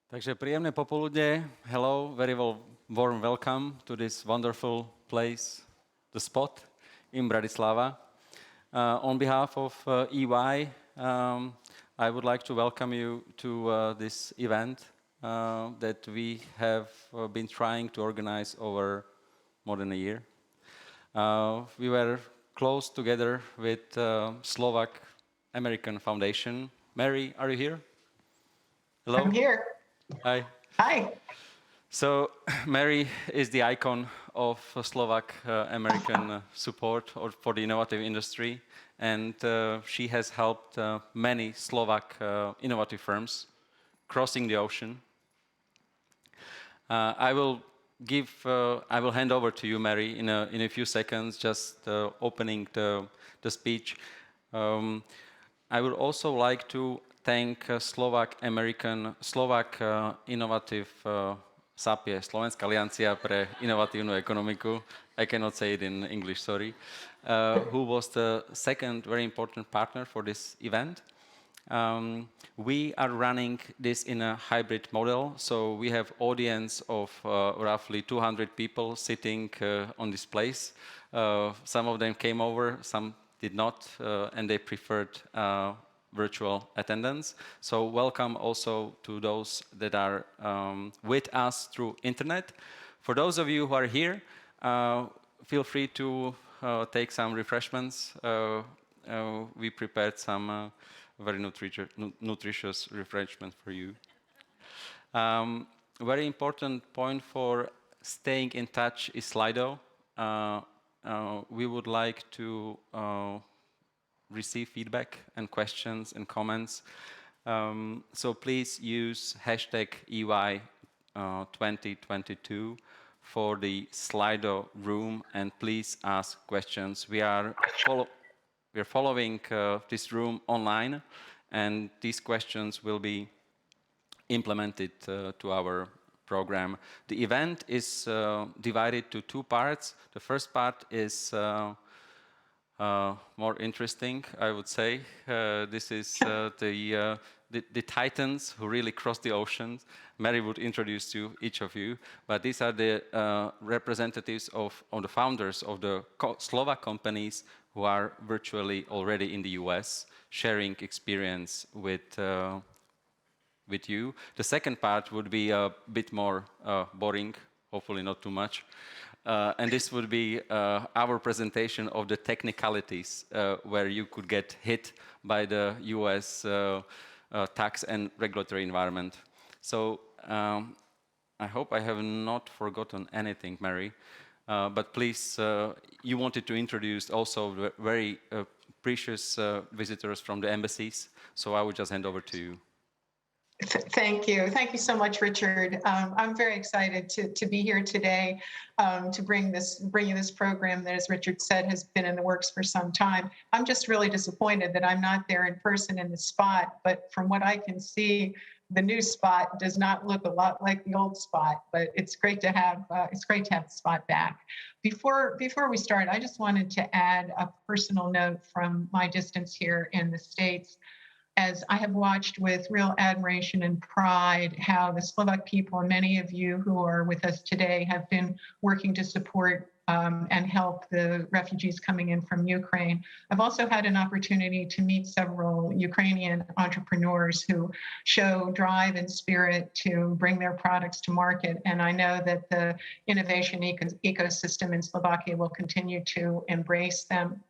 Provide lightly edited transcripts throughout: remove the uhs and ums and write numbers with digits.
Takže príjemné popoludne. Hello, very warm welcome to this wonderful place, the spot in Bratislava. On behalf of EY, I would like to welcome you to this event that we have been trying to organize over more than a year. We were close together with Slovak American Foundation. Mary, are you here? Hello. I'm here. Hi. Hi. So Mary is the icon of Slovak American support for the innovative industry, and she has helped many Slovak innovative firms crossing the ocean. I will hand over to you, Mary, in a few seconds, just opening the speech. I would also like to thank Slovak Innovative SAPIE, Slovenská aliancia pre inovatívnu ekonomiku. I cannot say it in English, sorry. Who was the second very important partner for this event. We are running this in a hybrid model, so we have audience of roughly 200 people sitting on this place. Some of them came over, some did not, and they preferred virtual attendance. So welcome also to those that are with us through internet. For those of you who are here, feel free to take some refreshments. We prepared some very nutritious refreshment for you. Very important point for staying in touch is Slido. We would like to receive feedback and questions and comments. So please use hashtag EY 2022 for the Slido room, and please ask questions. We are following this room online, and these questions will be implemented to our program. The event is divided to two parts. The first part is more interesting, I would say. This is the titans who really cross the oceans. Mary would introduce you, each of you, but these are the representatives of the founders of the Slovak companies who are virtually already in the US, sharing experience with you. The second part would be a bit more boring, hopefully not too much. And this would be our presentation of the technicalities where you could get hit by the US tax and regulatory environment. So I hope I have not forgotten anything, Mary. But please, you wanted to introduce also the very precious visitors from the embassies. So I would just hand over to you. Thank you. Thank you so much, Richard. I'm very excited to be here today to bring you this program that, as Richard said, has been in the works for some time. I'm just really disappointed that I'm not there in person in the spot, but from what I can see, the new spot does not look a lot like the old spot, but it's great to have the spot back. Before we start, I just wanted to add a personal note from my distance here in the States. As I have watched with real admiration and pride how the Slovak people, and many of you who are with us today, have been working to support and help the refugees coming in from Ukraine. I've also had an opportunity to meet several Ukrainian entrepreneurs who show drive and spirit to bring their products to market. And I know that the innovation ecosystem in Slovakia will continue to embrace them.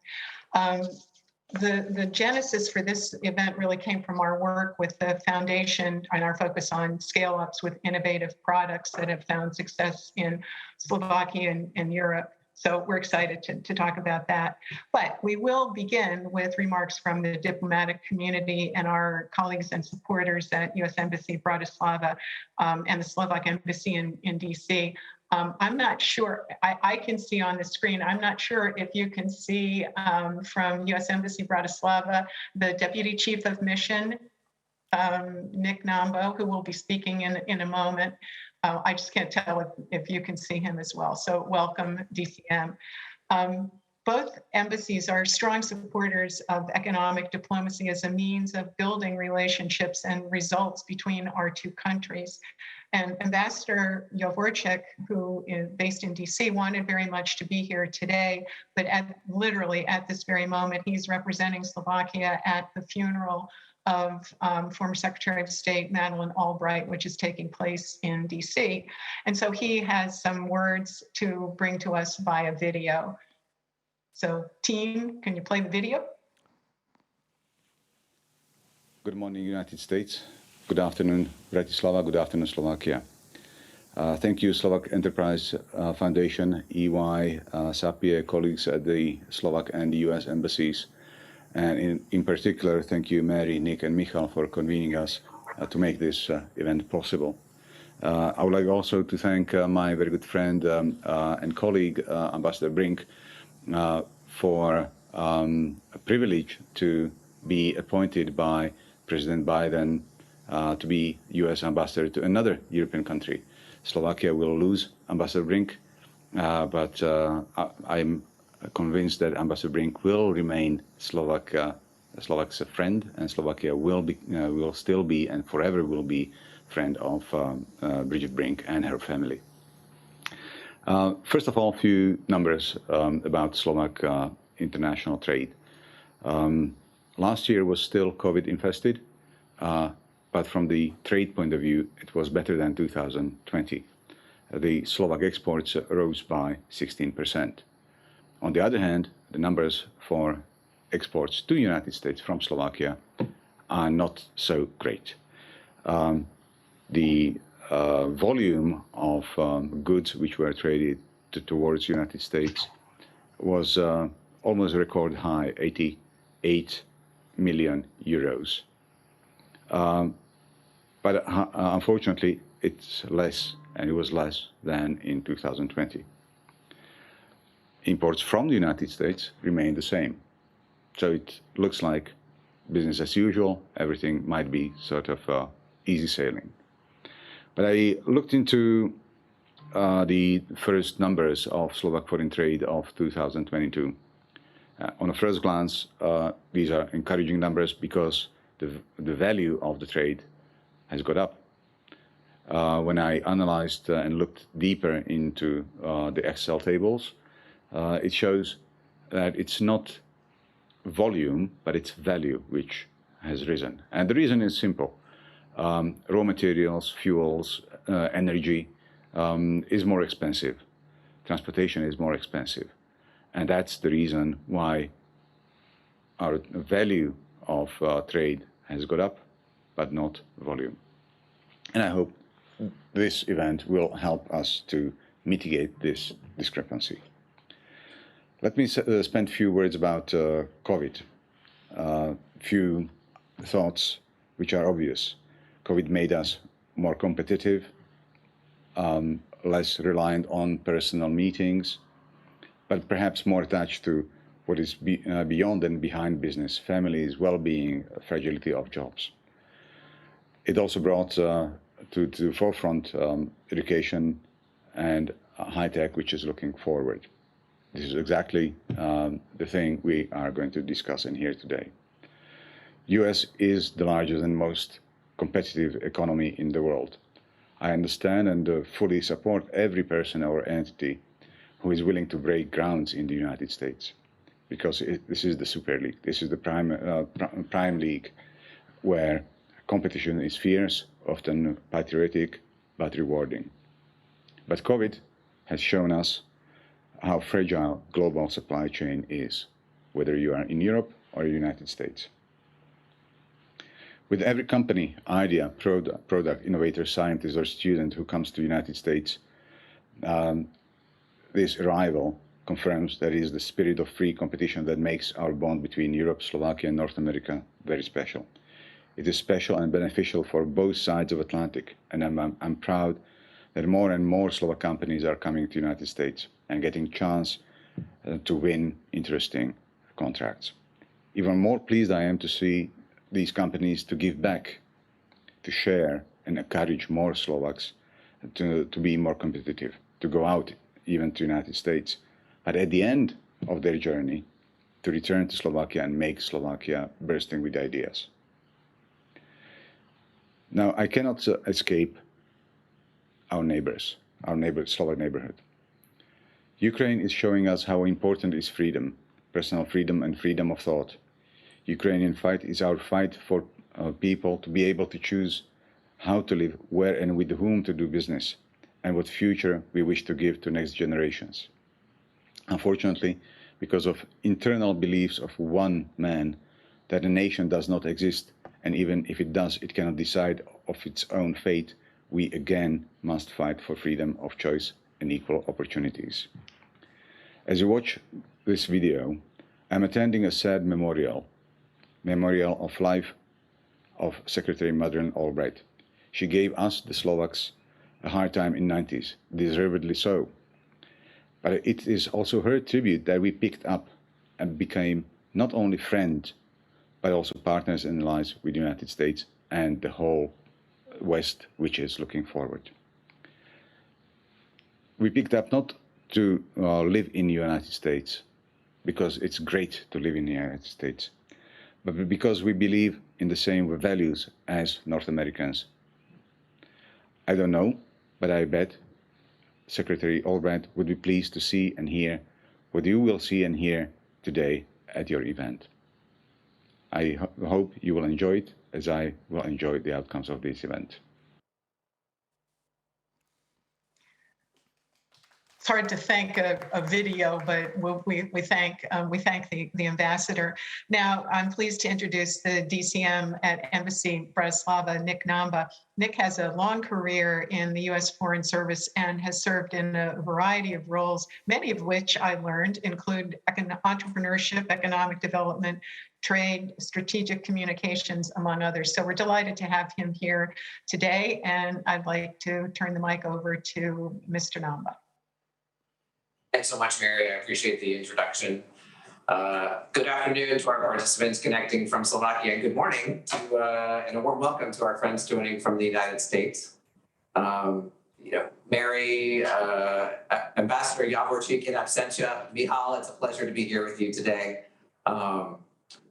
The genesis for this event really came from our work with the foundation and our focus on scale-ups with innovative products that have found success in Slovakia and Europe. So we're excited to talk about that. But we will begin with remarks from the diplomatic community and our colleagues and supporters at U.S. Embassy Bratislava and the Slovak Embassy in D.C. I'm not sure, I can see on the screen, I'm not sure if you can see from U.S. Embassy Bratislava, the Deputy Chief of Mission, Nick Nambo, who will be speaking in a moment. I just can't tell if you can see him as well. So welcome, DCM. both embassies are strong supporters of economic diplomacy as a means of building relationships and results between our two countries. And Ambassador Javorcik, who is based in DC, wanted very much to be here today, but literally at this very moment, he's representing Slovakia at the funeral of former Secretary of State Madeleine Albright, which is taking place in DC. And so he has some words to bring to us via video. So team, can you play the video? Good morning, United States. Good afternoon, Bratislava. Good afternoon, Slovakia. Thank you, Slovak Enterprise Foundation, EY, SAPIE, colleagues at the Slovak and the US embassies. And in particular, thank you, Mary, Nick, and Michal for convening us to make this event possible. I would like also to thank my very good friend and colleague, Ambassador Brink, for a privilege to be appointed by President Biden to be US ambassador to another European country. Slovakia will lose Ambassador Brink, but I'm convinced that Ambassador Brink will remain Slovak's friend, and Slovakia will still be and forever will be friend of Bridget Brink and her family. First of all, a few numbers about Slovak international trade. Last year was still COVID infested, but from the trade point of view, it was better than 2020. The Slovak exports rose by 16%. On the other hand, the numbers for exports to the United States from Slovakia are not so great. The volume of goods which were traded towards the United States was almost a record high, 88 million euros. But unfortunately, it's less, and it was less than in 2020. Imports from the United States remain the same. So it looks like business as usual, everything might be sort of easy sailing. But I looked into the first numbers of Slovak foreign trade of 2022. On a first glance, these are encouraging numbers because the value of the trade has got up. When I analyzed and looked deeper into the Excel tables, it shows that it's not volume, but it's value which has risen. And the reason is simple. Raw materials, fuels, energy is more expensive. Transportation is more expensive. And that's the reason why our value of trade has got up, but not volume. And I hope this event will help us to mitigate this discrepancy. Let me spend a few words about COVID. Few thoughts which are obvious. COVID made us more competitive, less reliant on personal meetings, but perhaps more attached to what is beyond and behind business, families, well-being, fragility of jobs. It also brought to the forefront education and high tech, which is looking forward. This is exactly the thing we are going to discuss in here today. US is the largest and most competitive economy in the world. I understand and fully support every person or entity who is willing to break grounds in the United States, because this is the Super League. This is the prime league where competition is fierce, often patriotic, but rewarding. But COVID has shown us how fragile global supply chain is, whether you are in Europe or the United States. With every company, idea, product, innovator, scientist, or student who comes to the United States, this arrival confirms that it is the spirit of free competition that makes our bond between Europe, Slovakia, and North America very special. It is special and beneficial for both sides of Atlantic, and I'm proud that more and more Slovak companies are coming to the United States and getting a chance to win interesting contracts. Even more pleased I am to see these companies to give back, to share and encourage more Slovaks to be more competitive, to go out even to the United States. But at the end, of their journey to return to Slovakia and make Slovakia bursting with ideas. Now, I cannot escape our neighbors, Slovak neighborhood. Ukraine is showing us how important is freedom, personal freedom and freedom of thought. Ukrainian fight is our fight for people to be able to choose how to live, where and with whom to do business, and what future we wish to give to next generations. Unfortunately, because of internal beliefs of one man, that a nation does not exist, and even if it does, it cannot decide of its own fate, we again must fight for freedom of choice and equal opportunities. As you watch this video, I'm attending a sad memorial of life of Secretary Madeleine Albright. She gave us, the Slovaks, a hard time in the 90s, deservedly so. But it is also her tribute that we picked up and became not only friends, but also partners in allies with the United States and the whole West, which is looking forward. We picked up not to live in the United States, because it's great to live in the United States, but because we believe in the same values as North Americans. I don't know, but I bet Secretary Albright would be pleased to see and hear what you will see and hear today at your event. I hope you will enjoy it as I will enjoy the outcomes of this event. It's hard to thank a video, but we thank the ambassador. Now, I'm pleased to introduce the DCM at Embassy Bratislava, Nick Namba. Nick has a long career in the U.S. Foreign Service and has served in a variety of roles, many of which I learned include entrepreneurship, economic development, trade, strategic communications, among others. So we're delighted to have him here today, and I'd like to turn the mic over to Mr. Namba. Thanks so much, Mary. I appreciate the introduction. Good afternoon to our participants connecting from Slovakia, and good morning and a warm welcome to our friends joining from the United States. Mary, Ambassador Javorčík in absentia, Michal, it's a pleasure to be here with you today.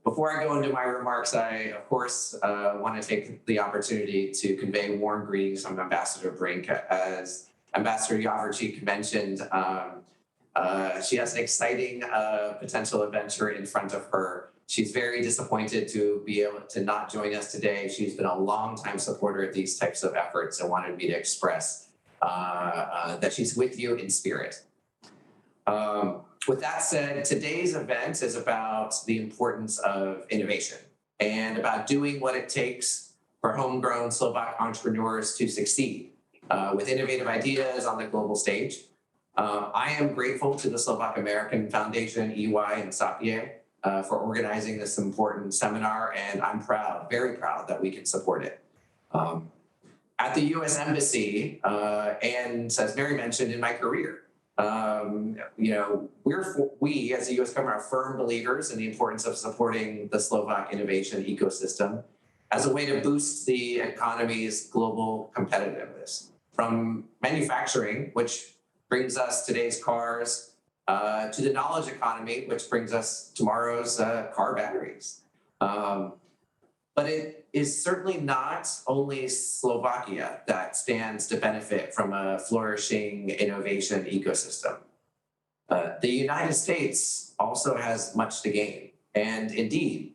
Before I go into my remarks, I, of course, want to take the opportunity to convey warm greetings from Ambassador Brink. As Ambassador Javorčík mentioned, she has an exciting potential adventure in front of her. She's very disappointed to be able to not join us today. She's been a longtime supporter of these types of efforts and wanted me to express that she's with you in spirit. With that said, today's event is about the importance of innovation and about doing what it takes for homegrown Slovak entrepreneurs to succeed with innovative ideas on the global stage. I am grateful to the Slovak American Foundation, EY, and SAPIE for organizing this important seminar, and I'm proud, very proud, that we can support it. At the U.S. Embassy, and as Mary mentioned, in my career, we as the U.S. government are firm believers in the importance of supporting the Slovak innovation ecosystem as a way to boost the economy's global competitiveness, from manufacturing, which brings us today's cars, to the knowledge economy, which brings us tomorrow's car batteries. But it is certainly not only Slovakia that stands to benefit from a flourishing innovation ecosystem. The United States also has much to gain. And indeed,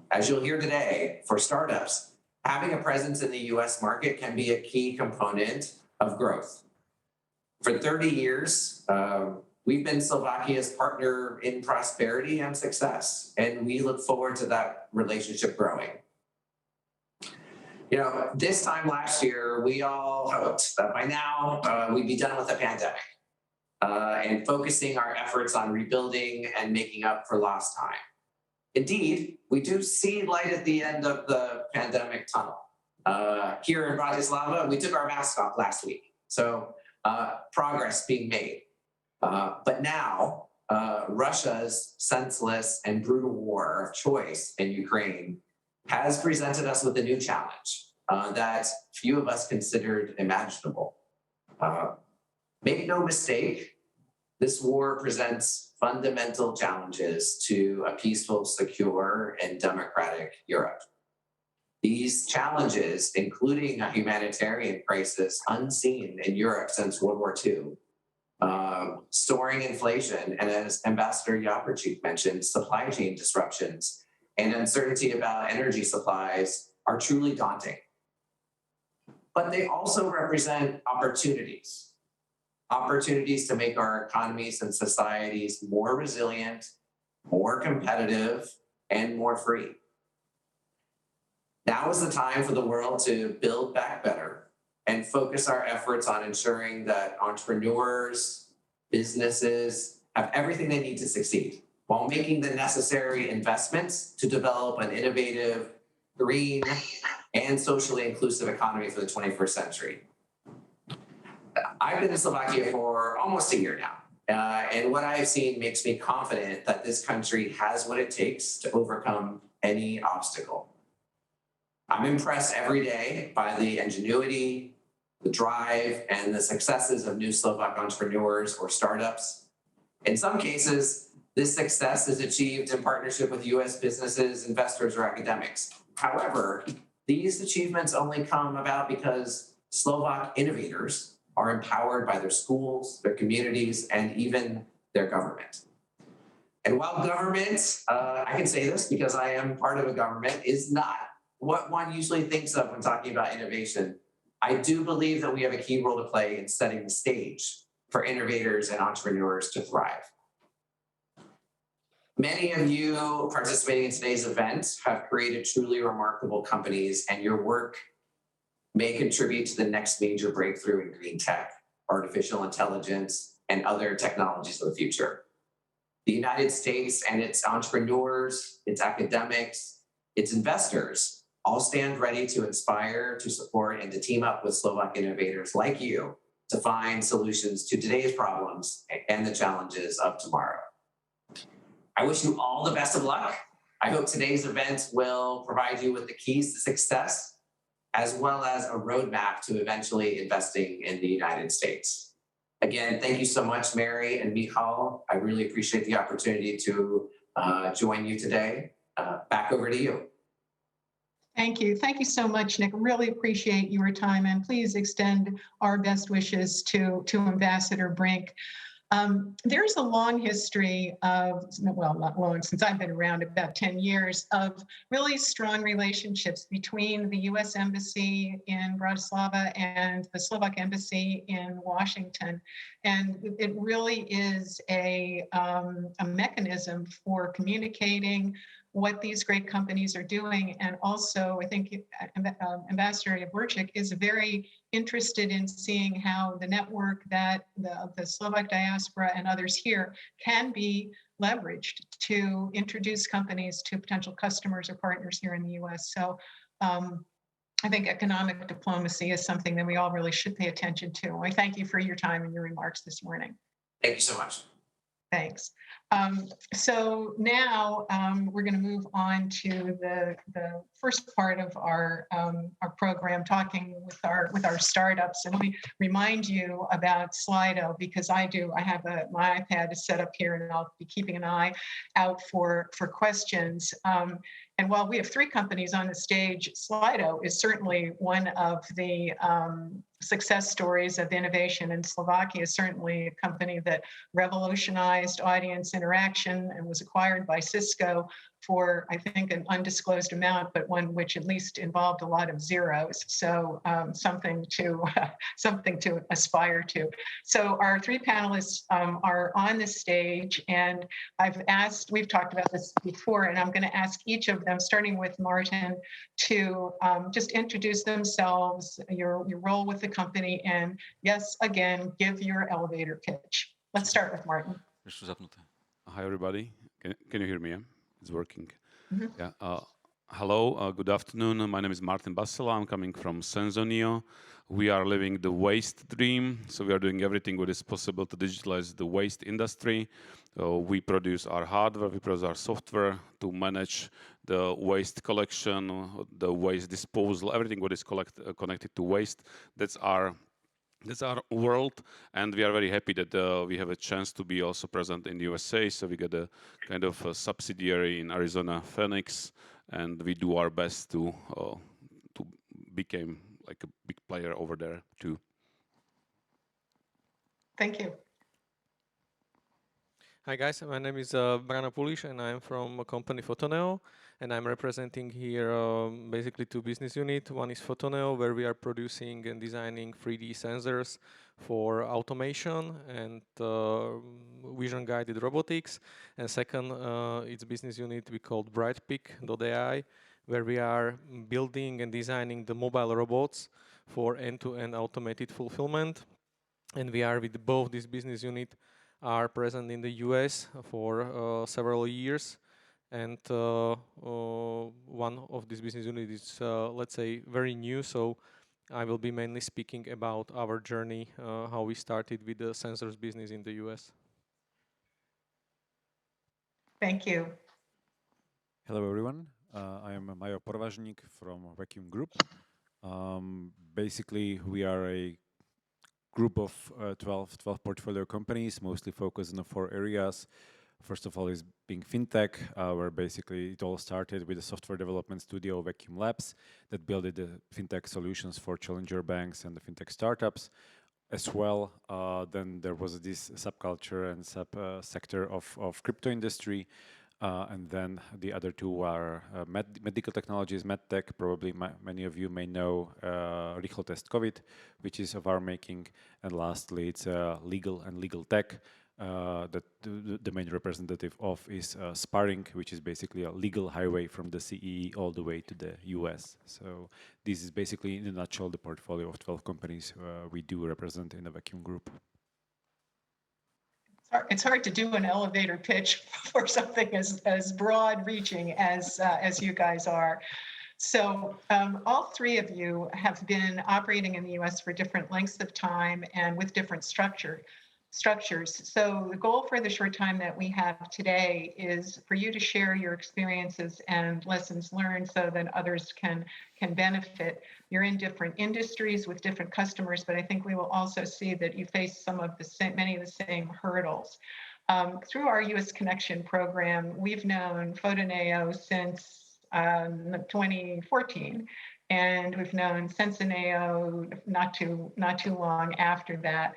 as you'll hear today, for startups, having a presence in the US market can be a key component of growth. For 30 years, we've been Slovakia's partner in prosperity and success, and we look forward to that relationship growing. This time last year, we all hoped that by now we'd be done with the pandemic and focusing our efforts on rebuilding and making up for lost time. Indeed, we do see light at the end of the pandemic tunnel. Here in Bratislava, we took our masks off last week. So progress being made. But now, Russia's senseless and brutal war of choice in Ukraine has presented us with a new challenge that few of us considered imaginable. Make no mistake, This war presents fundamental challenges to a peaceful, secure, and democratic Europe. These challenges, including a humanitarian crisis unseen in Europe since World War II, soaring inflation, and as Ambassador Yavorchik mentioned, supply chain disruptions and uncertainty about energy supplies are truly daunting. But they also represent opportunities to make our economies and societies more resilient, more competitive, and more free. Now is the time for the world to build back better and focus our efforts on ensuring that entrepreneurs, businesses have everything they need to succeed while making the necessary investments to develop an innovative, green, and socially inclusive economy for the 21st century. I've been in Slovakia for almost a year now, and what I've seen makes me confident that this country has what it takes to overcome any obstacle. I'm impressed every day by the ingenuity, the drive, and the successes of new Slovak entrepreneurs or startups. In some cases, this success is achieved in partnership with US businesses, investors, or academics. However, these achievements only come about because Slovak innovators are empowered by their schools, their communities, and even their government. And while government, I can say this because I am part of a government, is not what one usually thinks of when talking about innovation, I do believe that we have a key role to play in setting the stage for innovators and entrepreneurs to thrive. Many of you participating in today's event have created truly remarkable companies, and your work may contribute to the next major breakthrough in green tech, artificial intelligence, and other technologies of the future. The United States and its entrepreneurs, its academics, its investors all stand ready to inspire, to support, and to team up with Slovak innovators like you to find solutions to today's problems and the challenges of tomorrow. I wish you all the best of luck. I hope today's event will provide you with the keys to success, as well as a roadmap to eventually investing in the United States. Again, thank you so much, Mary and Michal. I really appreciate the opportunity to join you today. Back over to you. Thank you. Thank you so much, Nick. Really appreciate your time, and please extend our best wishes to Ambassador Brink. There's a long history of, well, not long, since I've been around, about 10 years, of really strong relationships between the U.S. Embassy in Bratislava and the Slovak Embassy in Washington. And it really is a mechanism for communicating what these great companies are doing. And also, I think Ambassador Yavorchik is very interested in seeing how the network that the Slovak diaspora and others here can be leveraged to introduce companies to potential customers or partners here in the US. So I think economic diplomacy is something that we all really should pay attention to. I thank you for your time and your remarks this morning. Thank you so much. Thanks. So now we're going to move on to the first part of our program, talking with our startups. And let me remind you about Slido, because I have my iPad is set up here, and I'll be keeping an eye out for questions. And while we have 3 companies on the stage, Slido is certainly one of the success stories of innovation in Slovakia. Certainly a company that revolutionized audience interaction and was acquired by Cisco for, I think, an undisclosed amount, but one which at least involved a lot of zeros. So something to aspire to. So our 3 panelists are on the stage, and we've talked about this before, and I'm going to ask each of them, starting with Martin, to just introduce themselves, your role with the company, and yes, again, give your elevator pitch. Let's start with Martin. Hi, everybody. Can you hear me? Yeah? It's working. Mm-hmm. Yeah. Hello. Good afternoon. My name is Martin Basela. I'm coming from Senzonio. We are living the waste dream. So we are doing everything what is possible to digitalize the waste industry. We produce our hardware, we produce our software to manage the waste collection, the waste disposal, everything what is connected to waste. That's our That's our world, and we are very happy that we have a chance to be also present in the USA. So we got a kind of a subsidiary in Arizona, Phoenix, and we do our best to become like a big player over there too. Thank you. Hi guys, my name is Brano Puliš and I'm from a company Photoneo, and I'm representing here basically two business units. One is Photoneo, where we are producing and designing 3D sensors for automation and vision-guided robotics. And second, it's business unit we called BrightPick.ai, where we are building and designing the mobile robots for end-to-end automated fulfillment. And we are with both this business unit are present in the US for several years, and one of these business units is, let's say, very new. So I will be mainly speaking about our journey, how we started with the sensors business in the US. Thank you. Hello, everyone. I am Majo Porvažník from Vacuum Group. Basically, we are a group of 12 portfolio companies, mostly focused on the 4 areas. First of all is being fintech, where basically it all started with a software development studio, Vacuum Labs, that built the fintech solutions for challenger banks and the fintech startups. As well, then there was this subculture and sector of crypto industry. And then the other 2 are medical technologies, medtech. Probably many of you may know Rýchlo Test COVID, which is of our making. And lastly, it's legal and legal tech that the main representative of is Sparring, which is basically a legal highway from the CEE all the way to the US. So this is basically, in a nutshell, the portfolio of 12 companies we do represent in the Vacuum Group. It's hard to do an elevator pitch for something as broad-reaching as you guys are. So all 3 of you have been operating in the US for different lengths of time and with different structures. So the goal for the short time that we have today is for you to share your experiences and lessons learned so that others can benefit. You're in different industries with different customers, but I think we will also see that you face many of the same hurdles. Through our US Connection program, we've known Photoneo since 2014. And we've known Sensineo not too long after that.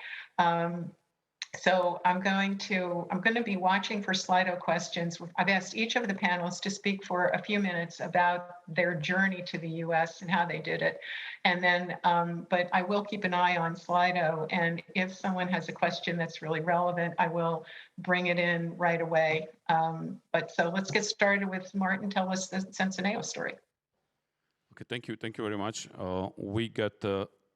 So I'm going to be watching for Slido questions. I've asked each of the panelists to speak for a few minutes about their journey to the US and how they did it. And then, but I will keep an eye on Slido. And if someone has a question that's really relevant, I will bring it in right away. But so let's get started with Martin. Tell us the Sensineo story. Okay, thank you very much. We got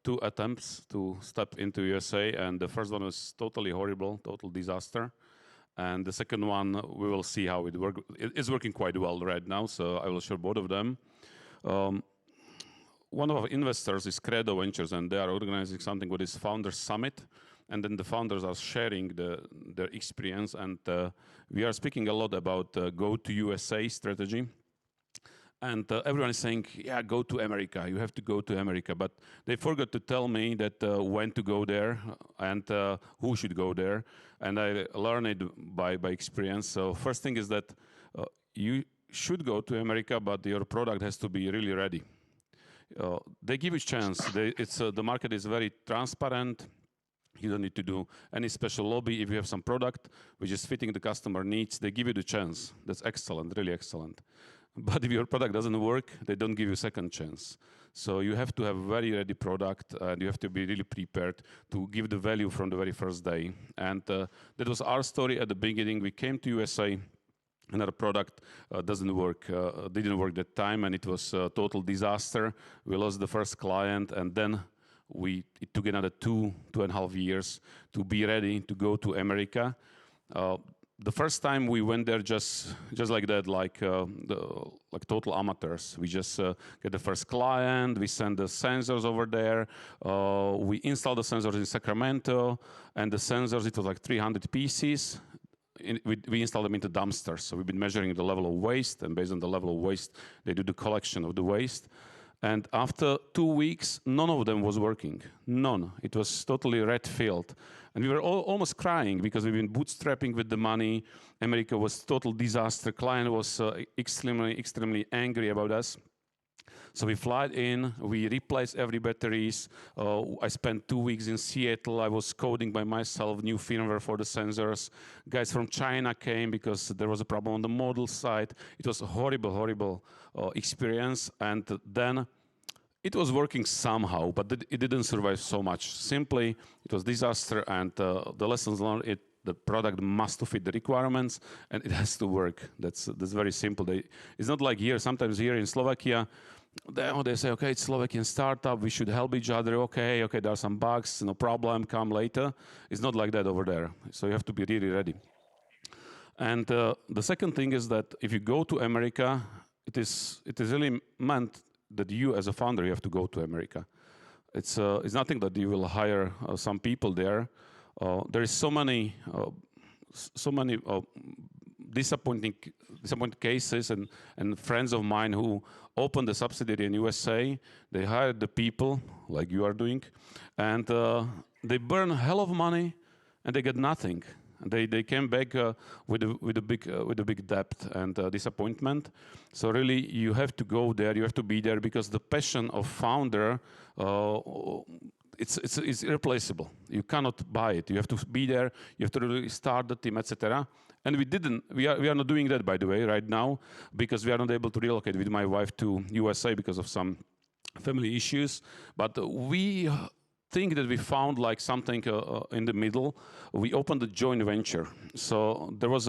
2 attempts to step into USA, and the first one was totally horrible, total disaster. And the second one, we will see how it works. It's working quite well right now, so I will show both of them. One of our investors is Credo Ventures, and they are organizing something with this Founders Summit. And then the founders are sharing their experience, and we are speaking a lot about Go to USA strategy. And everyone is saying, yeah, go to America. You have to go to America. But they forgot to tell me that when to go there and who should go there. And I learned it by experience. So first thing is that you should go to America, but your product has to be really ready. They give you a chance. The market is very transparent. You don't need to do any special lobby. If you have some product which is fitting the customer needs, they give you the chance. That's excellent, really excellent. But if your product doesn't work, they don't give you a second chance. So you have to have a very ready product, and you have to be really prepared to give the value from the very first day. And that was our story at the beginning. We came to USA, and our product didn't work that time, and it was a total disaster. We lost the first client, and then it took another 2.5 years to be ready to go to America. The first time we went there just like that, like total amateurs. We just get the first client, we send the sensors over there, we install the sensors in Sacramento, and the sensors, it was like 300 pieces. We install them into dumpsters. So we've been measuring the level of waste, and based on the level of waste, they do the collection of the waste. And after 2 weeks, none of them was working. None. It was totally red field. And we were almost crying because we've been bootstrapping with the money. America was total disaster. Client was extremely angry about us. So we fly in, we replaced every batteries. I spent 2 weeks in Seattle. I was coding by myself, new firmware for the sensors. Guys from China came because there was a problem on the model side. It was a horrible experience. And then it was working somehow, but it didn't survive so much. Simply, it was disaster, and the lessons learned, the product must fit the requirements, and it has to work. That's very simple. It's not like here, sometimes here in Slovakia, they say, okay, it's Slovakian startup, we should help each other, okay, there are some bugs, no problem, come later. It's not like that over there, so you have to be really ready. And the second thing is that if you go to America, it is really meant that you as a founder, you have to go to America. It's nothing that you will hire some people there. There is so many disappointing cases, and friends of mine who opened a subsidiary in USA. They hired the people like you are doing, and they burn a hell of money, and they get nothing. They came back with a big debt and disappointment. So really, you have to go there. You have to be there because the passion of founder, it's irreplaceable. You cannot buy it. You have to be there. You have to really start the team, etc. And we didn't. We are not doing that, by the way, right now, because we are not able to relocate with my wife to USA because of some family issues. But we think that we found like something in the middle. We opened a joint venture. So there was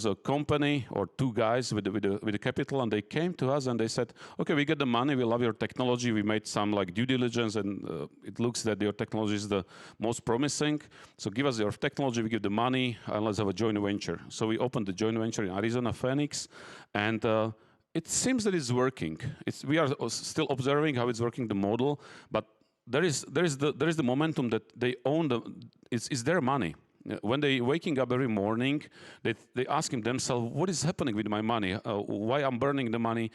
a company or two guys with the capital, and they came to us and they said, okay, we get the money, we love your technology, we made some like due diligence, and it looks that your technology is the most promising. So give us your technology, we give the money, and let's have a joint venture. So we opened the joint venture in Arizona, Phoenix, and it seems that it's working. We are still observing how it's working, the model, but there is the momentum that they own it's their money. When they waking up every morning, they asking themselves, what is happening with my money? Why I'm burning the money?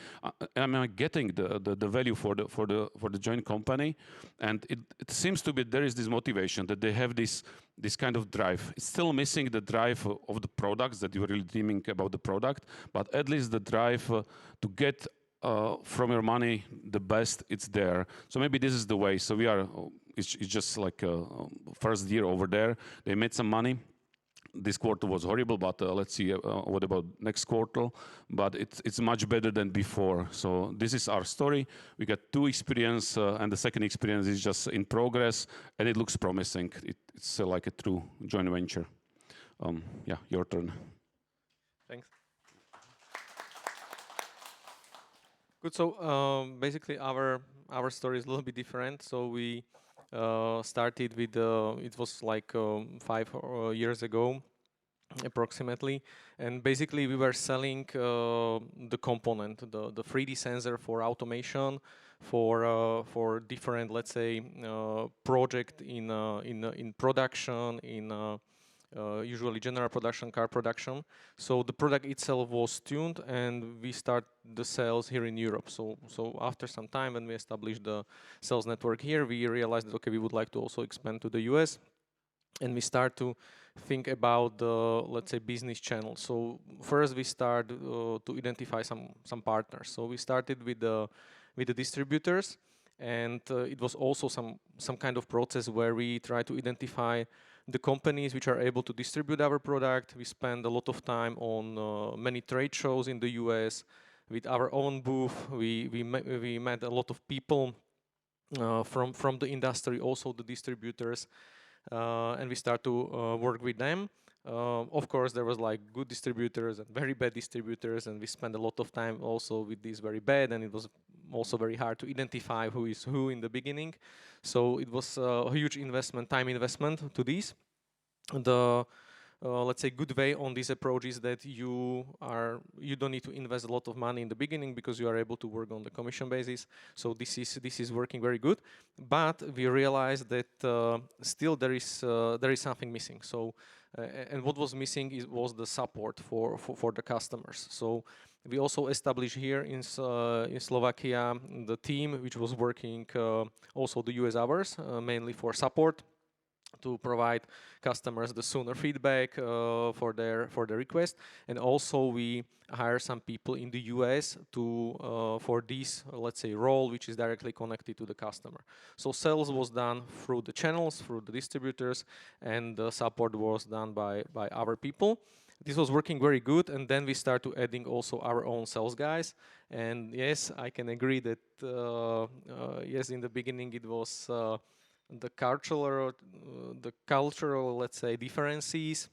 Am I getting the value for the joint company? And it seems to be there is this motivation that they have this kind of drive. It's still missing the drive of the products that you're really dreaming about the product, but at least the drive to get from your money the best, it's there. So maybe this is the way. So we are. It's just like first year over there. They made some money. This quarter was horrible, but let's see what about next quarter. But it's much better than before. So this is our story. We got 2 experience, and the second experience is just in progress, and it looks promising. It's like a true joint venture. Yeah, your turn. Thanks. Good. So basically, our story is a little bit different. So we started with it was like 5 years ago, approximately, and basically we were selling the component, the 3D sensor for automation, for different, let's say, project in production, in usually general production, car production. So the product itself was tuned, and we start the sales here in Europe. So after some time, when we established the sales network here, we realized that, okay, we would like to also expand to the US, and we start to think about the, let's say, business channels. So first we start to identify some partners. So we started with the distributors, and it was also some kind of process where we try to identify the companies which are able to distribute our product. We spend a lot of time on many trade shows in the US with our own booth. We met a lot of people from the industry, also the distributors, and we start to work with them. Of course, there was like good distributors and very bad distributors, and we spent a lot of time also with these very bad, and it was also very hard to identify who is who in the beginning. So it was a huge investment, time investment to these. The let's say good way on this approach is that you don't need to invest a lot of money in the beginning because you are able to work on the commission basis. So this is working very good, but we realized that still there is something missing. So and what was missing was the support for the customers. So we also established here in Slovakia the team which was working also the US hours, mainly for support, to provide customers the sooner feedback for their request, and also we hire some people in the US to for this let's say role which is directly connected to the customer. So sales was done through the channels, through the distributors, and the support was done by our people. This was working very good, and then we start to adding also our own sales guys. And yes, I can agree that yes, in the beginning it was the cultural let's say differences,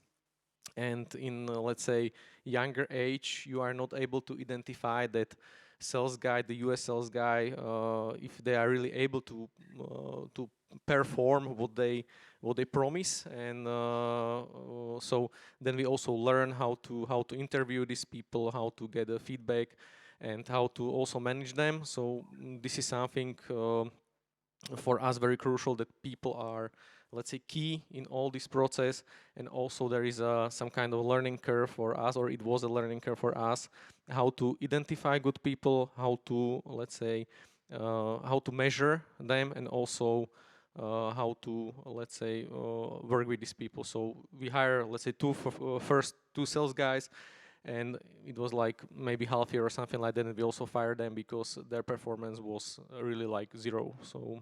and in let's say younger age you are not able to identify that sales guy, the US sales guy, if they are really able to perform what they promise. And so then we also learn how to interview these people, how to get a feedback, and how to also manage them. So this is something for us very crucial, that people are, let's say, key in all this process. And also there is some kind of learning curve for us, or it was a learning curve for us, how to identify good people, how to, let's say, how to measure them, and also how to, let's say, work with these people. So we hire, let's say, first two sales guys, and it was like maybe half year or something like that, and we also fired them because their performance was really like zero. So,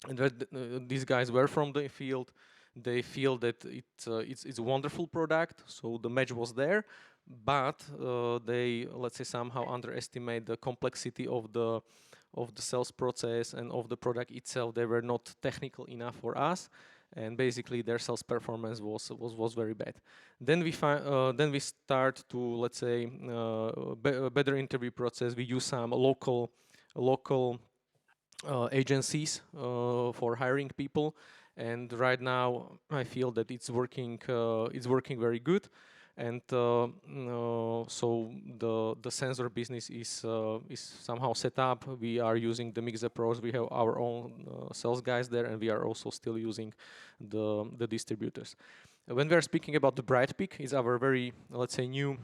and these guys were from the field. They feel that it's a wonderful product, so the match was there, but they, let's say, somehow underestimate the complexity of the sales process and of the product itself. They were not technical enough for us, and basically their sales performance was very bad. Then we start to, let's say, a better interview process. We use some local agencies for hiring people, and right now I feel that it's working very good. And so the sensor business is somehow set up. We are using the mixed approach. We have our own sales guys there, and we are also still using the distributors. When we are speaking about the Brightpeak, it's our very, let's say, new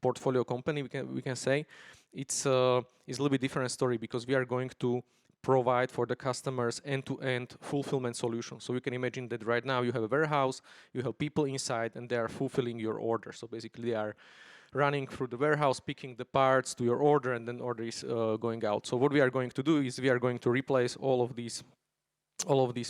portfolio company. We can say it's a little bit different story, because we are going to provide for the customers end-to-end fulfillment solution. So you can imagine that right now you have a warehouse, you have people inside, and they are fulfilling your order. So basically they are running through the warehouse, picking the parts to your order, and then order is going out. So what we are going to do is we are going to replace all of these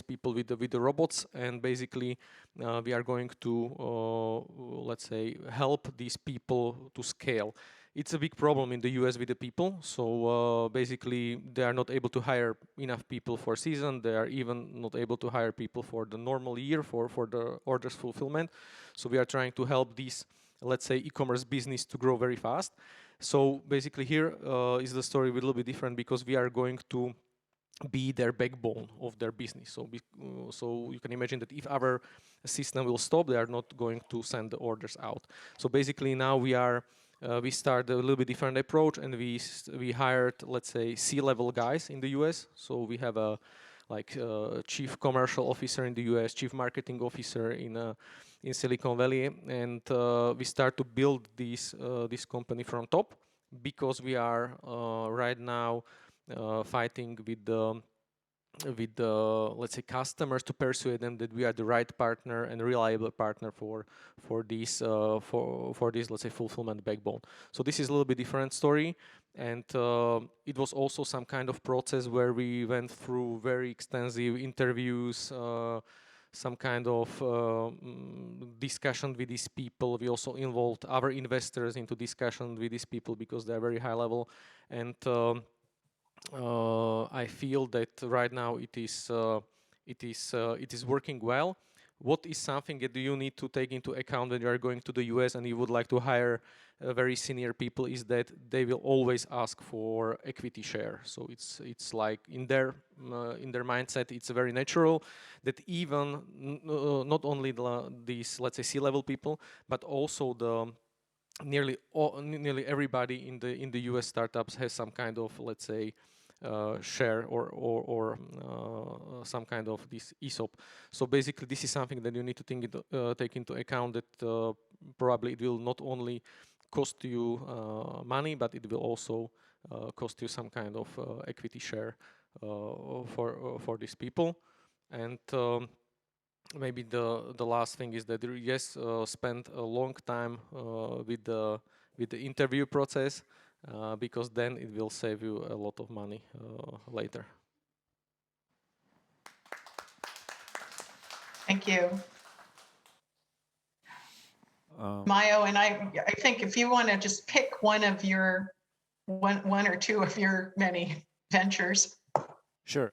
people with the robots, and basically we are going to let's say, help these people to scale. It's a big problem in the US with the people. So basically they are not able to hire enough people for season. They are even not able to hire people for the normal year for the orders fulfillment. So we are trying to help these, let's say, e-commerce business to grow very fast. So basically here is the story a little bit different, because we are going to be their backbone of their business. So you can imagine that if our system will stop, they are not going to send the orders out. So basically now we start a little bit different approach, and we hired, let's say, C-level guys in the US. So we have a chief commercial officer in the US, chief marketing officer in Silicon Valley, and we start to build this company from top, because we are right now fighting with the, let's say, customers, to persuade them that we are the right partner and reliable partner for this, let's say, fulfillment backbone. So this is a little bit different story, and it was also some kind of process where we went through very extensive interviews, some kind of discussion with these people. We also involved our investors into discussion with these people, because they are very high level, and I feel that right now it is working well. What is something that you need to take into account when you are going to the US and you would like to hire very senior people, is that they will always ask for equity share. So it's like in their mindset, it's very natural that even not only these, let's say, C-level people, but also the nearly everybody in the US startups has some kind of, let's say, share or some kind of this ESOP. So basically, this is something that you need to take into account, that probably it will not only cost you money, but it will also cost you some kind of equity share for these people. And maybe the last thing is that yes, spend a long time with the interview process, because then it will save you a lot of money later. Thank you. Mayo, and I think if you want to just pick one of your one or two of your many ventures. Sure,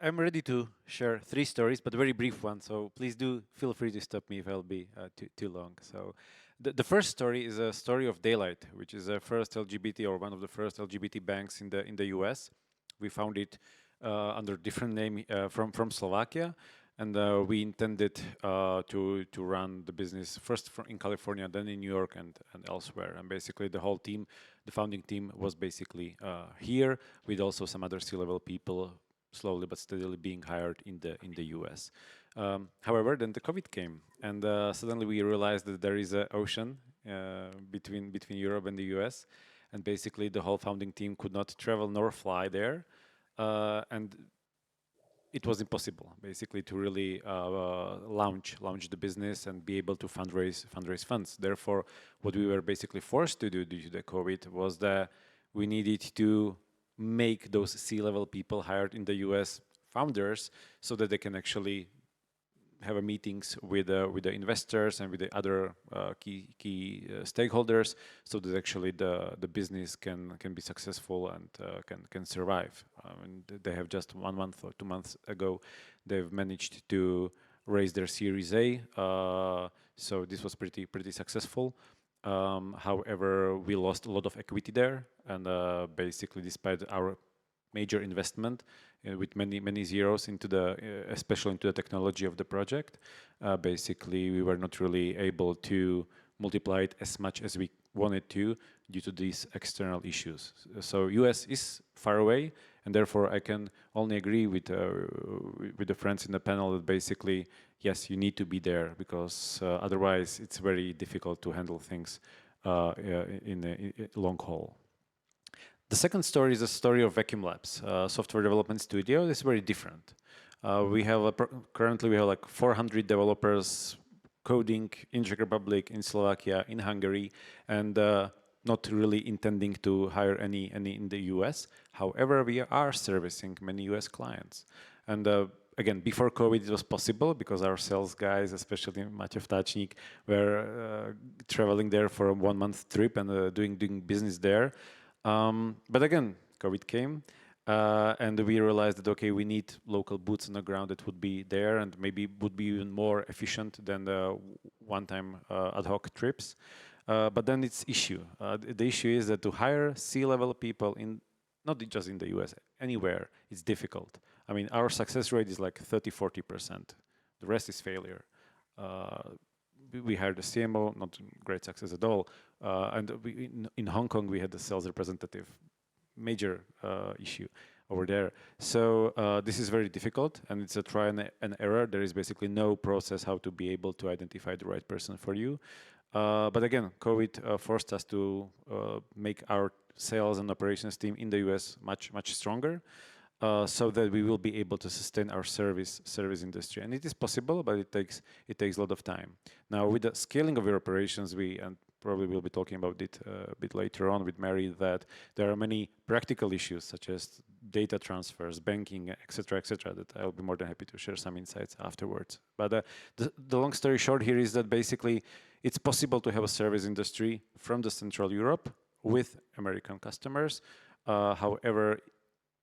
I'm ready to share 3 stories, but very brief ones. So please do feel free to stop me if I'll be too long. So the first story is a story of Daylight, which is the first LGBT or one of the first LGBT banks in the US. We found it under different name from Slovakia. And we intended to run the business first in California, then in New York and elsewhere. And basically the whole team, the founding team, was basically here, with also some other C-level people slowly but steadily being hired in the US. However, then the COVID came, and suddenly we realized that there is an ocean between Europe and the US, and basically the whole founding team could not travel nor fly there, and it was impossible, basically, to really launch the business and be able to fundraise funds. Therefore, what we were basically forced to do due to the COVID was that we needed to make those C-level people hired in the US founders, so that they can actually have meetings with the investors and with the other key stakeholders, so that actually the business can be successful and can survive. And they have just 1 month or 2 months ago, they've managed to raise their Series A. So this was pretty successful. However, we lost a lot of equity there, and basically, despite our major investment with many zeros into especially into the technology of the project, basically we were not really able to multiply it as much as we wanted to due to these external issues. So US is far away, and therefore I can only agree with the friends in the panel that basically, yes, you need to be there, because otherwise it's very difficult to handle things in a long haul. The second story is a story of Vacuum Labs, software development studio. It's very different. Currently we have like 400 developers coding in Czech Republic, in Slovakia, in Hungary, and not really intending to hire any in the US. However, we are servicing many US clients. And again, before COVID, it was possible because our sales guys, especially Matěj Vtáčnik, were traveling there for a 1-month trip and doing business there. But again, COVID came, and we realized that, okay, we need local boots on the ground that would be there and maybe would be even more efficient than the one-time ad hoc trips. But then it's issue. The issue is that to hire C-level people not just in the US, anywhere, it's difficult. I mean, our success rate is like 30-40%. The rest is failure. We hired a CMO, not great success at all. And in Hong Kong, we had a sales representative, major issue over there. So this is very difficult, and it's a try and error. There is basically no process how to be able to identify the right person for you. But again, COVID forced us to make our sales and operations team in the US much stronger, so that we will be able to sustain our service industry. And it is possible, but it takes a lot of time. Now, with the scaling of your operations, and probably we'll be talking about it a bit later on with Mary, that there are many practical issues such as data transfers, banking, etc., that I'll be more than happy to share some insights afterwards. But the long story short here is that basically it's possible to have a service industry from the Central Europe with American customers. However,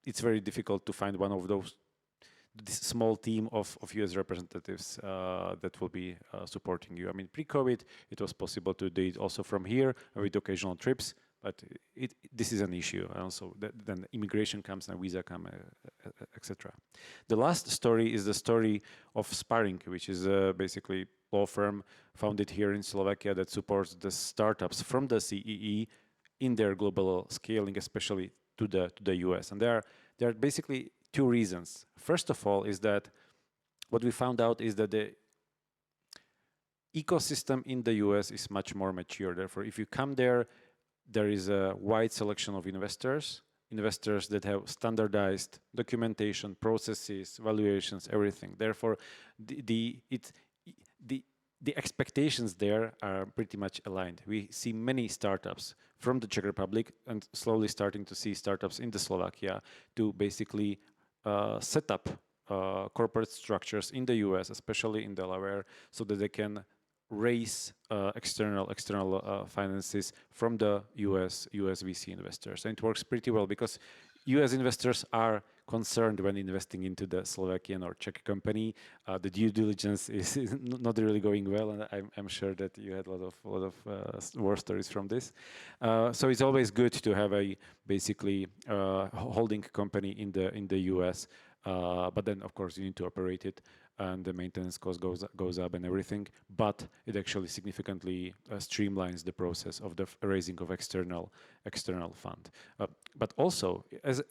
it's very difficult to find one of this small team of US representatives that will be supporting you. I mean, pre-COVID, it was possible to do it also from here with occasional trips, but this is an issue. And also, then immigration comes and visa come, etc. The last story is the story of Sparring, which is basically law firm founded here in Slovakia that supports the startups from the CEE in their global scaling, especially to the US. And there are basically two reasons. First of all is that what we found out is that the ecosystem in the US is much more mature. Therefore, if you come there, there is a wide selection of investors that have standardized documentation, processes, valuations, everything. Therefore, the expectations there are pretty much aligned. We see many startups from the Czech Republic and slowly starting to see startups in the Slovakia to basically set up corporate structures in the US, especially in Delaware, so that they can raise external finances from the US VC investors. And it works pretty well because US investors are concerned when investing into the Slovakian or Czech company. The due diligence is not really going well, and I'm sure that you had a lot of war stories from this. So it's always good to have a basically holding company in the US, but then of course you need to operate it, and the maintenance cost goes up and everything. But it actually significantly streamlines the process of the raising of external fund. But also,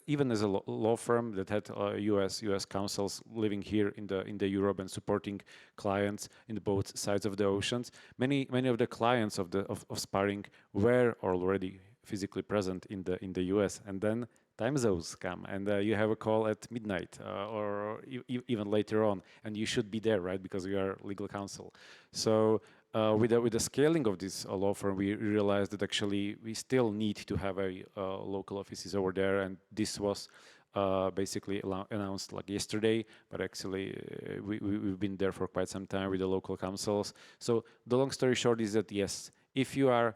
even as a law firm that had US counsels living here in the Europe and supporting clients in both sides of the oceans, many of the clients of Sparring were already physically present in the US, and then time zones come, and you have a call at midnight or even later on, and you should be there, right? Because we are legal counsel. So with the scaling of this law firm, we realized that actually we still need to have a local offices over there, and this was basically announced like yesterday, but actually we've been there for quite some time with the local councils. So the long story short is that yes, if you are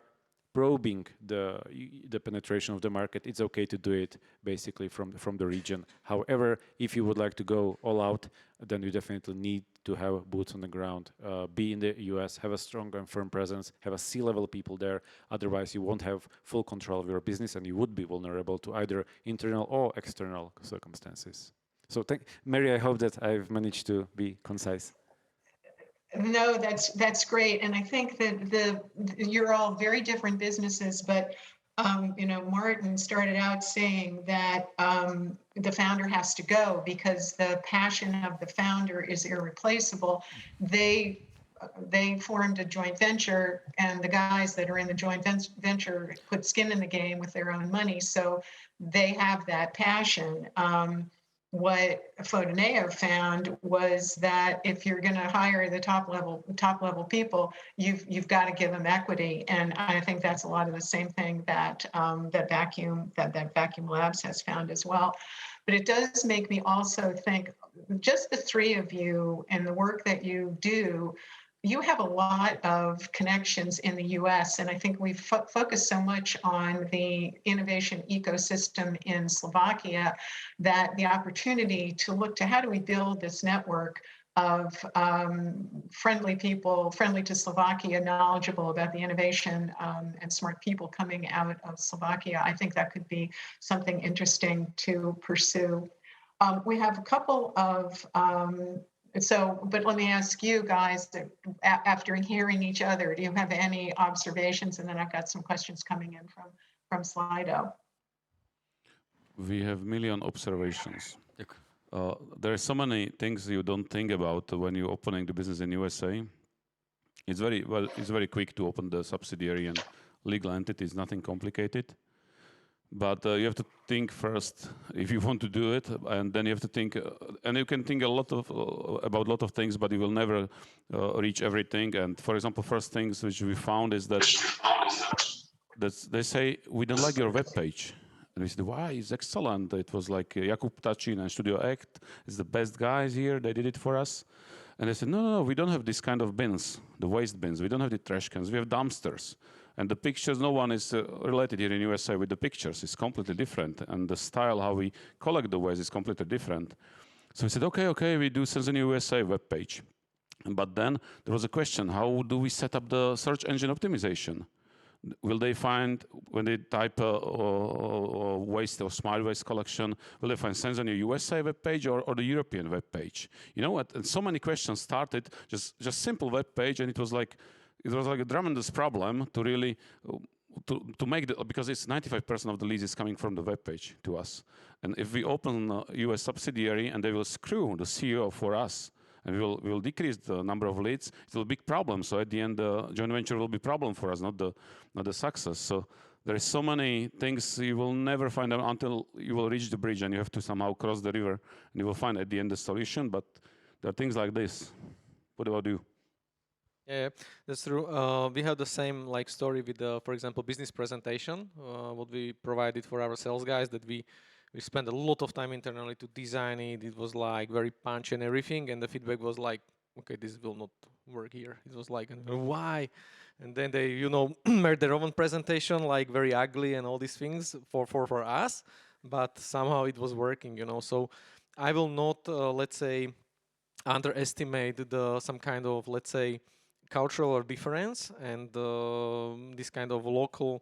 probing the penetration of the market, it's okay to do it basically from the region. However, if you would like to go all out, then you definitely need to have boots on the ground, be in the US, have a strong and firm presence, have a C-level people there. Otherwise, you won't have full control of your business, and you would be vulnerable to either internal or external circumstances. So, Mary, I hope that I've managed to be concise. No, that's great, and I think that you're all very different businesses, but Martin started out saying that the founder has to go because the passion of the founder is irreplaceable. They formed a joint venture, and the guys that are in the joint venture put skin in the game with their own money, so they have that passion. What Fotoneo found was that if you're going to hire the top level people, you've got to give them equity, and I think that's a lot of the same thing that that Vacuum Labs has found as well. But it does make me also think, just the three of you and the work that you do. You have a lot of connections in the US, and I think we've focused so much on the innovation ecosystem in Slovakia that the opportunity to look to how do we build this network of friendly people, friendly to Slovakia, knowledgeable about the innovation and smart people coming out of Slovakia. I think that could be something interesting to pursue. We have a couple of but let me ask you guys, after hearing each other, do you have any observations? And then I've got some questions coming in from Slido. We have million observations. There are so many things you don't think about when you're opening the business in USA. It's very quick to open the subsidiary and legal entity is nothing complicated. But you have to think first if you want to do it, and then you have to think, and you can think about a lot of things, but you will never reach everything. And for example, first things which we found is that they say, we don't like your web page. And we said, why? It's excellent. It was like Jakub Tachin and Studio Act. It's the best guys here. They did it for us. And they said, no, we don't have this kind of bins, the waste bins. We don't have the trash cans. We have dumpsters. And the pictures, no one is related here in USA with the pictures. It's completely different. And the style, how we collect the waste is completely different. So we said, okay, we do Sense in USA web page. But then there was a question, how do we set up the search engine optimization? Will they find, when they type waste or smart waste collection, will they find Sense on your USA web page or the European web page? You know what? And so many questions started, just simple web page, and it was like a tremendous problem to really to make the, because it's 95% of the leads is coming from the web page to us. And if we open a US subsidiary and they will screw the CEO for us, and we will decrease the number of leads, it will be a big problem. So at the end, the joint venture will be a problem for us, not the success. So there is so many things you will never find out until you will reach the bridge and you have to somehow cross the river, and you will find at the end the solution. But there are things like this. What about you? Yeah, that's true. We have the same like story with, for example, business presentation. What we provided for our sales guys, that we spent a lot of time internally to design it. It was like very punchy and everything, and the feedback was like, okay, this will not work here. It was like, why? And then they, made their own presentation, like very ugly and all these things for us, but somehow it was working, So I will not, let's say, underestimate some kind of, let's say, cultural difference and this kind of local,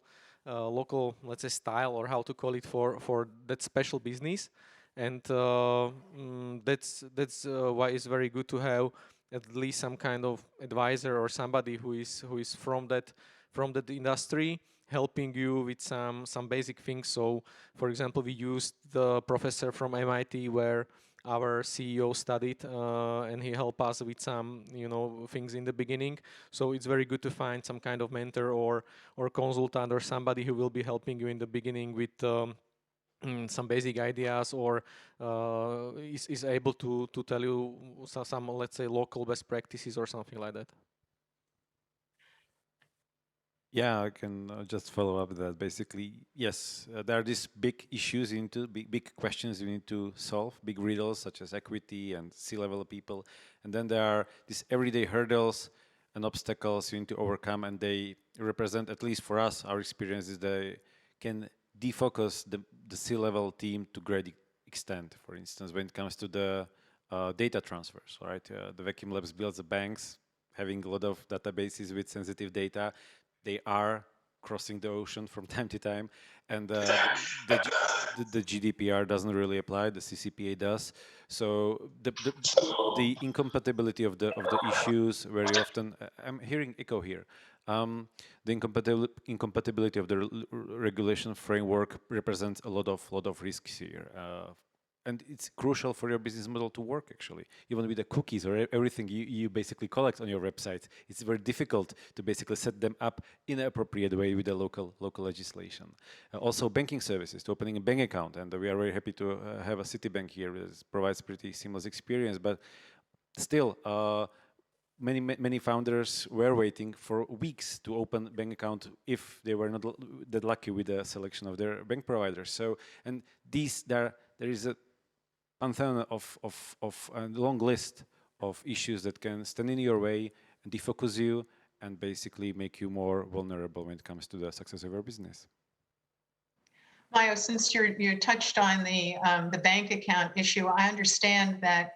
let's say, style, or how to call it, for that special business. And that's why it's very good to have at least some kind of advisor or somebody who is from that industry, helping you with some basic things. So, for example, we used the professor from MIT where our CEO studied, and he helped us with some, things in the beginning. So it's very good to find some kind of mentor or consultant or somebody who will be helping you in the beginning with some basic ideas, or is able to tell you some, let's say, local best practices or something like that. Yeah, I can just follow up that. Basically, yes, there are these big issues into big questions you need to solve, big riddles such as equity and C-level people, and then there are these everyday hurdles and obstacles you need to overcome, and they represent, at least for us, our experience is they can defocus the C-level team to great extent. For instance, when it comes to the data transfers, right? The Vacuum Labs builds the banks, having a lot of databases with sensitive data. They are crossing the ocean from time to time, and the GDPR doesn't really apply. The CCPA does. So the incompatibility of the issues very often. I'm hearing echo here. The incompatibility of the regulation framework represents a lot of risks here. And it's crucial for your business model to work, actually. Even with the cookies or everything you basically collect on your website, it's very difficult to basically set them up in an appropriate way with the local legislation. Also, banking services, to opening a bank account, and we are very happy to have a Citibank here. It provides pretty seamless experience, but still, many founders were waiting for weeks to open a bank account if they were not that lucky with the selection of their bank providers. So, and there is a pantheon of a long list of issues that can stand in your way and defocus you and basically make you more vulnerable when it comes to the success of your business. Mayo, since you touched on the bank account issue, I understand that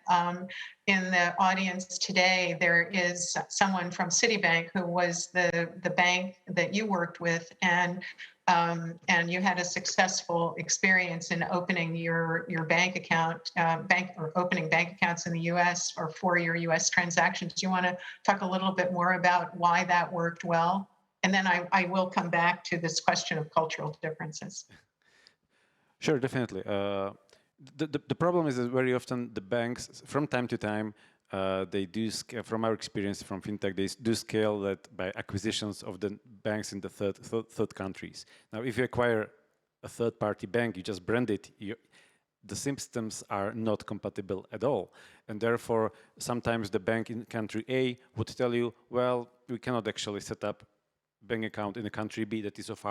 in the audience today there is someone from Citibank who was the bank that you worked with, and you had a successful experience in opening your bank account, opening bank accounts in the U.S. or for your U.S. transactions. Do you want to talk a little bit more about why that worked well? And then I will come back to this question of cultural differences. Sure, definitely. The problem is that very often the banks, from time to time, they do, from our experience from fintech, they do scale that by acquisitions of the banks in the third countries. Now, if you acquire a third-party bank, you just brand it, the systems are not compatible at all. And therefore, sometimes the bank in country A would tell you, well, we cannot actually set up bank account in a country B that is of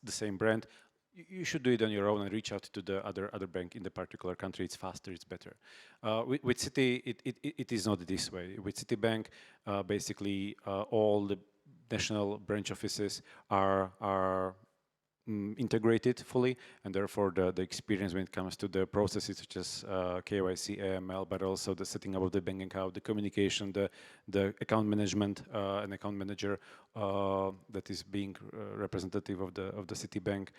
the same brand. You should do it on your own and reach out to the other bank in the particular country. It's faster, it's better. With Citi, it is not this way. With Citibank, basically all the national branch offices are integrated fully, and therefore the experience when it comes to the processes such as KYC, AML, but also the setting up of the bank account, the communication, the account management, an account manager that is being representative of the Citibank.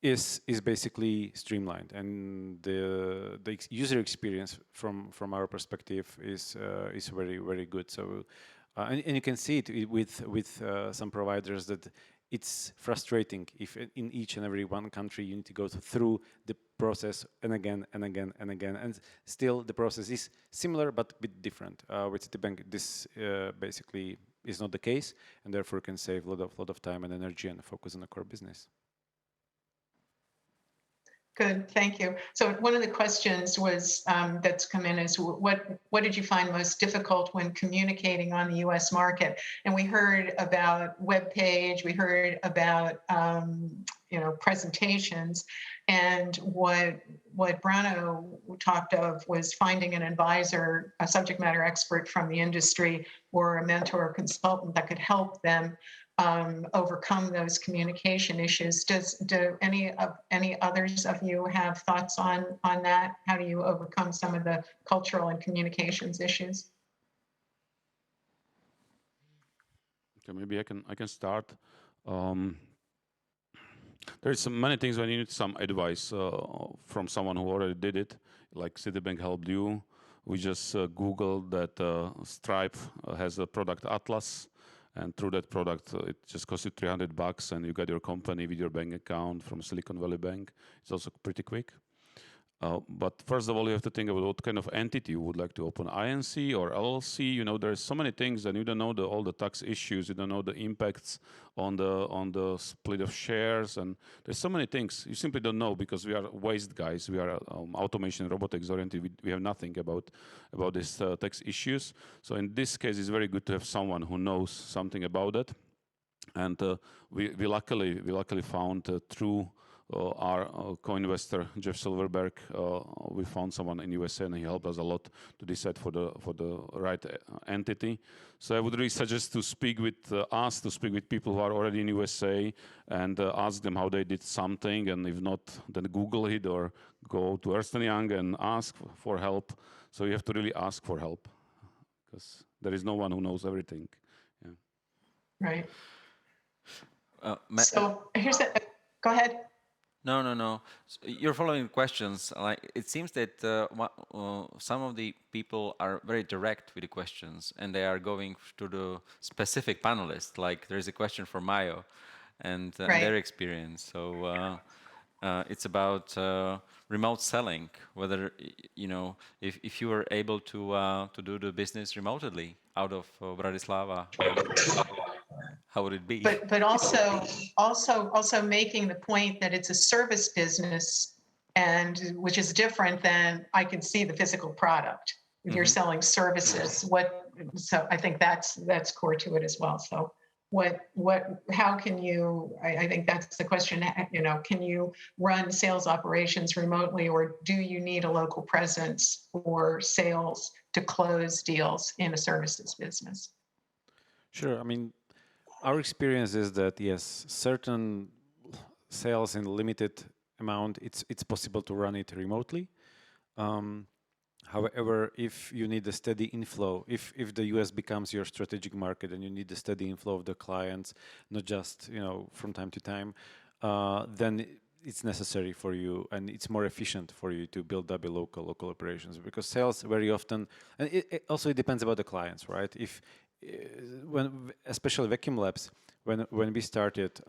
Is basically streamlined, and the user experience from our perspective is very good. So And you can see it with some providers that it's frustrating if in each and every one country you need to go through the process and again and again and again, and still the process is similar but a bit different. With Citibank, this basically is not the case, and therefore can save a lot of time and energy and focus on the core business. Good, thank you. So one of the questions was that's come in is what did you find most difficult when communicating on the U.S. market? And we heard about web page, we heard about presentations, and what Brano talked of was finding an advisor, a subject matter expert from the industry, or a mentor or consultant that could help them overcome those communication issues. Do any others of you have thoughts on that? How do you overcome some of the cultural and communications issues? Okay, maybe I can start. There's many things when you need some advice from someone who already did it, like Citibank helped you. We just Googled that Stripe has a product Atlas, and through that product, it just costs you $300, and you get your company with your bank account from Silicon Valley Bank. It's also pretty quick. But first of all, you have to think about what kind of entity you would like to open, INC or LLC. You know, there's so many things, and you don't know all the tax issues. You don't know the impacts on the split of shares, and there's so many things you simply don't know because we are waste guys. We are automation, robotics oriented. We have nothing about these tax issues. So in this case, it's very good to have someone who knows something about it. And we luckily found through our co-investor Jeff Silverberg, we found someone in USA, and he helped us a lot to decide for the right entity. So I would really suggest to speak with people who are already in USA and ask them how they did something, and if not, then Google it or go to Ernst & Young and ask for help. So you have to really ask for help because there is no one who knows everything. Yeah. Right. So here's the. Go ahead. No. So you're following questions. Like it seems that some of the people are very direct with the questions, and they are going to the specific panelists. Like there is a question for Mayo, and their experience. So it's about remote selling. Whether if you were able to do the business remotely out of Bratislava. How would it be? But also making the point that it's a service business, and which is different than I can see the physical product. If you're selling services, so I think that's core to it as well. So how can you? I think that's the question. Can you run sales operations remotely, or do you need a local presence for sales to close deals in a services business? Sure. I mean, our experience is that yes, certain sales in limited amount, it's possible to run it remotely. However, if you need a steady inflow, if the US becomes your strategic market and you need a steady inflow of the clients, not just from time to time, then it's necessary for you, and it's more efficient for you to build up a local operations, because sales very often, and it also depends about the clients, right? Especially Vacuum Labs, when we started,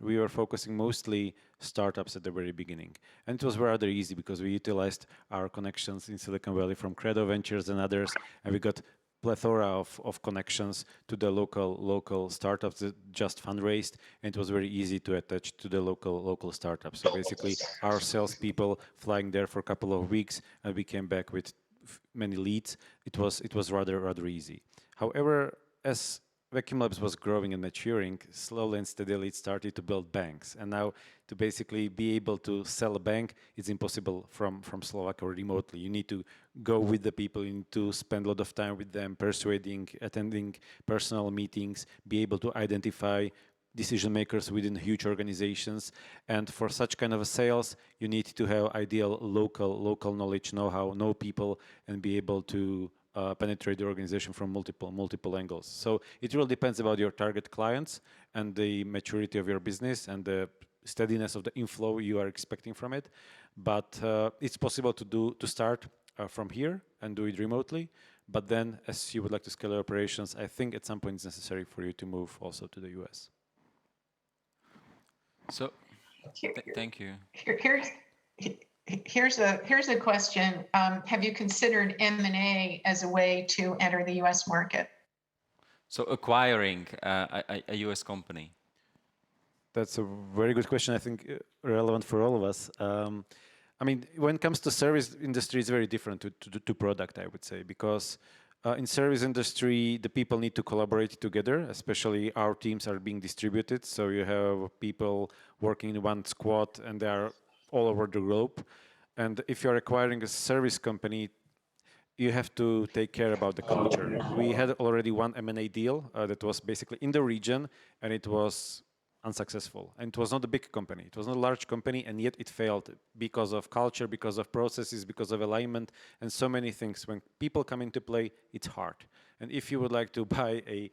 we were focusing mostly startups at the very beginning, and it was rather easy because we utilized our connections in Silicon Valley from Credo Ventures and others, and we got plethora of connections to the local startups that just fundraised, and it was very easy to attach to the local startups. So basically, our salespeople flying there for a couple of weeks, and we came back with many leads. It was rather easy. However, as Vacuum Labs was growing and maturing, slowly and steadily it started to build banks. And now to basically be able to sell a bank, it's impossible from Slovak or remotely. You need to go with the people, you need to spend a lot of time with them, persuading, attending personal meetings, be able to identify decision makers within huge organizations. And for such kind of a sales, you need to have ideal local knowledge, know-how, know people, and be able to penetrate the organization from multiple angles. So it really depends about your target clients and the maturity of your business and the steadiness of the inflow you are expecting from it. But it's possible to start from here and do it remotely. But then, as you would like to scale your operations, I think at some point it's necessary for you to move also to the US. So, Here- thank you. Here's a question. Have you considered M&A as a way to enter the U.S. market? So acquiring a US company. That's a very good question. I think relevant for all of us. I mean, when it comes to service industry, it's very different to product, I would say, because in service industry, the people need to collaborate together, especially our teams are being distributed. So you have people working in one squad and they are all over the globe. And if you're acquiring a service company, you have to take care about the culture. We had already one M&A deal that was basically in the region, and it was unsuccessful. And it was not a big company. It was not a large company, and yet it failed because of culture, because of processes, because of alignment, and so many things. When people come into play, it's hard. And if you would like to buy a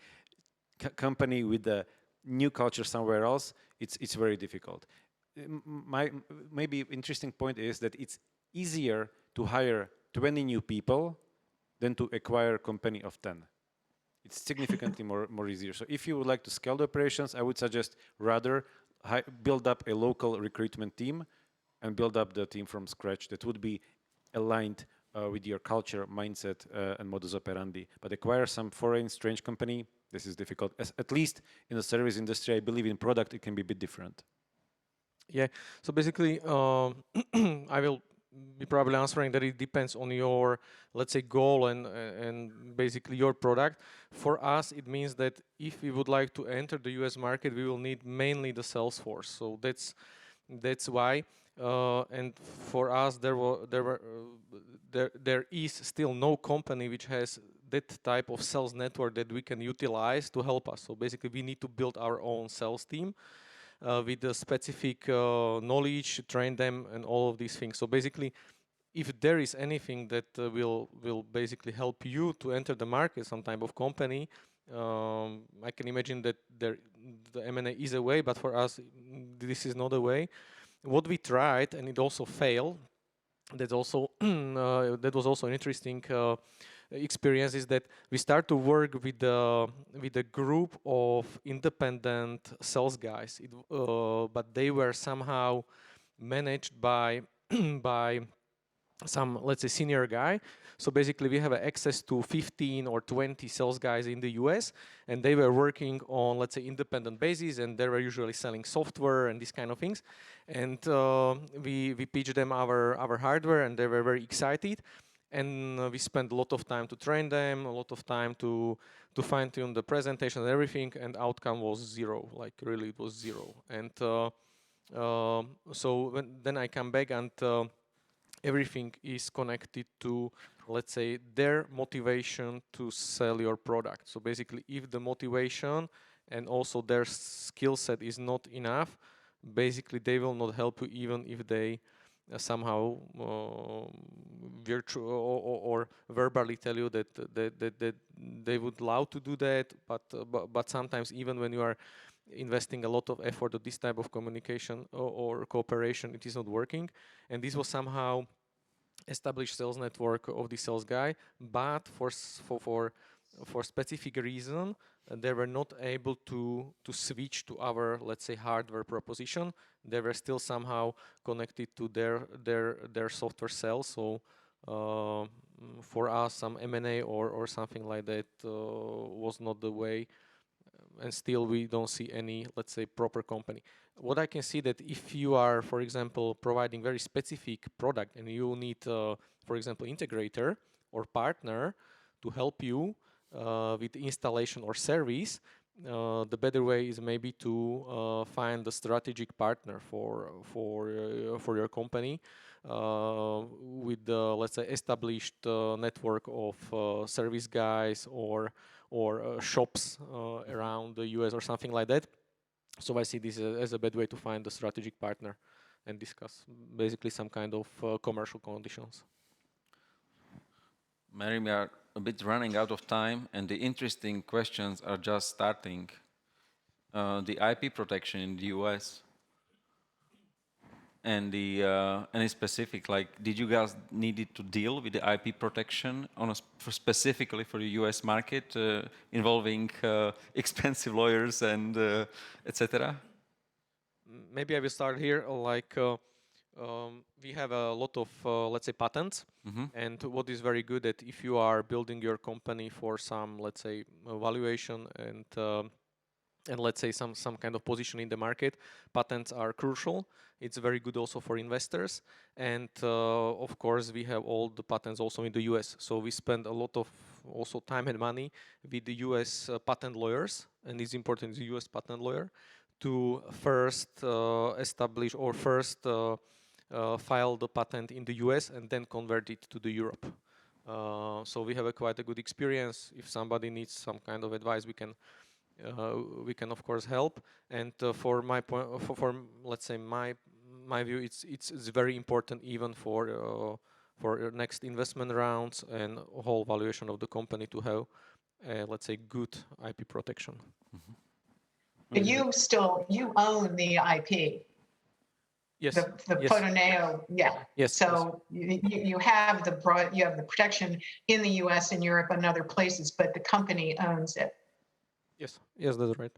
company with a new culture somewhere else, it's very difficult. My maybe interesting point is that it's easier to hire 20 new people than to acquire a company of 10. It's significantly more easier. So if you would like to scale the operations, I would suggest rather build up a local recruitment team and build up the team from scratch that would be aligned with your culture, mindset, and modus operandi. But acquire some foreign, strange company, this is difficult. At least in the service industry, I believe in product, it can be a bit different. Yeah, so basically, I will be probably answering that it depends on your, let's say, goal and basically your product. For us, it means that if we would like to enter the US market, we will need mainly the sales force. So that's why. And for us, there is still no company which has that type of sales network that we can utilize to help us. So basically, we need to build our own sales team. With the specific knowledge, train them, and all of these things. So basically, if there is anything that will basically help you to enter the market, some type of company, I can imagine that the M&A is a way, but for us, this is not a way. What we tried, and it also failed. That's also that was also an interesting experience, is that we start to work with a group of independent sales guys, but they were somehow managed by by some, let's say, senior guy. So basically we have access to 15 or 20 sales guys in the US, and they were working on, let's say, independent basis, and they were usually selling software and these kind of things. And we pitched them our hardware, and they were very excited. And we spent a lot of time to train them, a lot of time to fine-tune the presentation and everything, and outcome was zero, like really it was zero. And so then I come back, and everything is connected to, let's say, their motivation to sell your product. So basically, if the motivation and also their skill set is not enough, basically they will not help you even if they somehow virtual or verbally tell you that they would love to do that, but sometimes even when you are investing a lot of effort to this type of communication or cooperation, it is not working. And this was somehow established sales network of the sales guy, but for specific reason, they were not able to switch to our, let's say, hardware proposition. They were still somehow connected to their software sales. So for us, some M&A or something like that was not the way, and still we don't see any, let's say, proper company. What I can see that if you are, for example, providing very specific product and you need, for example, integrator or partner to help you with installation or service, the better way is maybe to find a strategic partner for your company with the, let's say, established network of service guys or shops around the US or something like that. So I see this as a bad way to find a strategic partner and discuss basically some kind of commercial conditions. Mary, we are a bit running out of time, and the interesting questions are just starting. The IP protection in the US and the any specific, like, did you guys needed to deal with the IP protection on specifically for the US market, involving expensive lawyers and etc.? Maybe I will start here. We have a lot of, let's say, patents. And what is very good that if you are building your company for some, let's say, valuation and let's say some kind of position in the market, patents are crucial. It's very good also for investors. And of course, we have all the patents also in the US. So we spend a lot of also time and money with the US patent lawyers, and it's important the US patent lawyer to first establish or first file the patent in the US and then convert it to the Europe. So we have quite a good experience. If somebody needs some kind of advice, we can of course help. And for my point, for let's say my view, it's very important even for next investment rounds and whole valuation of the company to have let's say good IP protection. But you own the IP. Yes. The yes. Potoneo, yeah. Yes. So you have the protection in the U.S. and Europe and other places, but the company owns it. Yes. Yes, that's right.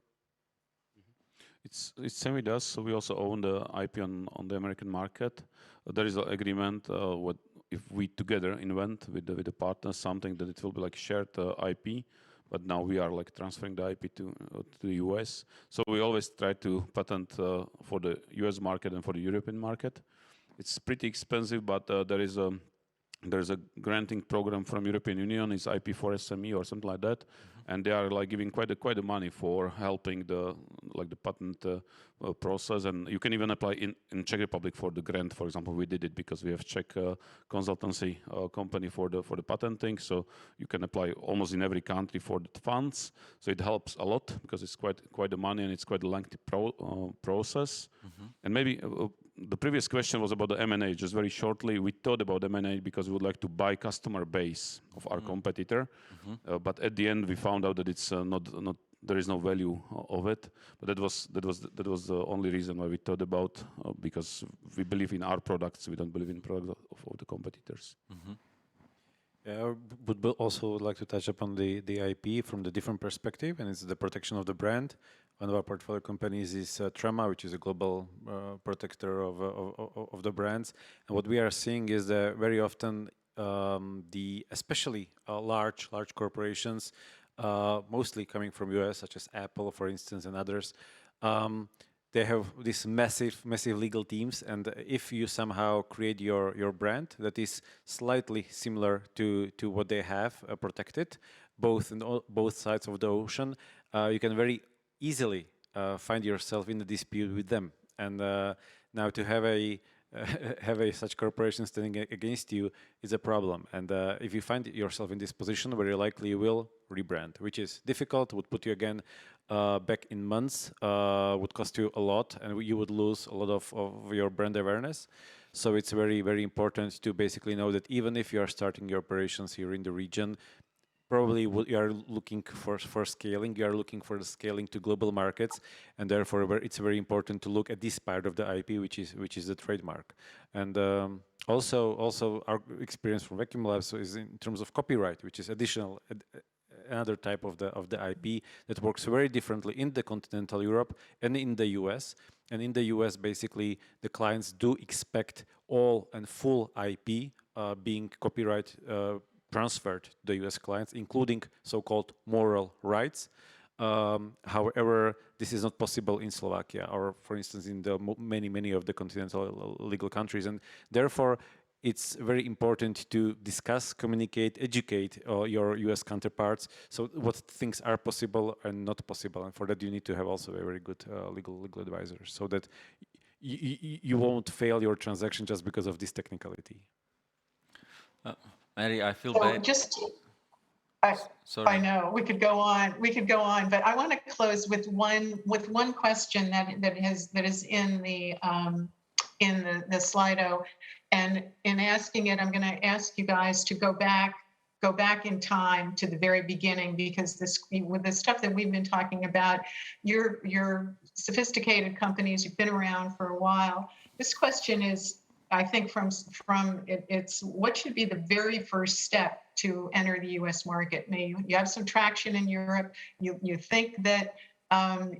It's same with us. So we also own the IP on the American market. There is an agreement. What if we together invent with the partners something that it will be like shared IP. But now we are like transferring the IP to the US. So we always try to patent for the US market and for the European market. It's pretty expensive, but there's a granting program from European Union. It's IP for SME or something like that, and they are like giving quite a money for helping the patent process. And you can even apply in Czech Republic for the grant. For example, we did it because we have Czech consultancy company for the patenting. So you can apply almost in every country for the funds. So it helps a lot because it's quite the money and it's quite a lengthy process. And maybe. The previous question was about the M&A. Just very shortly, we thought about M&A because we would like to buy customer base of our competitor, but at the end we found out that it's not there is no value of it. But that was the only reason why we thought about because we believe in our products. We don't believe in products of the competitors. Yeah, I would also like to touch upon the IP from the different perspective, and it's the protection of the brand. One of our portfolio companies is Trema, which is a global protector of the brands. And what we are seeing is that very often especially large corporations, mostly coming from US, such as Apple, for instance, and others, they have these massive legal teams, and if you somehow create your brand that is slightly similar to what they have protected, both sides of the ocean, you can very easily find yourself in a dispute with them. And now to have such corporation standing against you is a problem. And if you find yourself in this position, very likely you will rebrand, which is difficult, would put you again back in months, would cost you a lot, and you would lose a lot of your brand awareness. So it's very important to basically know that even if you are starting your operations here in the region, probably you are looking for scaling, you are looking for the scaling to global markets, and therefore it's very important to look at this part of the IP, which is the trademark. And also our experience from Vacuum Labs is in terms of copyright, which is another type of the IP that works very differently in the continental Europe and in the US. And in the US, basically, the clients do expect all and full IP being copyright transferred to the US clients, including so-called moral rights. However, this is not possible in Slovakia or, for instance, in the many of the continental legal countries. And therefore, it's very important to discuss, communicate, educate your US counterparts. So what things are possible and not possible. And for that, you need to have also a very good legal advisor so that you won't fail your transaction just because of this technicality. Mary, I feel So bad. Sorry. I know we could go on, but I want to close with one question that is in the Slido, and in asking it, I'm going to ask you guys to go back in time to the very beginning, because with the stuff that we've been talking about, you're sophisticated companies, you've been around for a while, This question is, I think it's what should be the very first step to enter the U.S. market? Now, you have some traction in Europe. You think that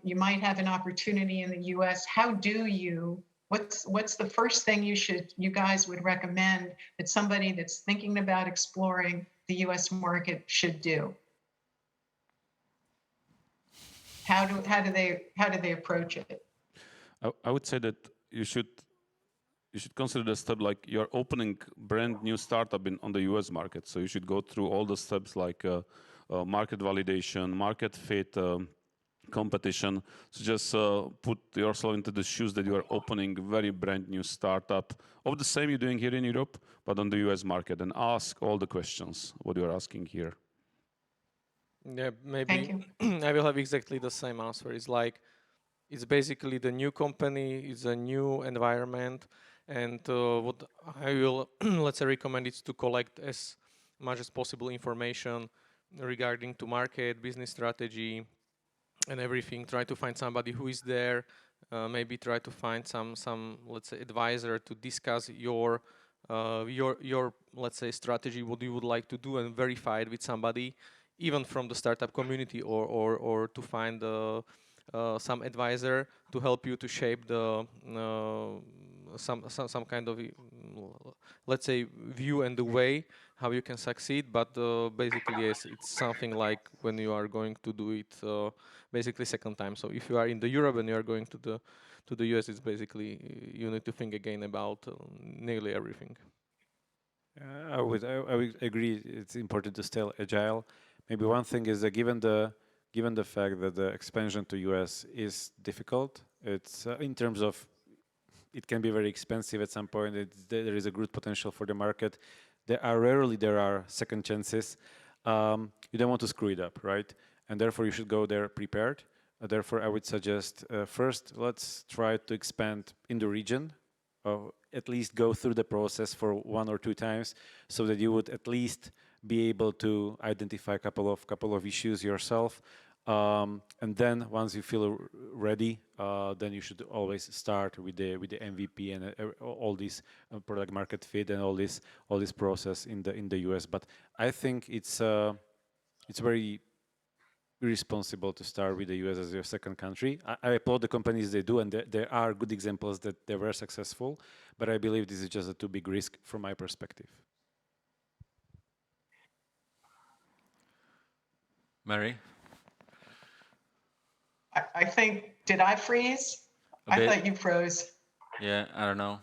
you might have an opportunity in the U.S. How do you? What's the first thing you guys would recommend that somebody that's thinking about exploring the U.S. market should do? How do they approach it? I would say that you should consider the step like you're opening brand new startup on the US market. So you should go through all the steps like market validation, market fit, competition. So just put yourself into the shoes that you are opening very brand new startup of the same you're doing here in Europe, but on the US market, and ask all the questions what you are asking here. Yeah, maybe. Thank you. I will have exactly the same answer. It's basically the new company, it's a new environment, and what I will let's say recommend is to collect as much as possible information regarding to market, business strategy, and everything. Try to find somebody who is there. Maybe try to find some let's say advisor to discuss your let's say strategy, what you would like to do, and verify it with somebody, even from the startup community, or to find some advisor to help you to shape the some kind of let's say view and the way how you can succeed. But basically, yes, it's something like when you are going to do it basically second time. So if you are in the Europe and you are going to the US, it's basically you need to think again about nearly everything. I would agree. It's important to stay agile. Maybe one thing is that given the fact that the expansion to US is difficult, it's in terms of it can be very expensive at some point. There is a good potential for the market. Rarely there are second chances. You don't want to screw it up, right? And therefore you should go there prepared. Therefore, I would suggest first let's try to expand in the region. At least go through the process for 1 or 2 times, so that you would at least be able to identify a couple of issues yourself. And then once you feel ready, then you should always start with the MVP and all this product market fit and all this process in the US. But I think it's very irresponsible to start with the US as your second country. I applaud the companies they do, and there are good examples that they were successful. But I believe this is just a too big risk from my perspective. Mary? I think, did I freeze? I thought you froze. Yeah, I don't know.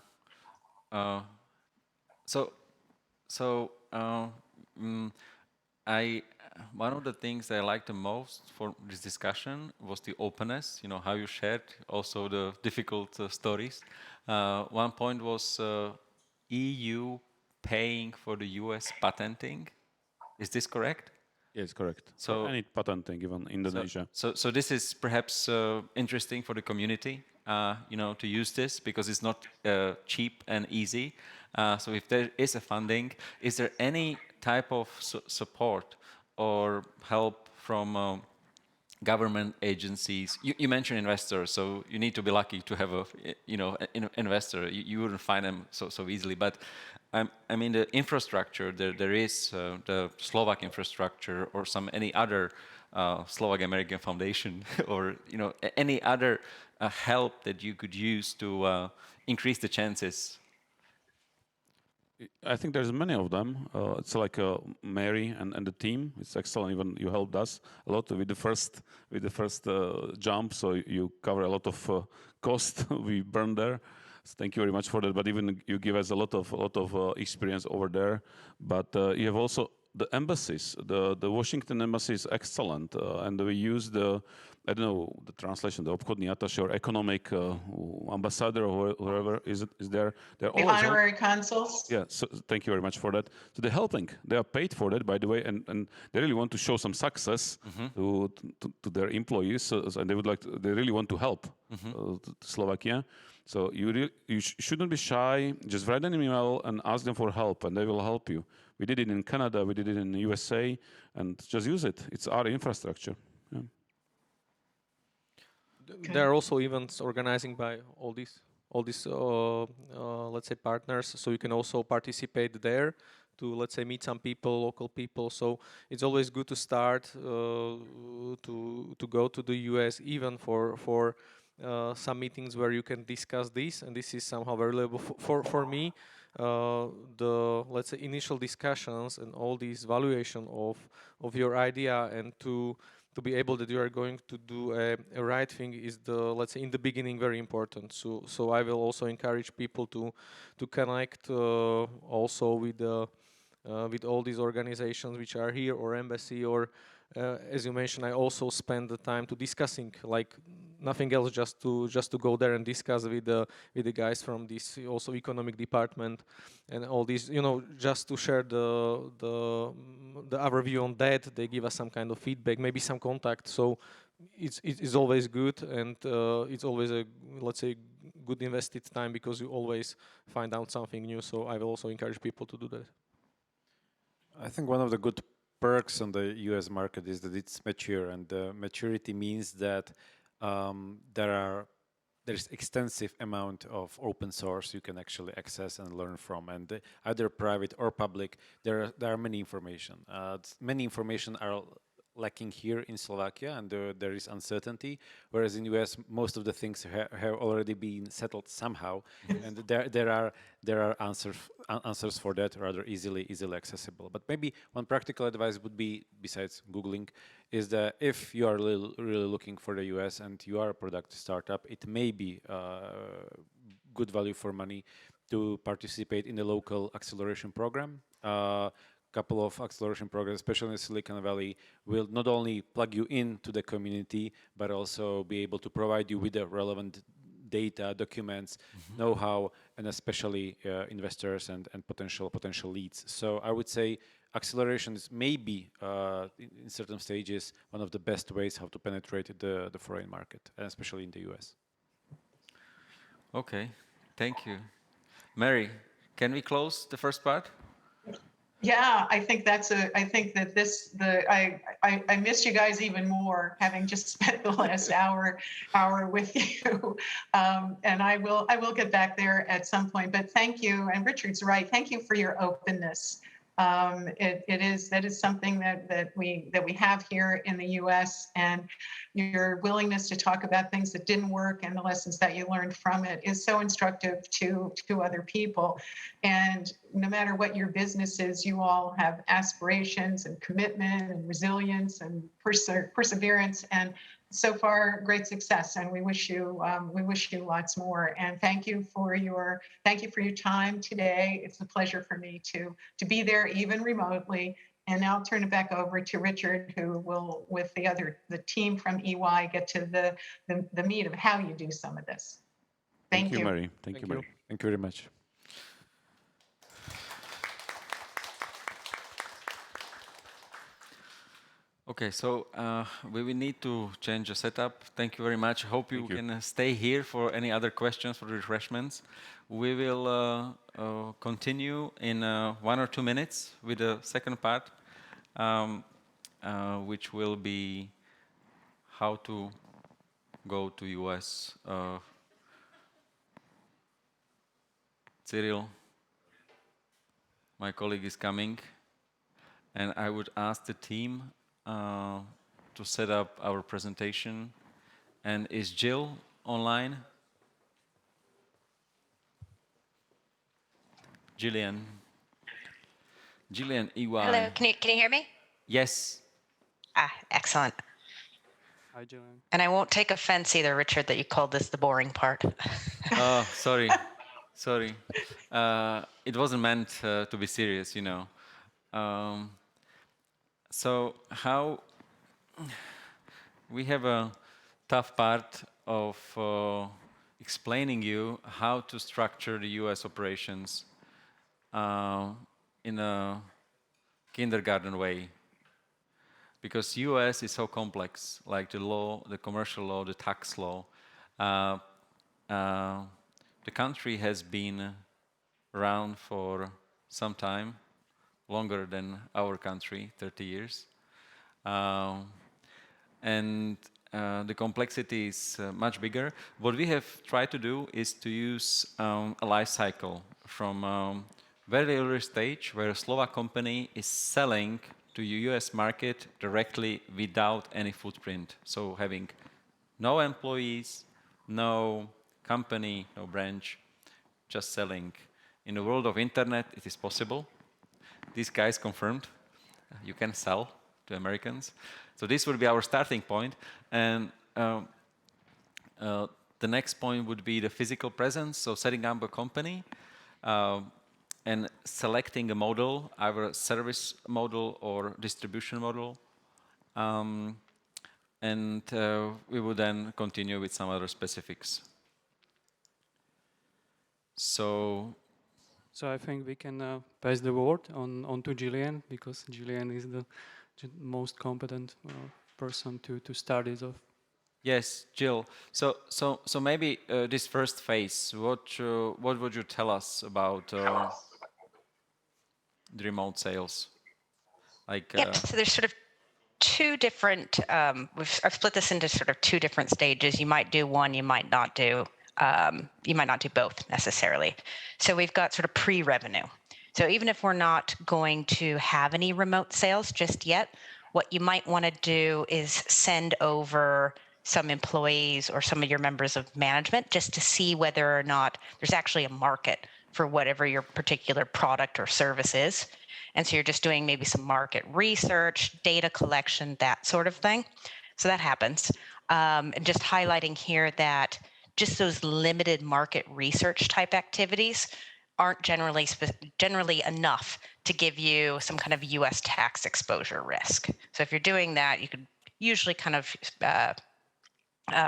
One of the things that I liked the most for this discussion was the openness. You know, how you shared also the difficult stories. One point was EU paying for the US patenting. Is this correct? Yes, correct. So any patenting, even Indonesia. So this is perhaps interesting for the community, you know, to use this, because it's not cheap and easy. So if there is a funding, is there any type of support or help from government agencies? You mentioned investors, so you need to be lucky to have a investor. You wouldn't find them so easily. But I mean the infrastructure. There is the Slovak infrastructure, or any other Slovak American foundation, or any other help that you could use to increase the chances. I think there's many of them. It's like Mary and the team. It's excellent. Even you helped us a lot with the first jump. So you cover a lot of cost we burned there. So thank you very much for that. But even you give us a lot of experience over there. But you have also the embassies. The Washington embassy is excellent, and we use the translation, the obchodný attaché or economic ambassador or whoever is there. They're the always honorary consuls. Yeah, so thank you very much for that. So they're helping. They are paid for that, by the way, and they really want to show some success to their employees, and they really want to help Slovakia. So you shouldn't be shy. Just write an email and ask them for help, and they will help you. We did it in Canada, we did it in the USA, and just use it. It's our infrastructure. Yeah. There are also events organizing by all these all these let's say partners, so you can also participate there to, let's say, meet some people, local people. So it's always good to start to go to the US, even for some meetings where you can discuss this, and this is somehow valuable for me. The, let's say, initial discussions and all these valuation of your idea, and to be able that you are going to do a right thing is, the, let's say, in the beginning, very important. So I will also encourage people to connect also with all these organizations which are here, or embassy, or as you mentioned, I also spend the time to discussing, like nothing else, just to go there and discuss with the guys from this also economic department and all these, just to share the overview on that. They give us some kind of feedback, maybe some contact. So it's always good, and it's always a, let's say, good invested time, because you always find out something new. So I will also encourage people to do that. I think one of the good perks on the US market is that it's mature, and maturity means that there's extensive amount of open source you can actually access and learn from, and either private or public, there are many information. Many information are lacking here in Slovakia, and there is uncertainty, whereas in US most of the things have already been settled somehow, and there are answers for that rather easily accessible. But maybe one practical advice would be, besides Googling, is that if you are really looking for the US and you are a product startup, it may be good value for money to participate in the local acceleration program. Couple of acceleration programs, especially in Silicon Valley, will not only plug you into the community, but also be able to provide you with the relevant data, documents, know-how, and especially investors and potential leads. So I would say acceleration is maybe in certain stages one of the best ways how to penetrate the foreign market, and especially in the US. Okay, thank you. Mary, can we close the first part? Yeah, I think I think that I miss you guys even more, having just spent the last hour with you. And I will get back there at some point, but thank you. And Richard's right. Thank you for your openness. That is something that we have here in the US, and your willingness to talk about things that didn't work and the lessons that you learned from it is so instructive to other people. And no matter what your business is, you all have aspirations and commitment and resilience and perseverance, and so far great success, and we wish you lots more. And thank you for your time today. It's a pleasure for me to be there, even remotely. And now I'll turn it back over to Richard, who will, with the team from EY, get to the meat of how you do some of this. Thank you, Mary. Thank you, Mary. Thank you very much. Okay, so we will need to change the setup. Thank you very much. Hope you can stay here for any other questions for refreshments. We will continue in 1 or 2 minutes with the second part, which will be how to go to US. Cyril, my colleague, is coming, and I would ask the team to set up our presentation. And is Jill online? Gillian, EY. Hello, can you hear me? Yes. Excellent. Hi, Jillian. And I won't take offense either, Richard, that you called this the boring part. Oh, sorry. It wasn't meant to be serious, So how we have a tough part of explaining you how to structure the US operations in a kindergarten way, because US is so complex, like the law, the commercial law, the tax law. The country has been around for some time, longer than our country, 30 years. And the complexity is much bigger. What we have tried to do is to use a life cycle from very early stage where a Slovak company is selling to US market directly without any footprint. So having no employees, no company, no branch, just selling. In the world of internet, it is possible. These guys confirmed you can sell to Americans. So this would be our starting point. And the next point would be the physical presence. So setting up a company and selecting a model, either a service model or distribution model. And we would then continue with some other specifics. So I think we can pass the word on to Gillian, because Gillian is the most competent person to start it off. yes, Jill. So maybe this first phase, what would you tell us about the remote sales? Like Yep. So there's sort of two different. I've split this into sort of two different stages. You might do one, you might not do. You might not do both necessarily. So we've got sort of pre-revenue. So even if we're not going to have any remote sales just yet, what you might want to do is send over some employees or some of your members of management just to see whether or not there's actually a market for whatever your particular product or service is. And so you're just doing maybe some market research, data collection, that sort of thing. So that happens. And just highlighting here that just those limited market research type activities aren't generally enough to give you some kind of US tax exposure risk. So if you're doing that, you could usually kind of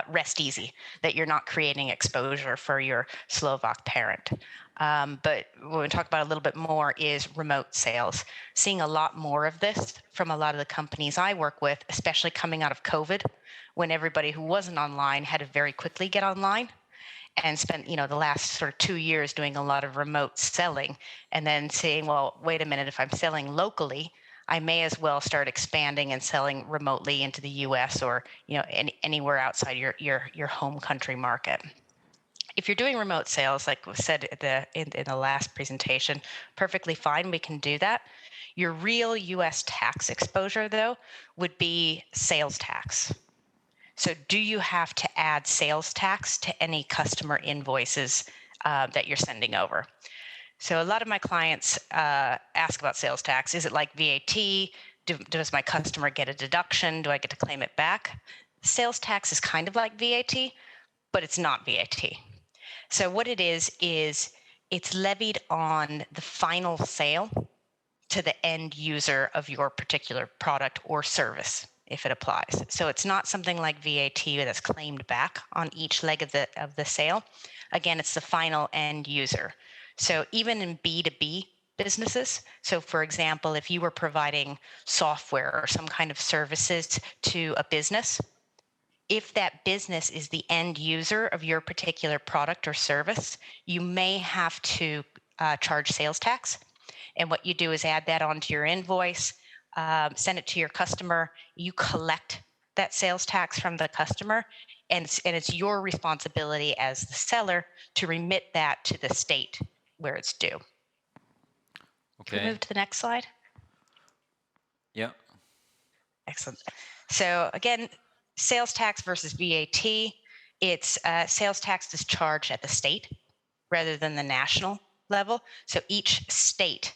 rest easy that you're not creating exposure for your Slovak parent. But what we talk about a little bit more is remote sales. Seeing a lot more of this from a lot of the companies I work with, especially coming out of COVID, when everybody who wasn't online had to very quickly get online and spent, the last sort of 2 years doing a lot of remote selling, and then saying, well, wait a minute, if I'm selling locally, I may as well start expanding and selling remotely into the US or anywhere outside your home country market. If you're doing remote sales, like was said in the last presentation, perfectly fine, we can do that. Your real US tax exposure, though, would be sales tax. So do you have to add sales tax to any customer invoices that you're sending over? So a lot of my clients ask about sales tax. Is it like VAT? Does my customer get a deduction? Do I get to claim it back? Sales tax is kind of like VAT, but it's not VAT. So what it is it's levied on the final sale to the end user of your particular product or service, if it applies. So it's not something like VAT that's claimed back on each leg of the sale. Again, it's the final end user. So even in B2B businesses, so for example, if you were providing software or some kind of services to a business, if that business is the end user of your particular product or service, you may have to charge sales tax. And what you do is add that onto your invoice, send it to your customer. You collect that sales tax from the customer, and it's your responsibility as the seller to remit that to the state where it's due. okay. Can we move to the next slide? Yeah. Excellent. So again, sales tax versus VAT. It's sales tax is charged at the state rather than the national level. So each state,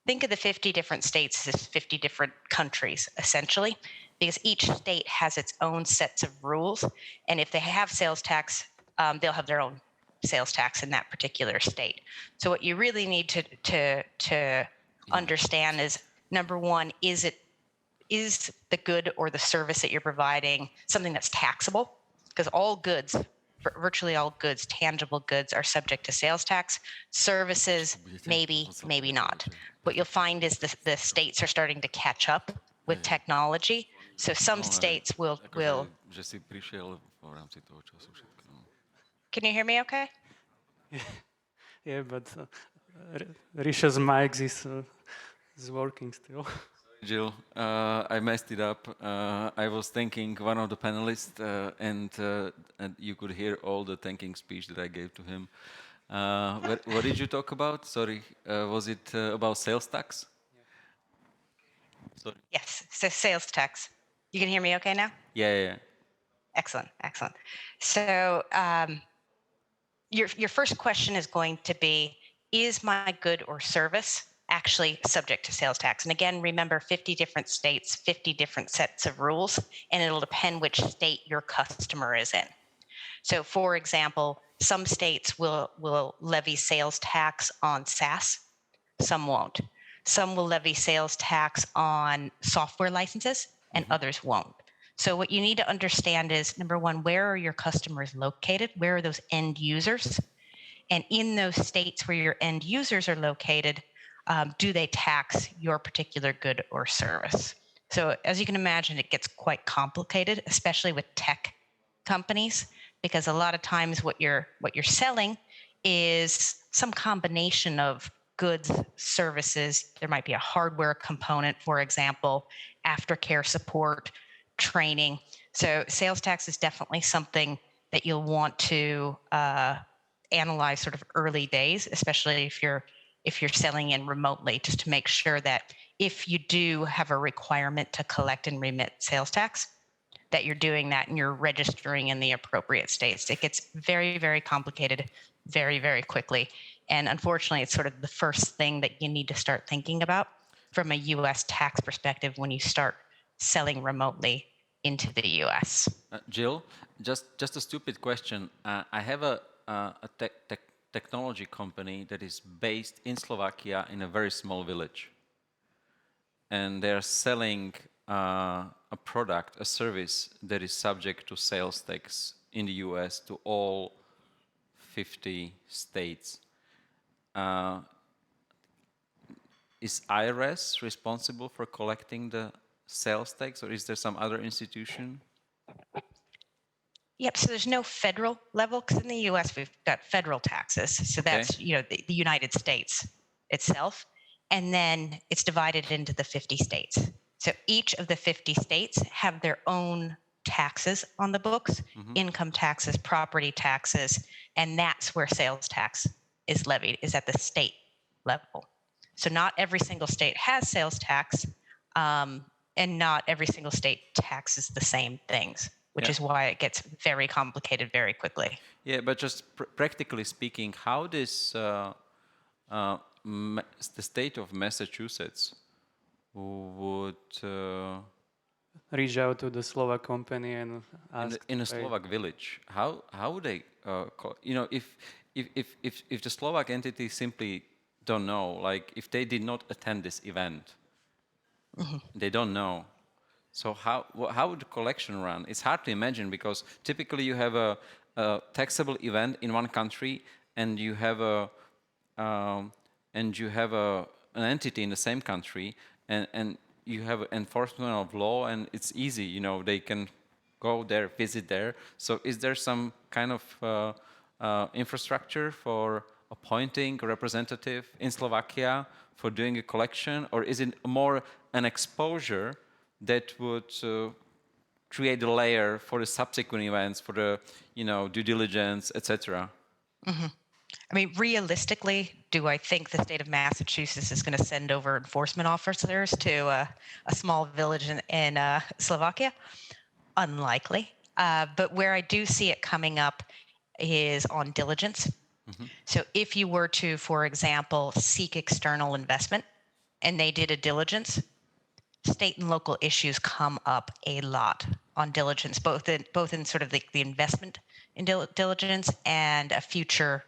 think of the 50 different states as 50 different countries, essentially, because each state has its own sets of rules. And if they have sales tax, they'll have their own sales tax in that particular state. So what you really need to understand is, number one, is the good or the service that you're providing something that's taxable? Because all goods, virtually all goods, tangible goods, are subject to sales tax. Services, maybe not. What you'll find is the states are starting to catch up with technology. So some states will. Can you hear me okay? Yeah, but Risha's mic is working still. Jill, I messed it up. I was thanking one of the panelists, and you could hear all the thanking speech that I gave to him. What did you talk about? Sorry, was it about sales tax? Sorry. Yes, so sales tax. You can hear me okay now? Yeah. Excellent, excellent. So your first question is going to be, is my good or service actually subject to sales tax? And again, remember 50 different states, 50 different sets of rules, and it'll depend which state your customer is in. So for example, some states will levy sales tax on SaaS, some won't. Some will levy sales tax on software licenses, and others won't. So what you need to understand is, number one, where are your customers located? Where are those end users? And in those states where your end users are located, do they tax your particular good or service? So as you can imagine, it gets quite complicated, especially with tech companies, because a lot of times what you're selling is some combination of goods, services. There might be a hardware component, for example, aftercare support, training. So sales tax is definitely something that you'll want to analyze sort of early days, especially if you're selling in remotely, just to make sure that if you do have a requirement to collect and remit sales tax, that you're doing that and you're registering in the appropriate states. It gets very, very complicated very, very quickly. And unfortunately, it's sort of the first thing that you need to start thinking about from a US tax perspective when you start selling remotely into the US. Jill, just a stupid question. I have a technology company that is based in Slovakia in a very small village. And they're selling a product, a service that is subject to sales tax in the US to all 50 states. Is IRS responsible for collecting the sales tax, or is there some other institution? Yep, so there's no federal level, because in the US we've got federal taxes. So that's, the United States itself. And then it's divided into the 50 states. So each of the 50 states have their own taxes on the books, income taxes, property taxes, and that's where sales tax is levied, is at the state level. So not every single state has sales tax, and not every single state taxes the same things, which is why it gets very complicated very quickly. Yeah, but just practically speaking, how does the state of Massachusetts would reach out to the Slovak company and ask in a Slovak village? How would they, if the Slovak entity simply don't know, like if they did not attend this event, they don't know. So how would the collection run? It's hard to imagine, because typically you have a taxable event in one country, and you have an entity in the same country, and you have enforcement of law, and it's easy. They can go there, visit there. So is there some kind of infrastructure for appointing a representative in Slovakia for doing a collection, or is it more an exposure that would create a layer for the subsequent events, for the due diligence, etc.? I mean, realistically, do I think the state of Massachusetts is going to send over enforcement officers to a small village in Slovakia? Unlikely. But where I do see it coming up is on diligence. So if you were to, for example, seek external investment and they did a diligence, state and local issues come up a lot on diligence, both in sort of the investment in diligence and a future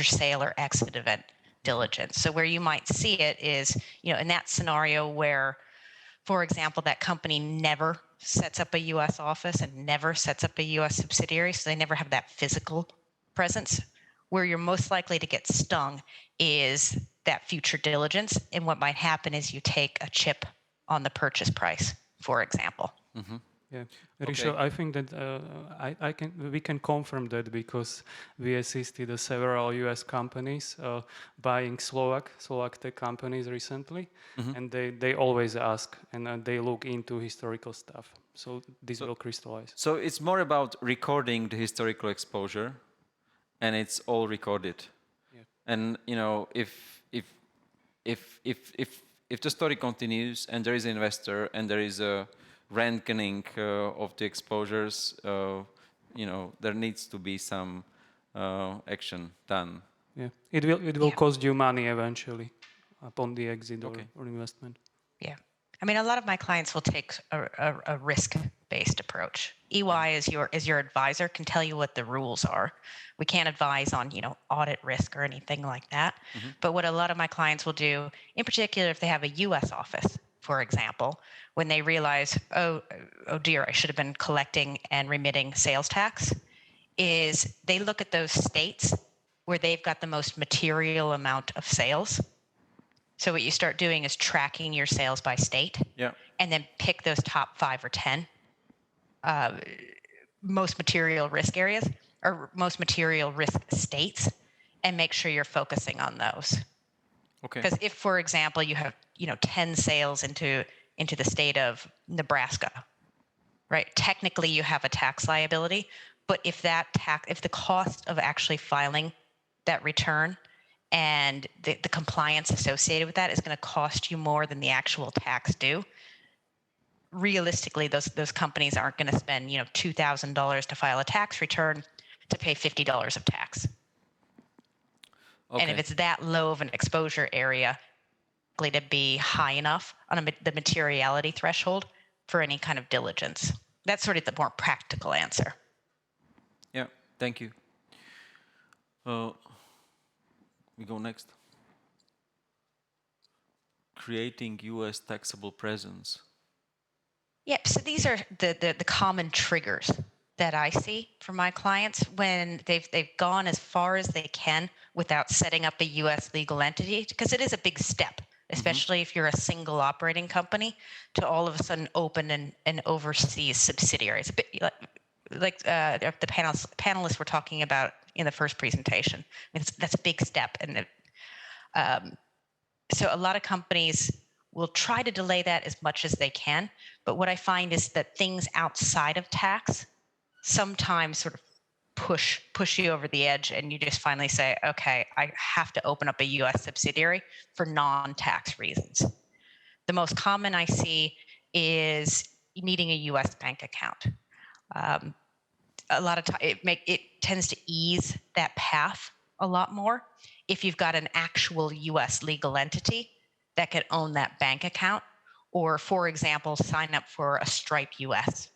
sale or exit event diligence. So where you might see it is, in that scenario where, for example, that company never sets up a U.S. office and never sets up a U.S. subsidiary, so they never have that physical presence. Where you're most likely to get stung is that future diligence, and what might happen is you take a chip on the purchase price, for example. Yeah, Risho, I think that we can confirm that because we assisted several U.S. companies buying Slovak tech companies recently, and they always ask and they look into historical stuff. So this will crystallize. So it's more about recording the historical exposure, and it's all recorded. Yeah. And you know, if the story continues and there is an investor and there is a ranking of the exposures, you know, there needs to be some action done. Yeah, it will cost you money eventually upon the exit or investment. Yeah. I mean, a lot of my clients will take a risk-based approach. EY is your advisor, can tell you what the rules are. We can't advise on, you know, audit risk or anything like that. But what a lot of my clients will do, in particular if they have a US office, for example, when they realize, oh dear, I should have been collecting and remitting sales tax, is they look at those states where they've got the most material amount of sales. So what you start doing is tracking your sales by state, and then pick those top 5 or 10 most material risk areas or most material risk states, and make sure you're focusing on those. Okay. Because if, for example, you have 10 sales into the state of Nebraska, right? Technically, you have a tax liability, but if the cost of actually filing that return and the compliance associated with that is going to cost you more than the actual tax due, realistically, those companies aren't going to spend $2,000 to file a tax return to pay $50 of tax. Okay. And if it's that low of an exposure area, likely to be high enough on the materiality threshold for any kind of diligence. That's sort of the more practical answer. Yeah, thank you. We go next. Creating U.S. taxable presence. Yep, so these are the common triggers that I see for my clients when they've gone as far as they can without setting up a U.S. legal entity, because it is a big step, especially if you're a single operating company, to all of a sudden open an overseas subsidiary. It's a bit like the panelists were talking about in the first presentation. I mean, that's a big step, and so a lot of companies will try to delay that as much as they can. But what I find is that things outside of tax sometimes sort of push you over the edge, and you just finally say, okay, I have to open up a U.S. subsidiary for non-tax reasons. The most common I see is needing a U.S. bank account. A lot of time it tends to ease that path a lot more if you've got an actual U.S. legal entity that could own that bank account, or, for example, sign up for a Stripe U.S.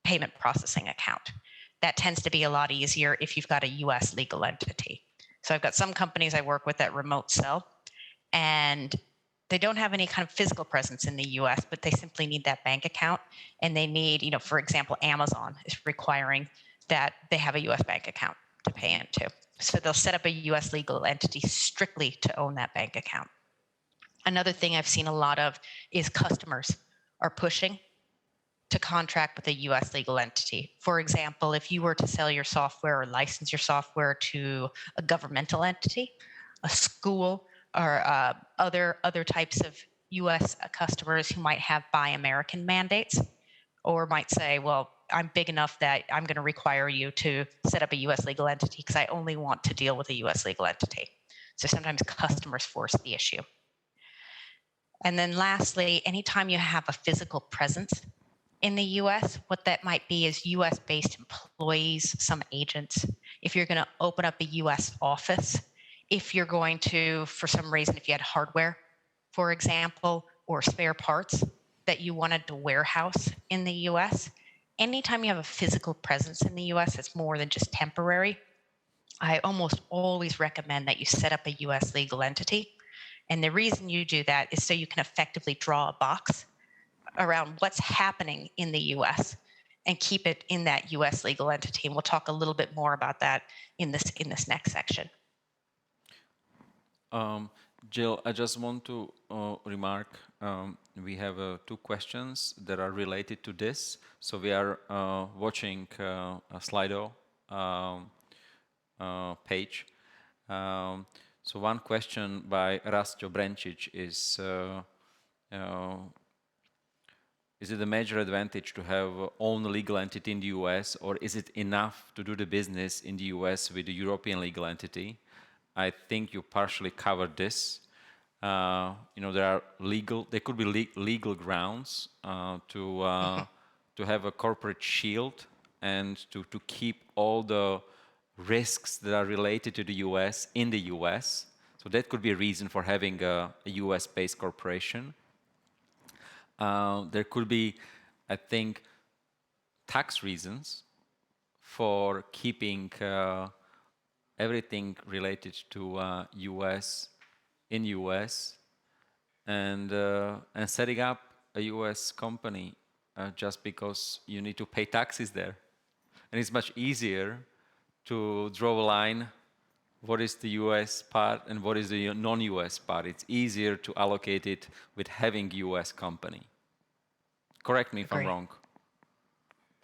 payment processing account. That tends to be a lot easier if you've got a U.S. legal entity. So I've got some companies I work with that remote sell, and they don't have any kind of physical presence in the U.S., but they simply need that bank account, and they need, for example, Amazon is requiring that they have a U.S. bank account to pay into. So they'll set up a U.S. legal entity strictly to own that bank account. Another thing I've seen a lot of is customers are pushing to contract with a U.S. legal entity. For example, if you were to sell your software or license your software to a governmental entity, a school, or other types of U.S. customers who might have Buy American mandates, or might say, well, I'm big enough that I'm going to require you to set up a U.S. legal entity because I only want to deal with a U.S. legal entity. So sometimes customers force the issue. And then lastly, anytime you have a physical presence in the U.S., what that might be is U.S.-based employees, some agents. If you're going to open up a U.S. office, if you're going to, for some reason, if you had hardware, for example, or spare parts that you wanted to warehouse in the U.S., anytime you have a physical presence in the U.S. that's more than just temporary, I almost always recommend that you set up a U.S. legal entity. And the reason you do that is so you can effectively draw a box around what's happening in the U.S. and keep it in that U.S. legal entity. And we'll talk a little bit more about that in this next section. Jill, I just want to remark, we have two questions that are related to this. So we are watching a Slido page. So one question by Rastjo Brencic is it a major advantage to have own legal entity in the US, or is it enough to do the business in the US with the European legal entity? I think you partially covered this. There could be legal grounds to have a corporate shield and to keep all the risks that are related to the US in the US. So that could be a reason for having a US-based corporation. There could be, I think, tax reasons for keeping everything related to US in US and setting up a US company just because you need to pay taxes there. And it's much easier to draw a line what is the US part and what is the non-US part. It's easier to allocate it with having US company. Correct me if I'm wrong.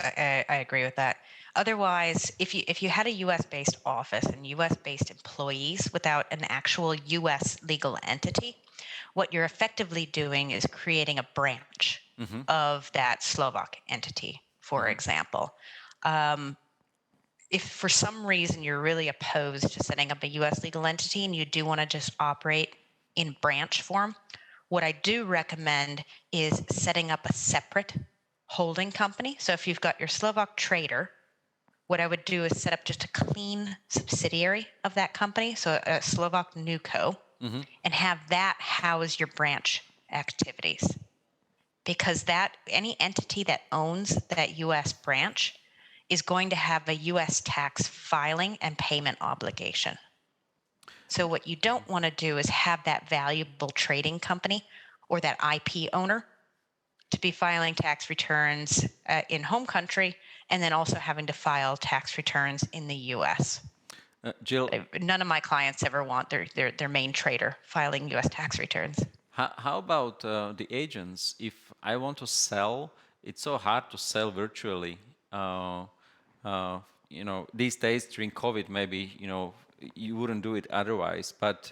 I agree with that. Otherwise, if you had a U.S.-based office and U.S.-based employees without an actual U.S. legal entity, what you're effectively doing is creating a branch of that Slovak entity, for example. If for some reason you're really opposed to setting up a U.S. legal entity and you do want to just operate in branch form, what I do recommend is setting up a separate holding company. So if you've got your Slovak trader, what I would do is set up just a clean subsidiary of that company, so a Slovak newco, and have that house your branch activities. Because any entity that owns that U.S. branch is going to have a U.S. tax filing and payment obligation. So what you don't want to do is have that valuable trading company or that IP owner to be filing tax returns in home country and then also having to file tax returns in the U.S. Jill, none of my clients ever want their main trader filing U.S. tax returns. How about the agents? If I want to sell, it's so hard to sell virtually. These days during COVID, maybe you wouldn't do it otherwise. But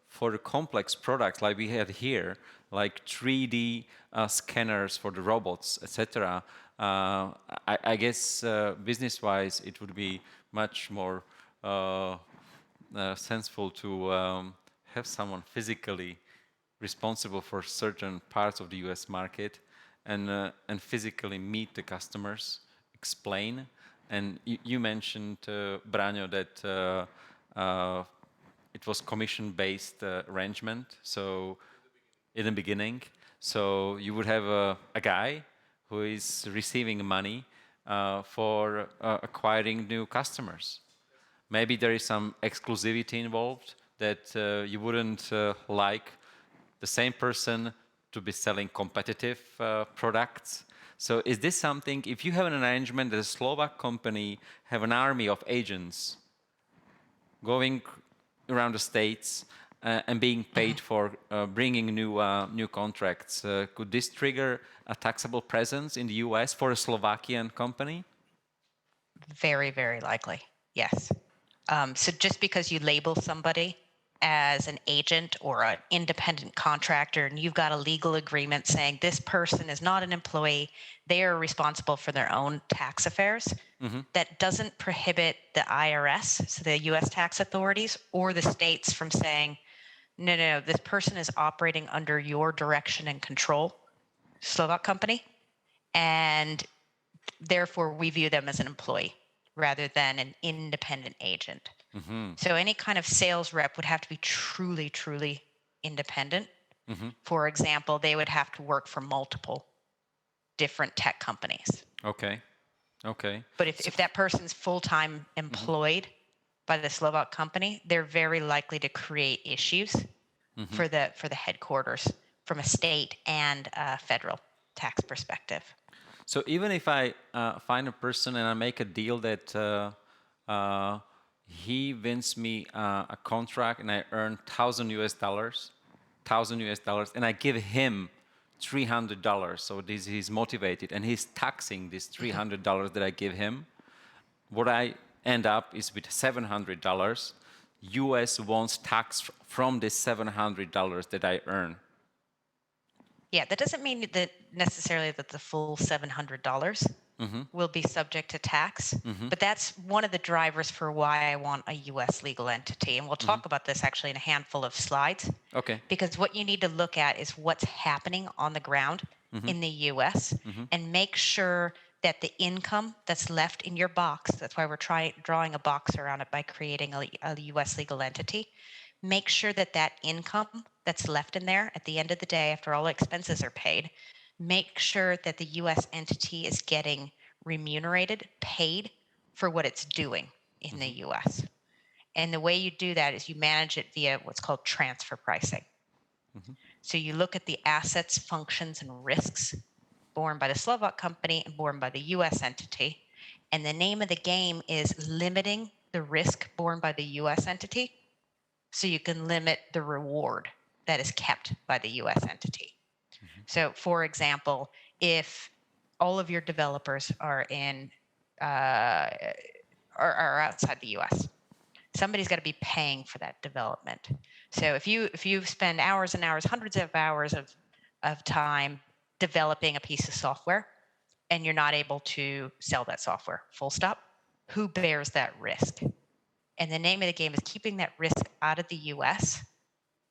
for the complex products like we had here, like 3D scanners for the robots, etc., I guess business-wise, it would be much more sensible to have someone physically responsible for certain parts of the US market and physically meet the customers, explain. And you mentioned, Branjo, that it was commission-based arrangement. So in the beginning, so you would have a guy who is receiving money for acquiring new customers. Maybe there is some exclusivity involved that you wouldn't like the same person to be selling competitive products. So is this something, if you have an arrangement that a Slovak company have an army of agents going around the States and being paid for bringing new contracts, could this trigger a taxable presence in the US for a Slovakian company? Very, very likely, yes. So just because you label somebody as an agent or an independent contractor and you've got a legal agreement saying this person is not an employee, they are responsible for their own tax affairs, that doesn't prohibit the IRS, so the US tax authorities, or the states from saying, no, this person is operating under your direction and control, Slovak company, and therefore we view them as an employee rather than an independent agent. So any kind of sales rep would have to be truly, truly independent. For example, they would have to work for multiple different tech companies. Okay. But if that person's full-time employed by the Slovak company, they're very likely to create issues for the headquarters from a state and a federal tax perspective. So even if I find a person and I make a deal that he wins me a contract and I earn $1,000, and I give him $300. So he's motivated and he's taxing this $300 that I give him. What I end up is with $700. US wants tax from this $700 that I earn. Yeah, that doesn't mean that necessarily that the full $700 will be subject to tax, but that's one of the drivers for why I want a US legal entity. And we'll talk about this actually in a handful of slides. Okay. Because what you need to look at is what's happening on the ground in the US and make sure that the income that's left in your box, that's why we're drawing a box around it by creating a US legal entity, make sure that that income that's left in there at the end of the day, after all expenses are paid, make sure that the US entity is getting remunerated, paid for what it's doing in the US. And the way you do that is you manage it via what's called transfer pricing. So you look at the assets, functions, and risks borne by the Slovak company and borne by the US entity. And the name of the game is limiting the risk borne by the US entity so you can limit the reward that is kept by the US entity. So, for example, if all of your developers are in are outside the US, somebody's got to be paying for that development. So if you spend hours and hours, hundreds of hours of time developing a piece of software and you're not able to sell that software, full stop, who bears that risk? And the name of the game is keeping that risk out of the US.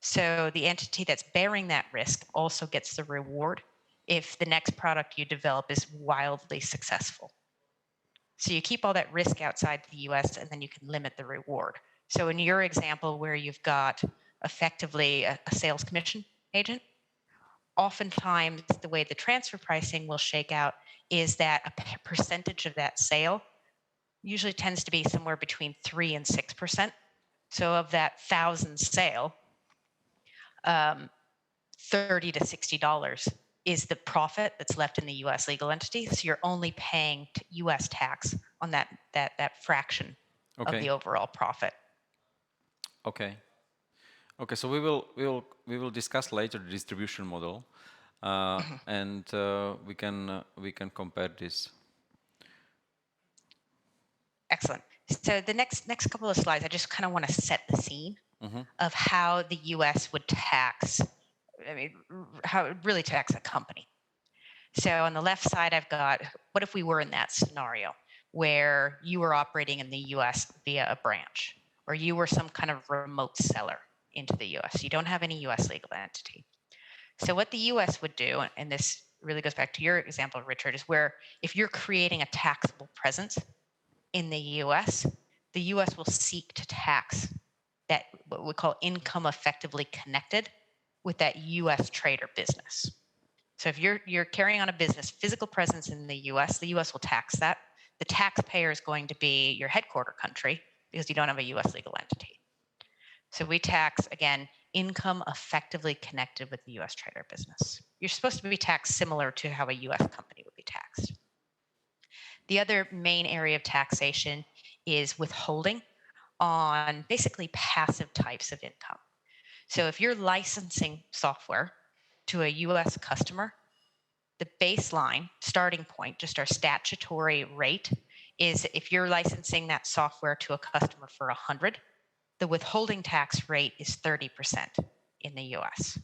So the entity that's bearing that risk also gets the reward if the next product you develop is wildly successful. So you keep all that risk outside the US and then you can limit the reward. So in your example where you've got effectively a sales commission agent, oftentimes the way the transfer pricing will shake out is that a percentage of that sale usually tends to be somewhere between 3 and 6%. So of that 1,000 sale, $30 to $60 is the profit that's left in the U.S. legal entity. So you're only paying U.S. tax on that fraction of the overall profit. Okay. Okay. So we will discuss later the distribution model, and we can compare this. Excellent. So the next couple of slides, I just kind of want to set the scene of how the U.S. would tax. I mean, how it would really tax a company. So on the left side, I've got, what if we were in that scenario where you were operating in the US via a branch, or you were some kind of remote seller into the US? You don't have any US legal entity. So what the US would do, and this really goes back to your example, Richard, is where if you're creating a taxable presence in the US will seek to tax that, what we call income effectively connected with that US trader business. So if you're carrying on a business, physical presence in the US will tax that. The taxpayer is going to be your headquarter country because you don't have a US legal entity. So we tax, again, income effectively connected with the US trader business. You're supposed to be taxed similar to how a US company would be taxed. The other main area of taxation is withholding on basically passive types of income. So if you're licensing software to a US customer, the baseline starting point, just our statutory rate, is if you're licensing that software to a customer for 100, the withholding tax rate is 30% in the US.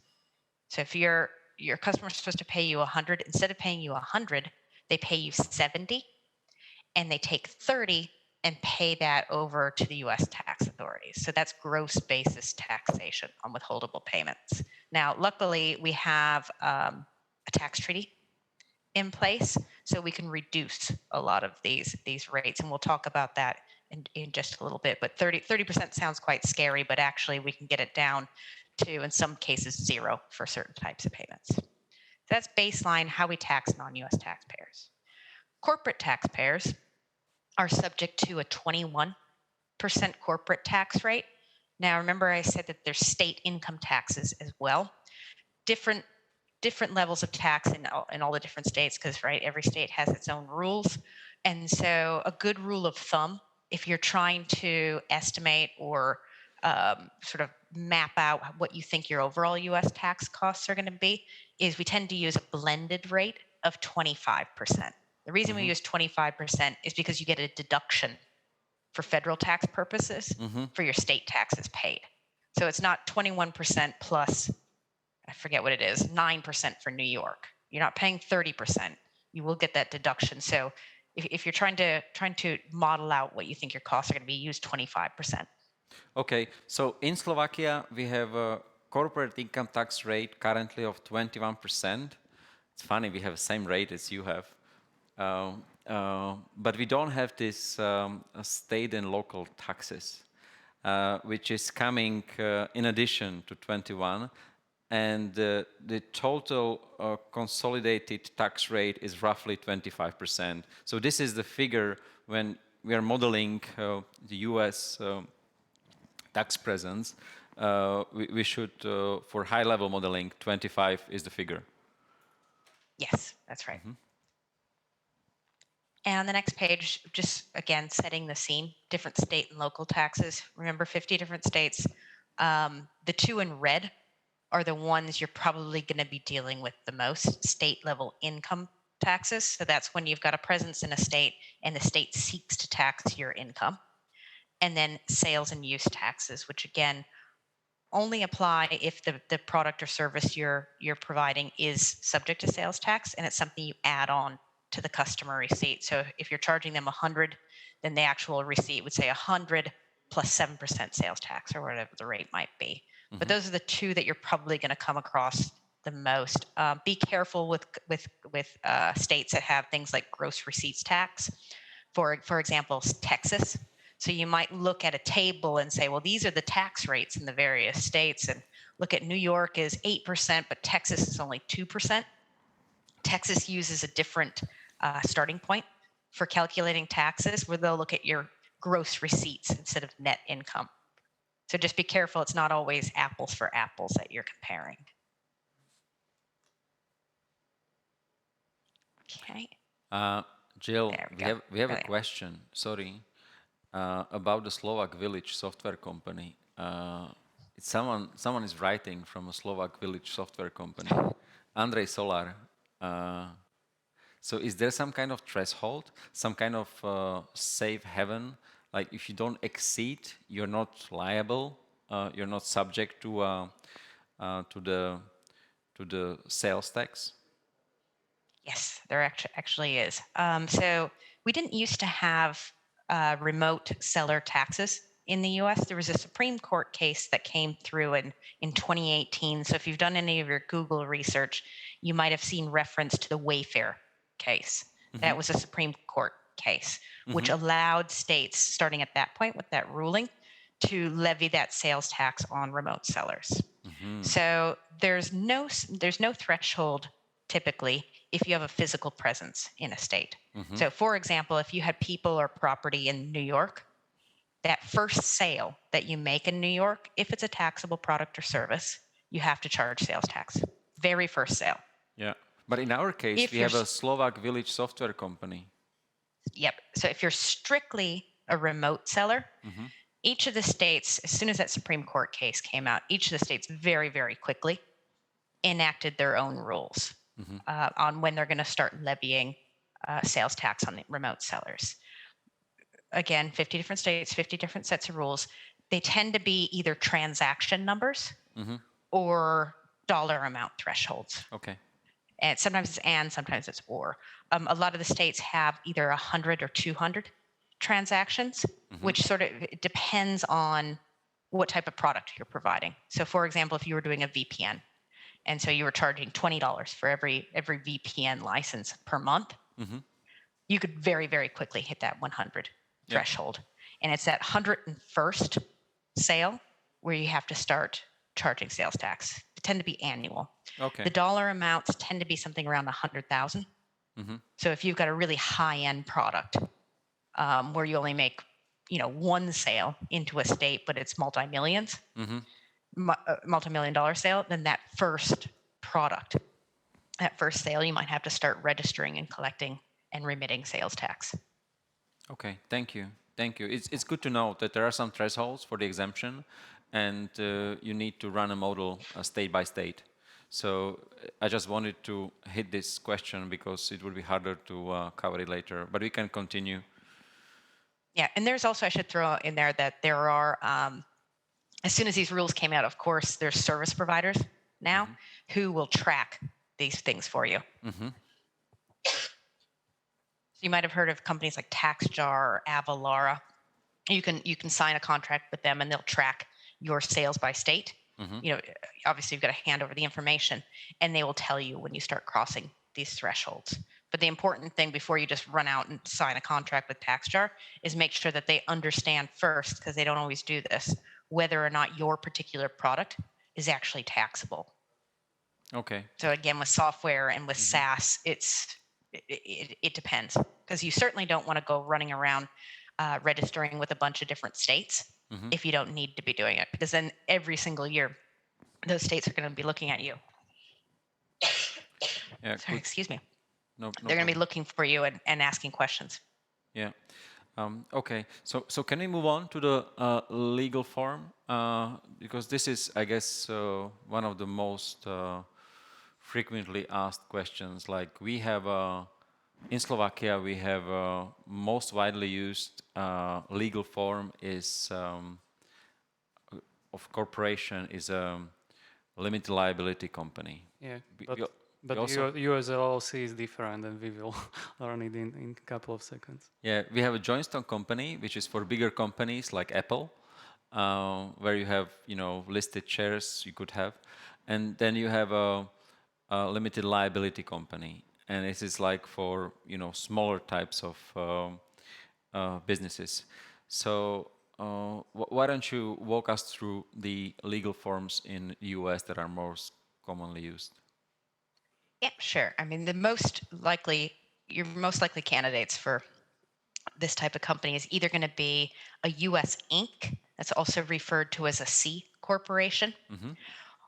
So if your customer is supposed to pay you 100, instead of paying you 100, they pay you 70, and they take 30 and pay that over to the US tax authorities. So that's gross basis taxation on withholdable payments. Now, luckily, we have a tax treaty in place, so we can reduce a lot of these rates, and we'll talk about that in just a little bit. But 30% sounds quite scary, but actually we can get it down to, in some cases, 0 for certain types of payments. So that's baseline how we tax non-US taxpayers. Corporate taxpayers are subject to a 21% corporate tax rate. Now, remember I said that there's state income taxes as well. Different levels of tax in all the different states, because right, every state has its own rules. And so a good rule of thumb if you're trying to estimate or sort of map out what you think your overall US tax costs are going to be, is we tend to use a blended rate of 25%. The reason we use 25% is because you get a deduction for federal tax purposes for your state taxes paid. So it's not 21% plus, I forget what it is, 9% for New York. You're not paying 30%. You will get that deduction. So if you're trying to model out what you think your costs are going to be, use 25%. Okay, so in Slovakia, we have a corporate income tax rate currently of 21%. It's funny, we have the same rate as you have. But we don't have this state and local taxes, which is coming in addition to 21. And the total consolidated tax rate is roughly 25%. So this is the figure when we are modeling the US tax presence. We should, for high-level modeling, 25 is the figure. Yes, that's right. And the next page, just again, setting the scene, different state and local taxes. Remember, 50 different states. The two in red are the ones you're probably going to be dealing with the most, state level income taxes. So that's when you've got a presence in a state and the state seeks to tax your income. And then sales and use taxes, which again, only apply if the product or service you're providing is subject to sales tax, and it's something you add on to the customer receipt. So if you're charging them 100, then the actual receipt would say 100 plus 7% sales tax or whatever the rate might be. But those are the two that you're probably going to come across the most. Be careful with states that have things like gross receipts tax. For example, Texas. So you might look at a table and say, well, these are the tax rates in the various states, and look at New York is 8%, but Texas is only 2%. Texas uses a different starting point for calculating taxes, where they'll look at your gross receipts instead of net income. So just be careful, it's not always apples for apples that you're comparing. Okay. Jill, There we have a question, sorry, about the Slovak Village software company. Someone is writing from a Slovak Village software company, Andrej Solar. So is there some kind of threshold, some kind of safe haven? Like if you don't exceed, you're not liable, you're not subject to the sales tax? Yes, there actually is. So we didn't used to have remote seller taxes in the US. There was a Supreme Court case that came through in 2018. So if you've done any of your Google research, you might have seen reference to the Wayfair case. That was a Supreme Court case, which allowed states, starting at that point with that ruling, to levy that sales tax on remote sellers. So there's no threshold typically if you have a physical presence in a state. So for example, if you had people or property in New York, that first sale that you make in New York, if it's a taxable product or service, you have to charge sales tax. Very first sale. Yeah, but in our case, we have a Slovak Village software company. Yep, so if you're strictly a remote seller, each of the states, as soon as that Supreme Court case came out, each of the states very, very quickly enacted their own rules on when they're going to start levying sales tax on the remote sellers. Again, 50 different states, 50 different sets of rules. They tend to be either transaction numbers or dollar amount thresholds. Okay. And sometimes it's and, sometimes it's or. A lot of the states have either 100 or 200 transactions, which sort of depends on what type of product you're providing. So for example, if you were doing a VPN, and so you were charging $20 for every VPN license per month, you could very, very quickly hit that 100 threshold. And it's that 101st sale where you have to start charging sales tax. They tend to be annual. Okay. The dollar amounts tend to be something around 100,000. So if you've got a really high-end product where you only make, one sale into a state, but it's multi-millions, multi-million-dollar sale, then that first product, that first sale, you might have to start registering and collecting and remitting sales tax. Okay, thank you. Thank you. It's good to know that there are some thresholds for the exemption, and you need to run a model state by state. So I just wanted to hit this question because it would be harder to cover it later, but we can continue. Yeah, and there's also, I should throw in there that there are, as soon as these rules came out, of course, there's service providers now who will track these things for you. So you might have heard of companies like TaxJar or Avalara. You can sign a contract with them and they'll track your sales by state. You know, obviously you've got to hand over the information and they will tell you when you start crossing these thresholds. But the important thing before you just run out and sign a contract with TaxJar is make sure that they understand first, because they don't always do this, whether or not your particular product is actually taxable. Okay. So again, with software and with SaaS, it depends, because you certainly don't want to go running around registering with a bunch of different states if you don't need to be doing it, because then every single year those states are going to be looking at you. Yeah, Sorry, excuse me. No They're going to be problem. looking for you and asking questions. Yeah. Okay. So can we move on to the legal form? Because this is, I guess, one of the most frequently asked questions. Like we have in Slovakia, we have most widely used legal form is of corporation is a limited liability company. Yeah, We- but we- but we also- US LLC is different, and we will learn it in a couple of seconds. Yeah, we have a joint stock company, which is for bigger companies like Apple, where you have, listed shares you could have. And then you have a limited liability company. And this is like for, smaller types of businesses. So why don't you walk us through the legal forms in US that are most commonly used? Yeah, sure. I mean, your most likely candidates for this type of company is either going to be a US Inc., that's also referred to as a C corporation,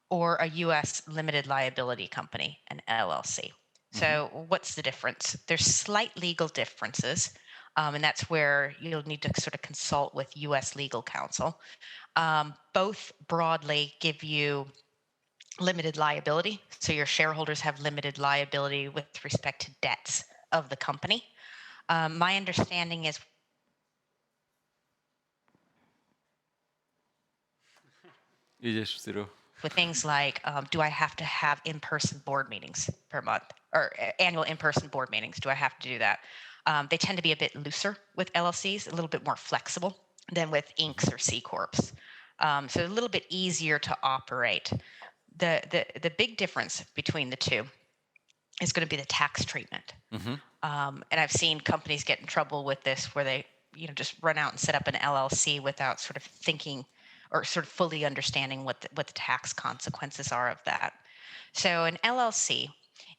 or a US limited liability company, an LLC. So what's the difference? There's slight legal differences, and that's where you'll need to sort of consult with US legal counsel. Both broadly give you limited liability. So your shareholders have limited liability with respect to debts of the company. My understanding is Ideš, Ciro. with things like, do I have to have in-person board meetings per month, or annual in-person board meetings? Do I have to do that? They tend to be a bit looser with LLCs, a little bit more flexible than with Incs or C Corps. So a little bit easier to operate. The big difference between the two is going to be the tax treatment. And I've seen companies get in trouble with this where they just run out and set up an LLC without sort of thinking or sort of fully understanding what the tax consequences are of that. So an LLC,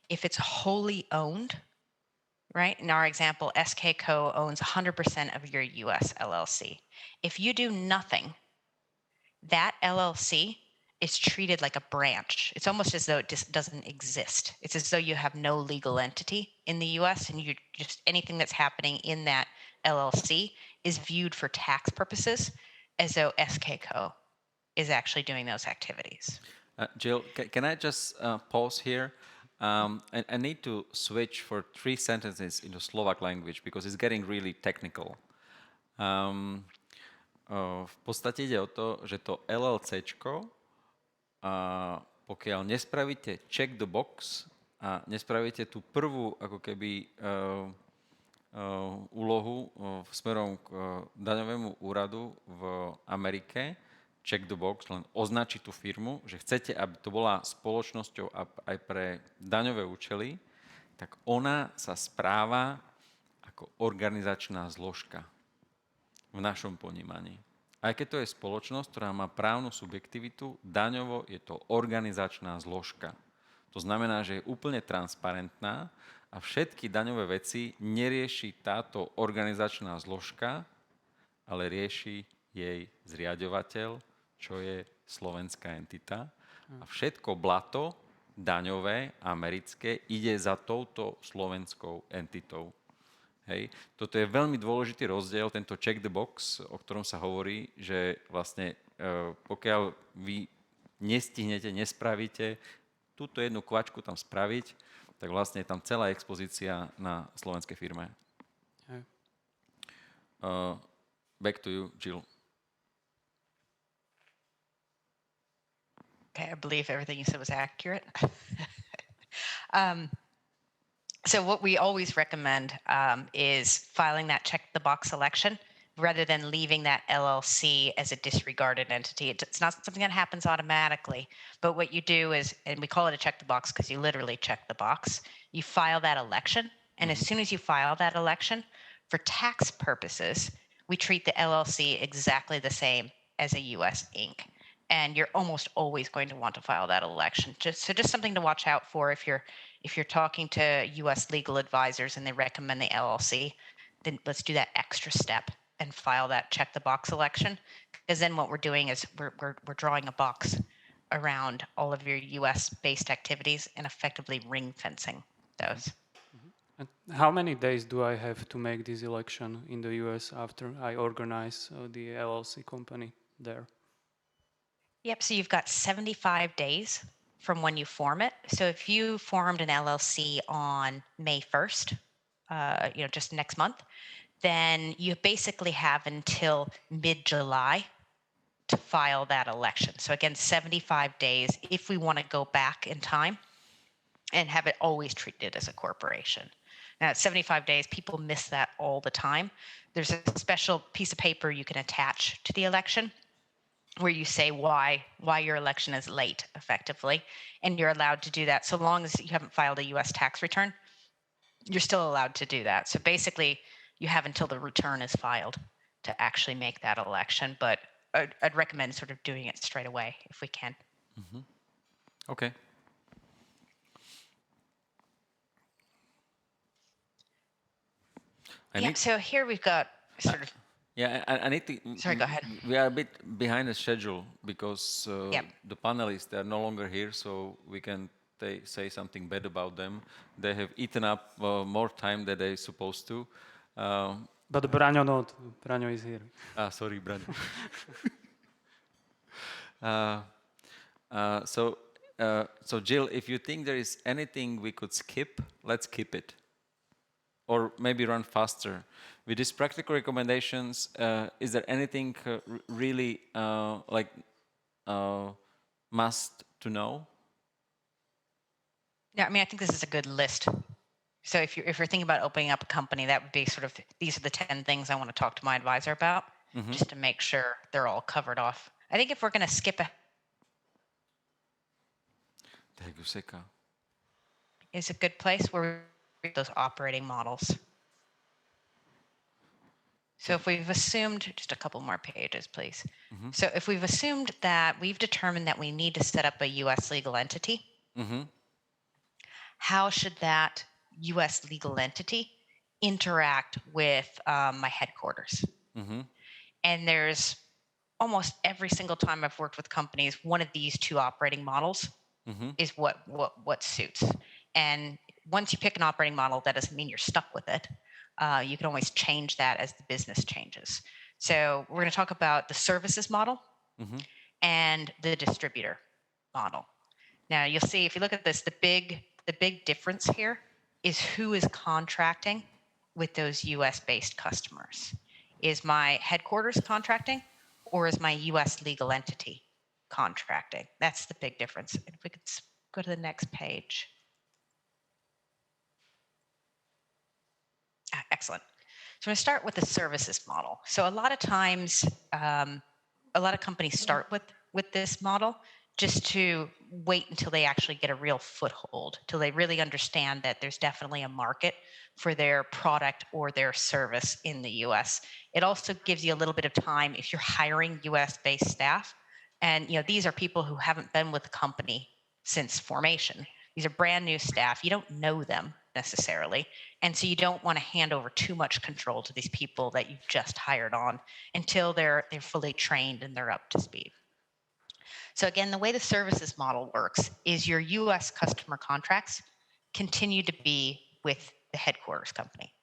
if it's wholly owned, right? In our example, SK Co. owns 100% of your US LLC. If you do nothing, that LLC is treated like a branch. It's almost as though it just doesn't exist. It's as though you have no legal entity in the US, and you just anything that's happening in that LLC is viewed for tax purposes as though SK Co. is actually doing those activities. Jill, can I just pause here? I need to switch for 3 sentences into Slovak language because it's getting really technical. V podstate ide o to, že to LLCčko, pokiaľ nespravíte check the box a nespravíte tú prvú ako keby úlohu smerom k daňovému úradu v Amerike, check the box, len označiť tú firmu, že chcete, aby to bola spoločnosťou aj pre daňové účely, tak ona sa správa ako organizačná zložka v našom ponímaní. Aj keď to je spoločnosť, ktorá má právnu subjektivitu, daňovo je to organizačná zložka. To znamená, že je úplne transparentná a všetky daňové veci nerieši táto organizačná zložka, ale rieši jej zriaďovateľ, čo je slovenská entita. A všetko blato daňové, americké, ide za touto slovenskou entitou. Hej. Toto je veľmi dôležitý rozdiel, tento check the box, o ktorom sa hovorí, že vlastne pokiaľ vy nestihnete, nespravíte túto jednu kvačku tam spraviť, tak vlastne je tam celá expozícia na slovenskej firme. Hej. Back to you, Jill. Okay, I believe everything you said was accurate. So what we always recommend is filing that check the box election rather than leaving that LLC as a disregarded entity. It's not something that happens automatically, but what you do is, and we call it a check the box because you literally check the box, you file that election, and as soon as you file that election, for tax purposes, we treat the LLC exactly the same as a US Inc. And you're almost always going to want to file that election. Just something to watch out for if you're talking to US legal advisors and they recommend the LLC, then let's do that extra step and file that check the box election, because then what we're doing is we're drawing a box around all of your US based activities and effectively ring fencing those. And how many days do I have to make this election in the US after I organize the LLC company there? Yep, so you've got 75 days from when you form it. So if you formed an LLC on May 1st, just next month, then you basically have until mid-July to file that election. So again, 75 days if we want to go back in time and have it always treated as a corporation. Now, at 75 days, people miss that all the time. There's a special piece of paper you can attach to the election where you say why your election is late, effectively, and you're allowed to do that so long as you haven't filed a U.S. tax return. You're still allowed to do that. So basically, you have until the return is filed to actually make that election. But I'd recommend sort of doing it straight away if we can. Mm-hmm. Okay. So here we've got sort of. Yeah, I need to. Sorry, go ahead. We are a bit behind the schedule because the panelists, they are no longer here, so we can say something bad about them. They have eaten up more time than they're supposed to. But Braňo not. Braňo is here. Sorry, Braňo. So Jill, if you think there is anything we could skip, let's skip it. Or maybe run faster. With these practical recommendations, is there anything really must to know? Yeah, I mean, I think this is a good list. So if you're thinking about opening up a company, that would be sort of, these are the 10 things I want to talk to my advisor about, just to make sure they're all covered off. I think if we're going to skip is a good place where we read those operating models. So if we've assumed, just a couple more pages, please. So if we've assumed that we've determined that we need to set up a U.S. legal entity, how should that U.S. legal entity interact with my headquarters? And there's almost every single time I've worked with companies, one of these two operating models is what suits. And once you pick an operating model, that doesn't mean you're stuck with it. You can always change that as the business changes. So we're going to talk about the services model and the distributor model. Now you'll see if you look at this, the big difference here is who is contracting with those US based customers. Is my headquarters contracting or is my US legal entity contracting? That's the big difference. If we could go to the next page. Excellent. So I'm going to start with the services model. So a lot of times, a lot of companies start with this model just to wait until they actually get a real foothold, till they really understand that there's definitely a market for their product or their service in the US. It also gives you a little bit of time if you're hiring US-based staff. And these are people who haven't been with the company since formation. These are brand new staff. You don't know them necessarily. And so you don't want to hand over too much control to these people that you've just hired on until they're fully trained and they're up to speed. So again, the way the services model works is your US customer contracts continue to be with the headquarters company.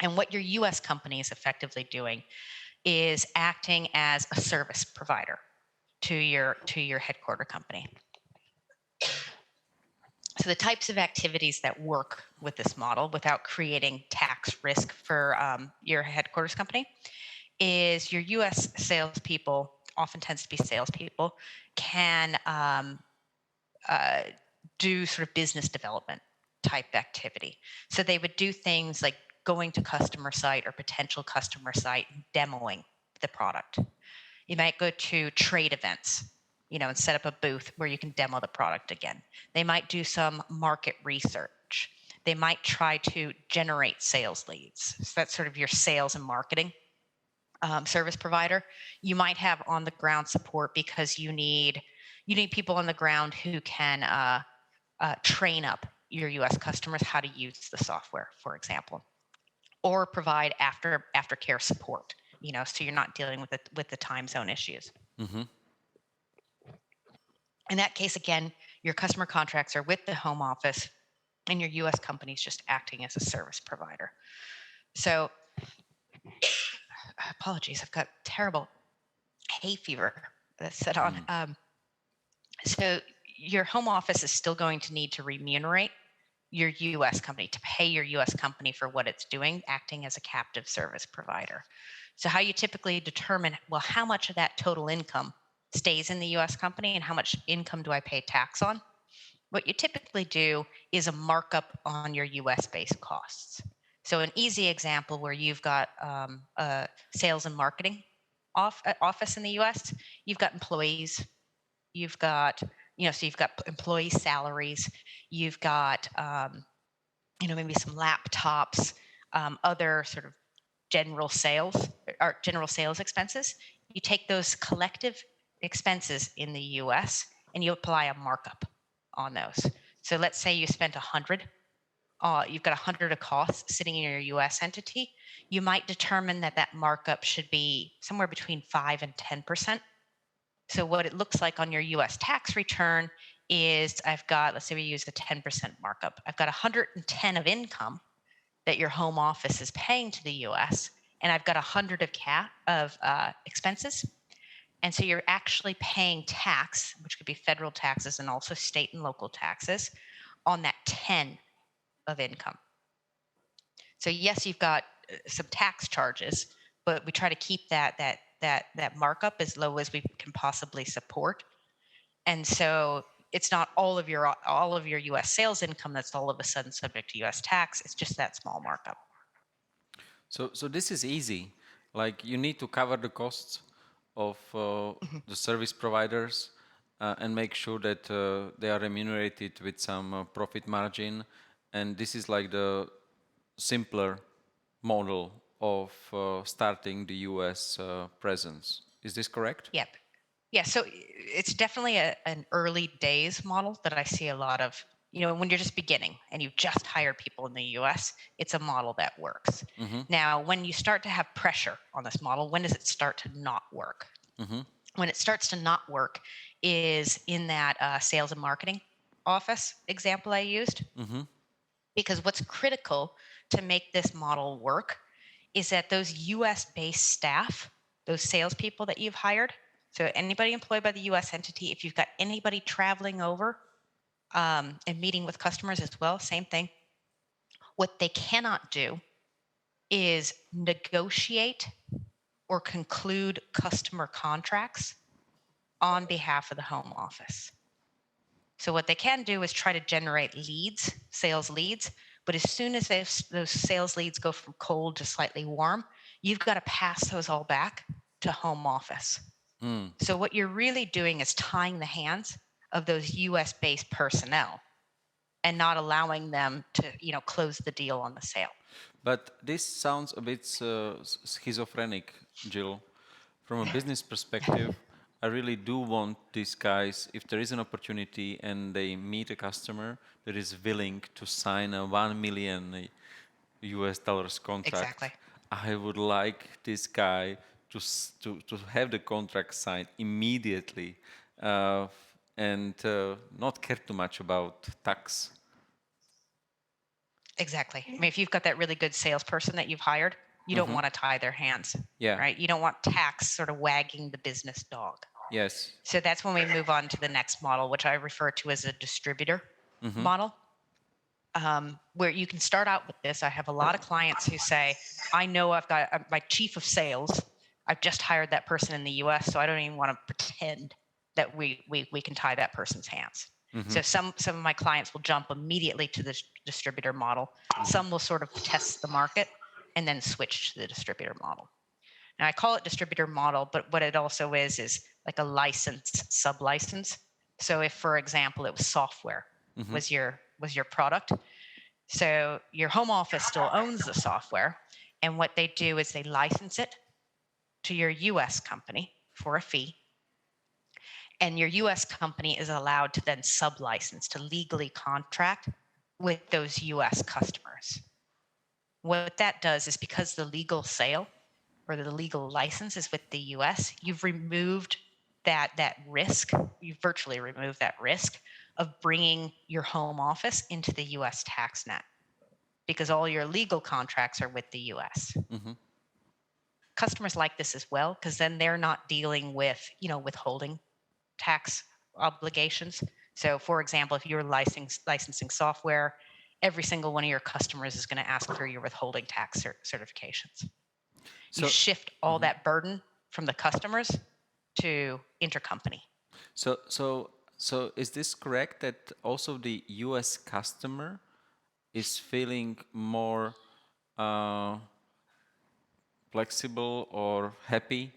And what your US company is effectively doing is acting as a service provider to your headquarter company. So the types of activities that work with this model without creating tax risk for your headquarters company is your US salespeople, often tends to be salespeople, can do sort of business development type activity. So they would do things like going to customer site or potential customer site, demoing the product. You might go to trade events, and set up a booth where you can demo the product again. They might do some market research. They might try to generate sales leads. So that's sort of your sales and marketing service provider. You might have on the ground support because you need people on the ground who can train up your US customers how to use the software, for example, or provide aftercare support, so you're not dealing with the time zone issues. Mm-hmm. In that case, again, your customer contracts are with the home office and your US company is just acting as a service provider. So, apologies, I've got terrible hay fever that's set on. So your home office is still going to need to remunerate your US company, to pay your US company for what it's doing, acting as a captive service provider. So how you typically determine, well, how much of that total income stays in the US company and how much income do I pay tax on? What you typically do is a markup on your US based costs. So an easy example where you've got a sales and marketing office in the US, you've got employees, you've got, so you've got employee salaries, you've got, maybe some laptops, other sort of general sales expenses. You take those collective expenses in the US and you apply a markup on those. So let's say you spent 100, you've got 100 of costs sitting in your US entity. You might determine that markup should be somewhere between 5 and 10%. So what it looks like on your US tax return is let's say we use the 10% markup. I've got 110 of income that your home office is paying to the US, and I've got 100 of expenses. And so you're actually paying tax, which could be federal taxes and also state and local taxes, on that 10 of income. So yes, you've got some tax charges, but we try to keep that markup as low as we can possibly support. And so it's not all of your US sales income that's all of a sudden subject to US tax. It's just that small markup. So this is easy. Like you need to cover the costs of the service providers and make sure that they are remunerated with some profit margin. And this is like the simpler model of starting the US presence. Is this correct? Yep. Yeah, so it's definitely an early days model that I see a lot of. When you're just beginning and you've just hired people in the US, it's a model that works. Mm-hmm. Now, when you start to have pressure on this model, when does it start to not work? Mm-hmm. When it starts to not work is in that sales and marketing office example I used. Mm-hmm. Because what's critical to make this model work is that those US-based staff, those salespeople that you've hired, so anybody employed by the US entity, if you've got anybody traveling over and meeting with customers as well, same thing. What they cannot do is negotiate or conclude customer contracts on behalf of the home office. So what they can do is try to generate leads, sales leads, but as soon as those sales leads go from cold to slightly warm, you've got to pass those all back to home office. So what you're really doing is tying the hands of those US-based personnel and not allowing them to, close the deal on the sale. But this sounds a bit schizophrenic, Jill. From a business perspective, I really do want these guys, if there is an opportunity and they meet a customer that is willing to sign a $1 million US dollars contract, Exactly. I would like this guy to have the contract signed immediately and not care too much about tax. Exactly. I mean, if you've got that really good salesperson that you've hired, you don't want to tie their hands, Yeah. right? You don't want tax sort of wagging the business dog. Yes. So that's when we move on to the next model, which I refer to as a distributor model, where you can start out with this. I have a lot of clients who say, I know I've got my chief of sales. I've just hired that person in the US, so I don't even want to pretend that we can tie that person's hands. So some of my clients will jump immediately to the distributor model. Some will sort of test the market and then switch to the distributor model. Now I call it distributor model, but what it also is like a license, sub-license. So if, for example, it was software was your product, so your home office still owns the software, and what they do is they license it to your US company for a fee, and your US company is allowed to then sub-license to legally contract with those US customers. What that does is, because the legal sale or the legal license is with the US, you've removed that risk. You've virtually removed that risk of bringing your home office into the US tax net, because all your legal contracts are with the US. Customers like this as well, because then they're not dealing with, withholding tax obligations. So for example, if you're licensing software, every single one of your customers is going to ask for your withholding tax certifications. You shift all that burden from the customers to intercompany. So is this correct that also the US customer is feeling more flexible or happy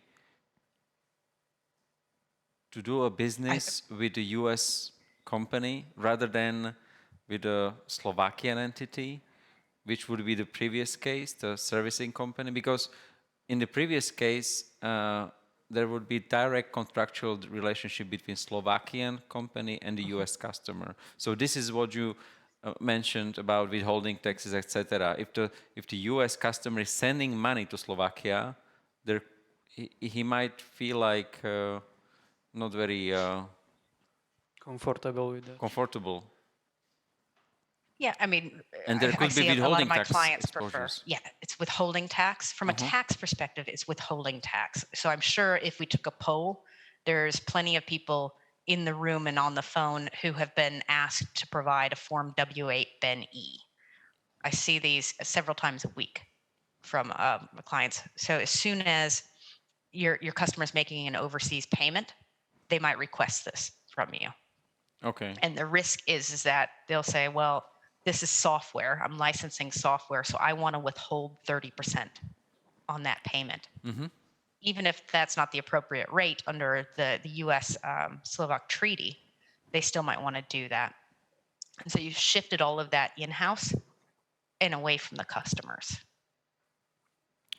to do a business with the US company rather than with a Slovakian entity, which would be the previous case, the servicing company? Because in the previous case, there would be direct contractual relationship between Slovakian company and the US customer. So this is what you mentioned about withholding taxes, etc. If the US customer is sending money to Slovakia, he might feel like not very Comfortable with that. comfortable. Yeah, I mean, And there I could be see a lot withholding of my tax clients prefer. exposures. Yeah, it's withholding tax. From a tax perspective, it's withholding tax. So I'm sure if we took a poll, there's plenty of people in the room and on the phone who have been asked to provide a Form W-8 Ben E. I see these several times a week from clients. So as soon as your customer is making an overseas payment, they might request this from you. Okay. And the risk is that they'll say, well, this is software. I'm licensing software, so I want to withhold 30% on that payment. Even if that's not the appropriate rate under the US Slovak treaty, they still might want to do that. And so you've shifted all of that in-house and away from the customers.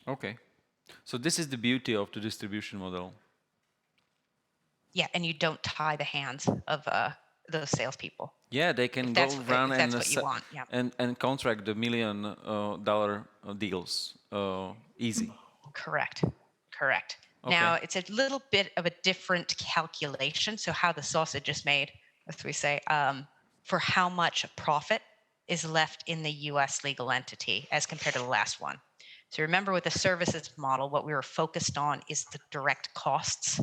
Okay. So this is the beauty of the distribution model. Yeah, and you don't tie the hands of those salespeople. Yeah, they can go That's run that's what you want. Yeah. and contract the $1 million deals easy. Correct. Okay. Now, it's a little bit of a different calculation. So how the sausage is made, as we say, for how much profit is left in the US legal entity as compared to the last one. So remember, with the services model, what we were focused on is the direct costs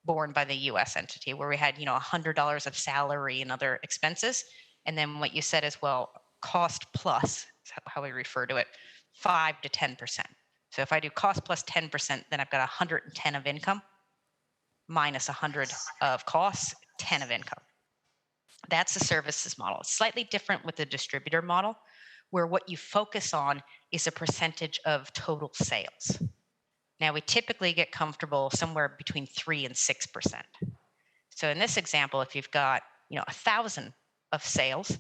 borne by the US entity, where we had, $100 of salary and other expenses. And then what you said is, well, cost plus, is how we refer to it, 5 to 10%. So if I do cost plus 10%, then I've got 110 of income minus 100 of costs, 10 of income. That's the services model. It's slightly different with the distributor model, where what you focus on is a percentage of total sales. Now, we typically get comfortable somewhere between 3 and 6%. So in this example, if you've got 1,000 of sales,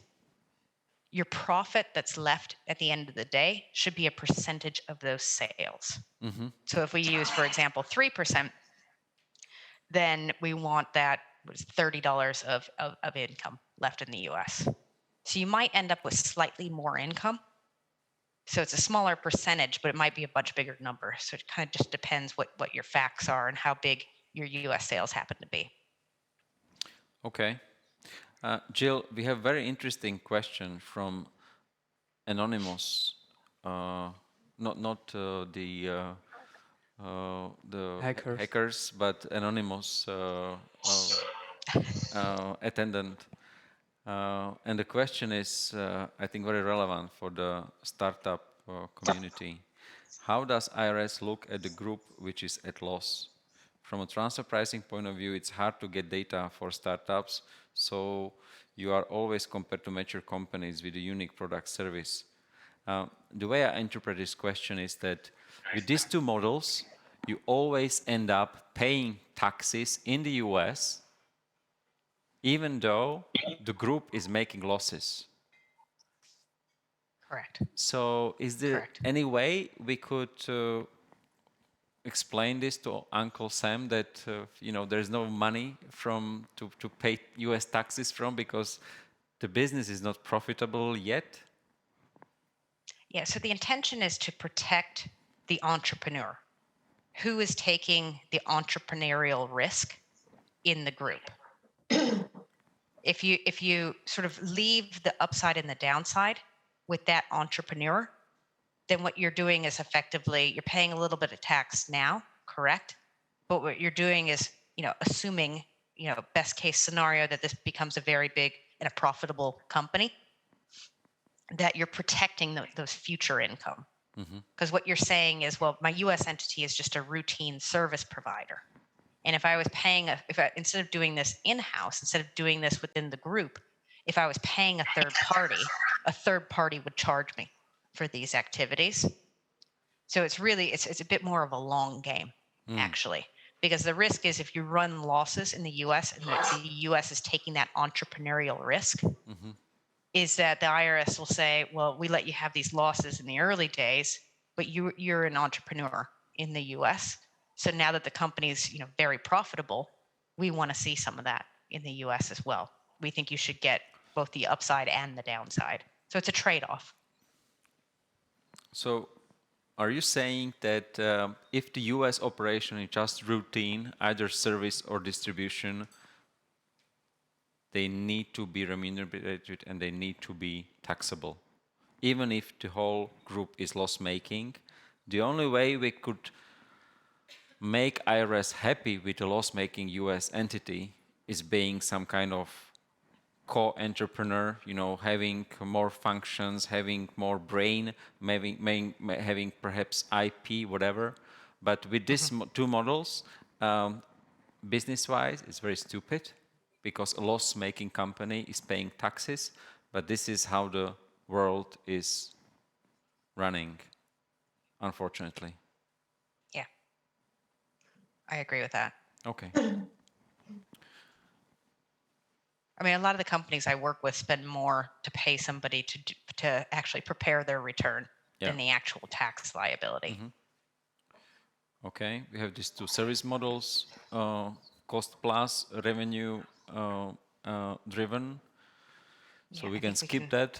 your profit that's left at the end of the day should be a percentage of those sales. So if we use, for example, 3%, then we want that $30 of income left in the US. So you might end up with slightly more income. So it's a smaller percentage, but it might be a much bigger number. So it kind of just depends what your facts are and how big your US sales happen to be. Okay. Jill, we have very interesting question from anonymous, not the hackers, but anonymous attendant. And the question is, I think, very relevant for the startup community. How does IRS look at the group which is at loss? From a transfer pricing point of view, it's hard to get data for startups, so you are always compared to mature companies with a unique product service. The way I interpret this question is that with these two models, you always end up paying taxes in the US, even though the group is making losses. Correct. So is there any way we could explain this to Uncle Sam that there's no money to pay US taxes from because the business is not profitable yet? Yeah, so the intention is to protect the entrepreneur who is taking the entrepreneurial risk in the group. If you sort of leave the upside and the downside with that entrepreneur, then what you're doing is effectively you're paying a little bit of tax now, correct? But what you're doing is, assuming, best case scenario that this becomes a very big and a profitable company, that you're protecting those future income. Because what you're saying is, well, my US entity is just a routine service provider. And if I was paying, instead of doing this in-house, instead of doing this within the group, if I was paying a third party would charge me for these activities. So it's really, it's a bit more of a long game, actually, because the risk is if you run losses in the US and the US is taking that entrepreneurial risk, is that the IRS will say, well, we let you have these losses in the early days, but you're an entrepreneur in the US. So now that the company's very profitable, we want to see some of that in the US as well. We think you should get both the upside and the downside. So it's a trade-off. So are you saying that if the US operation is just routine, either service or distribution, they need to be remunerated and they need to be taxable? Even if the whole group is loss-making, the only way we could make IRS happy with a loss-making US entity is being some kind of co-entrepreneur, having more functions, having more brain, having perhaps IP, whatever. But with these two models, business-wise, it's very stupid because a loss-making company is paying taxes, but this is how the world is running, unfortunately. Yeah, I agree with that. Okay. I mean, a lot of the companies I work with spend more to pay somebody to actually prepare their return than the actual tax liability. Okay, we have these two service models, cost plus, revenue driven. So we can skip that.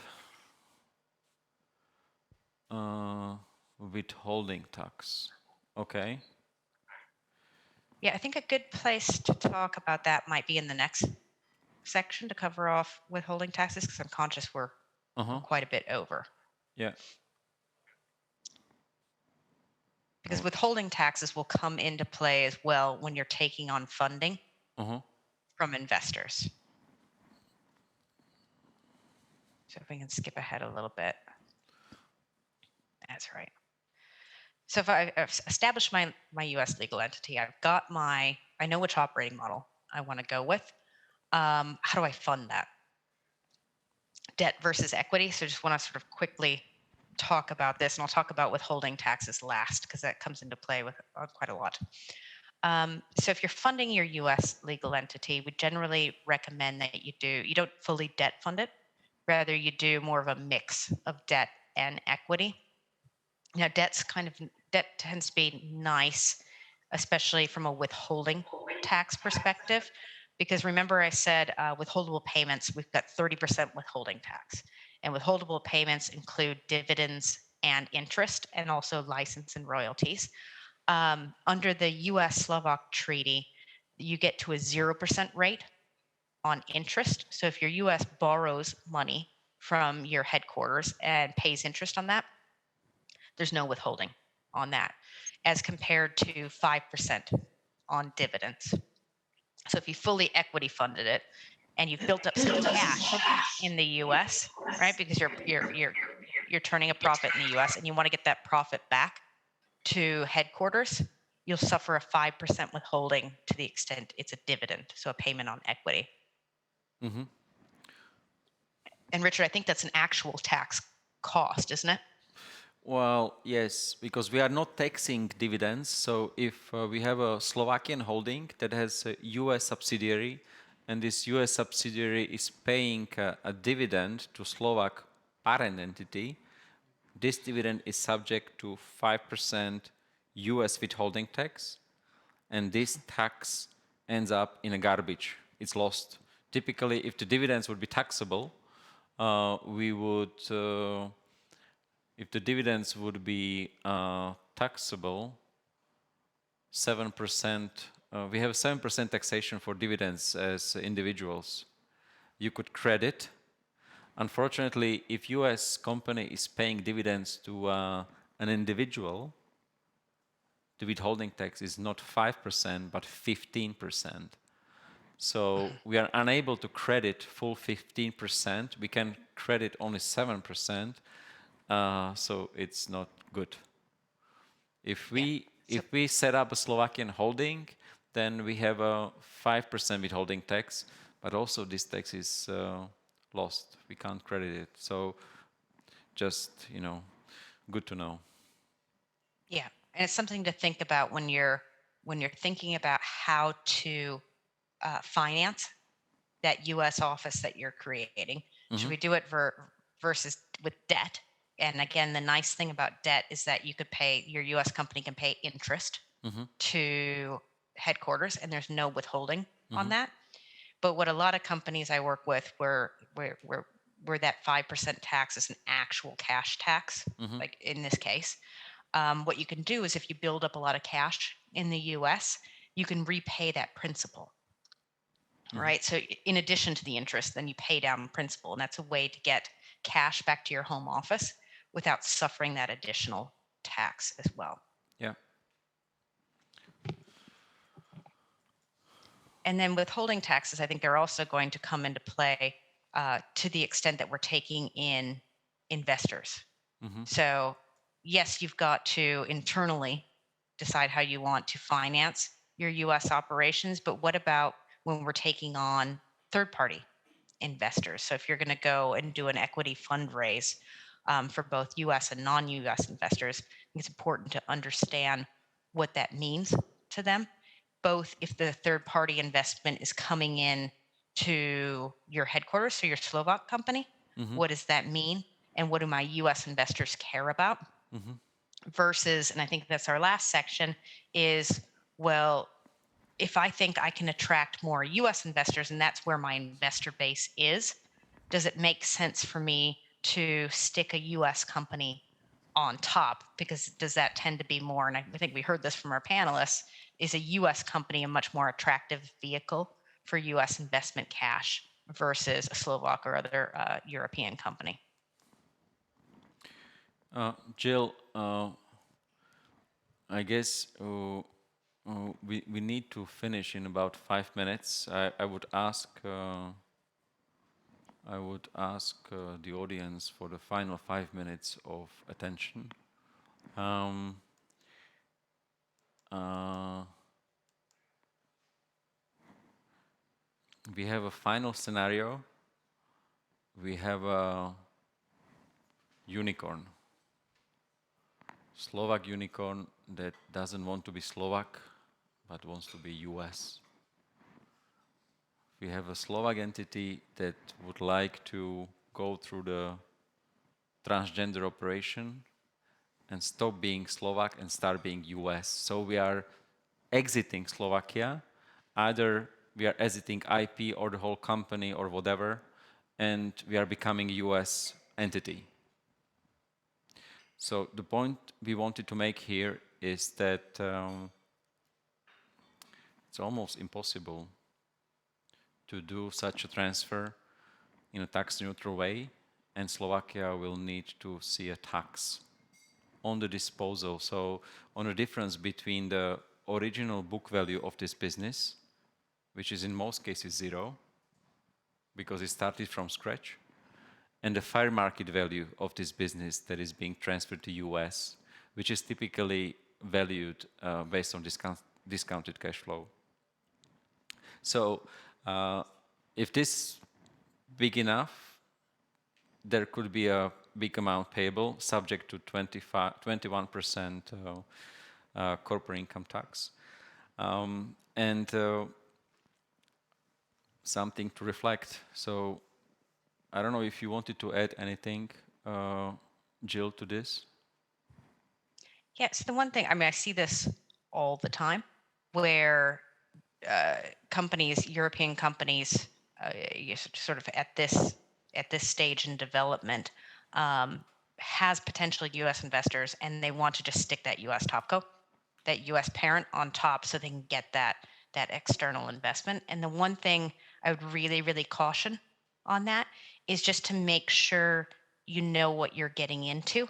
Withholding tax. Okay. Yeah, I think a good place to talk about that might be in the next section to cover off withholding taxes, because I'm conscious we're quite a bit over. Yeah. Because withholding taxes will come into play as well when you're taking on funding from investors. So if we can skip ahead a little bit. That's right. So if I've established my US legal entity, I know which operating model I want to go with. How do I fund that? Debt versus equity. So just want to sort of quickly talk about this, and I'll talk about withholding taxes last because that comes into play with quite a lot. So if you're funding your US legal entity, we generally recommend that you don't fully debt fund it. Rather, you do more of a mix of debt and equity. Now, debt tends to be nice, especially from a withholding tax perspective, because remember I said withholdable payments, we've got 30% withholding tax. And withholdable payments include dividends and interest, and also license and royalties. Under the US-Slovak treaty, you get to a 0% rate on interest. So if your US borrows money from your headquarters and pays interest on that, there's no withholding on that, as compared to 5% on dividends. So if you fully equity funded it and you've built up some cash in the U.S., right, because you're turning a profit in the U.S. and you want to get that profit back to headquarters, you'll suffer a 5% withholding to the extent it's a dividend, so a payment on equity. Mm-hmm. And Richard, I think that's an actual tax cost, isn't it? Well, yes, because we are not taxing dividends. So if we have a Slovakian holding that has a US subsidiary, and this US subsidiary is paying a dividend to Slovak parent entity, this dividend is subject to 5% US withholding tax, and this tax ends up in a garbage. It's lost. Typically, if the dividends would be taxable, we would... if the dividends would be taxable, 7%, we have 7% taxation for dividends as individuals. You could credit. Unfortunately, if US company is paying dividends to an individual, the withholding tax is not 5%, but 15%. So we are unable to credit full 15%. We can credit only 7%. So it's not good. If we set up a Slovakian holding, then we have a 5% withholding tax, but also this tax is lost. We can't credit it. So just, good to know. Yeah, and it's something to think about when you're thinking about how to finance that U.S. office that you're creating. Mm-hmm. Should we do it versus with debt? And again, the nice thing about debt is that your U.S. company can pay interest to headquarters, and there's no withholding on that. But what a lot of companies I work with, where that 5% tax is an actual cash tax, like in this case, what you can do is if you build up a lot of cash in the U.S., you can repay that principal. Right. So in addition to the interest, then you pay down principal, and that's a way to get cash back to your home office without suffering that additional tax as well. Yeah. And then withholding taxes, I think they're also going to come into play to the extent that we're taking in investors. So yes, you've got to internally decide how you want to finance your U.S. operations, but what about when we're taking on third-party investors? So if you're going to go and do an equity fundraise for both U.S. and non-U.S. investors, I think it's important to understand what that means to them, both if the third-party investment is coming in to your headquarters, so your Slovak company, what does that mean? And what do my U.S. investors care about? Versus, and I think that's our last section, is, well, if I think I can attract more U.S. investors and that's where my investor base is, does it make sense for me to stick a U.S. company on top? Because does that tend to be more, and I think we heard this from our panelists, is a U.S. company a much more attractive vehicle for U.S. investment cash versus a Slovak or other European company? Jill, I guess we need to finish in about 5 minutes. I would ask the audience for the final 5 minutes of attention. We have a final scenario. We have a unicorn. Slovak unicorn that doesn't want to be Slovak, but wants to be US. We have a Slovak entity that would like to go through the transgender operation and stop being Slovak and start being US. So we are exiting Slovakia. Either we are exiting IP or the whole company or whatever, and we are becoming a US entity. So the point we wanted to make here is that it's almost impossible to do such a transfer in a tax-neutral way, and Slovakia will need to see a tax on the disposal. So on the difference between the original book value of this business, which is in most cases zero, because it started from scratch, and the fair market value of this business that is being transferred to US, which is typically valued based on discounted cash flow. So if this big enough, there could be a big amount payable subject to 21% corporate income tax. And something to reflect. So I don't know if you wanted to add anything, Jill, to this. Yes, the one thing, I mean, I see this all the time where companies, European companies, sort of at this stage in development, has potential U.S. investors, and they want to just stick that U.S. topco, that U.S. parent on top, so they can get that external investment. And the one thing I would really, really caution on that is just to make sure you know what you're getting into,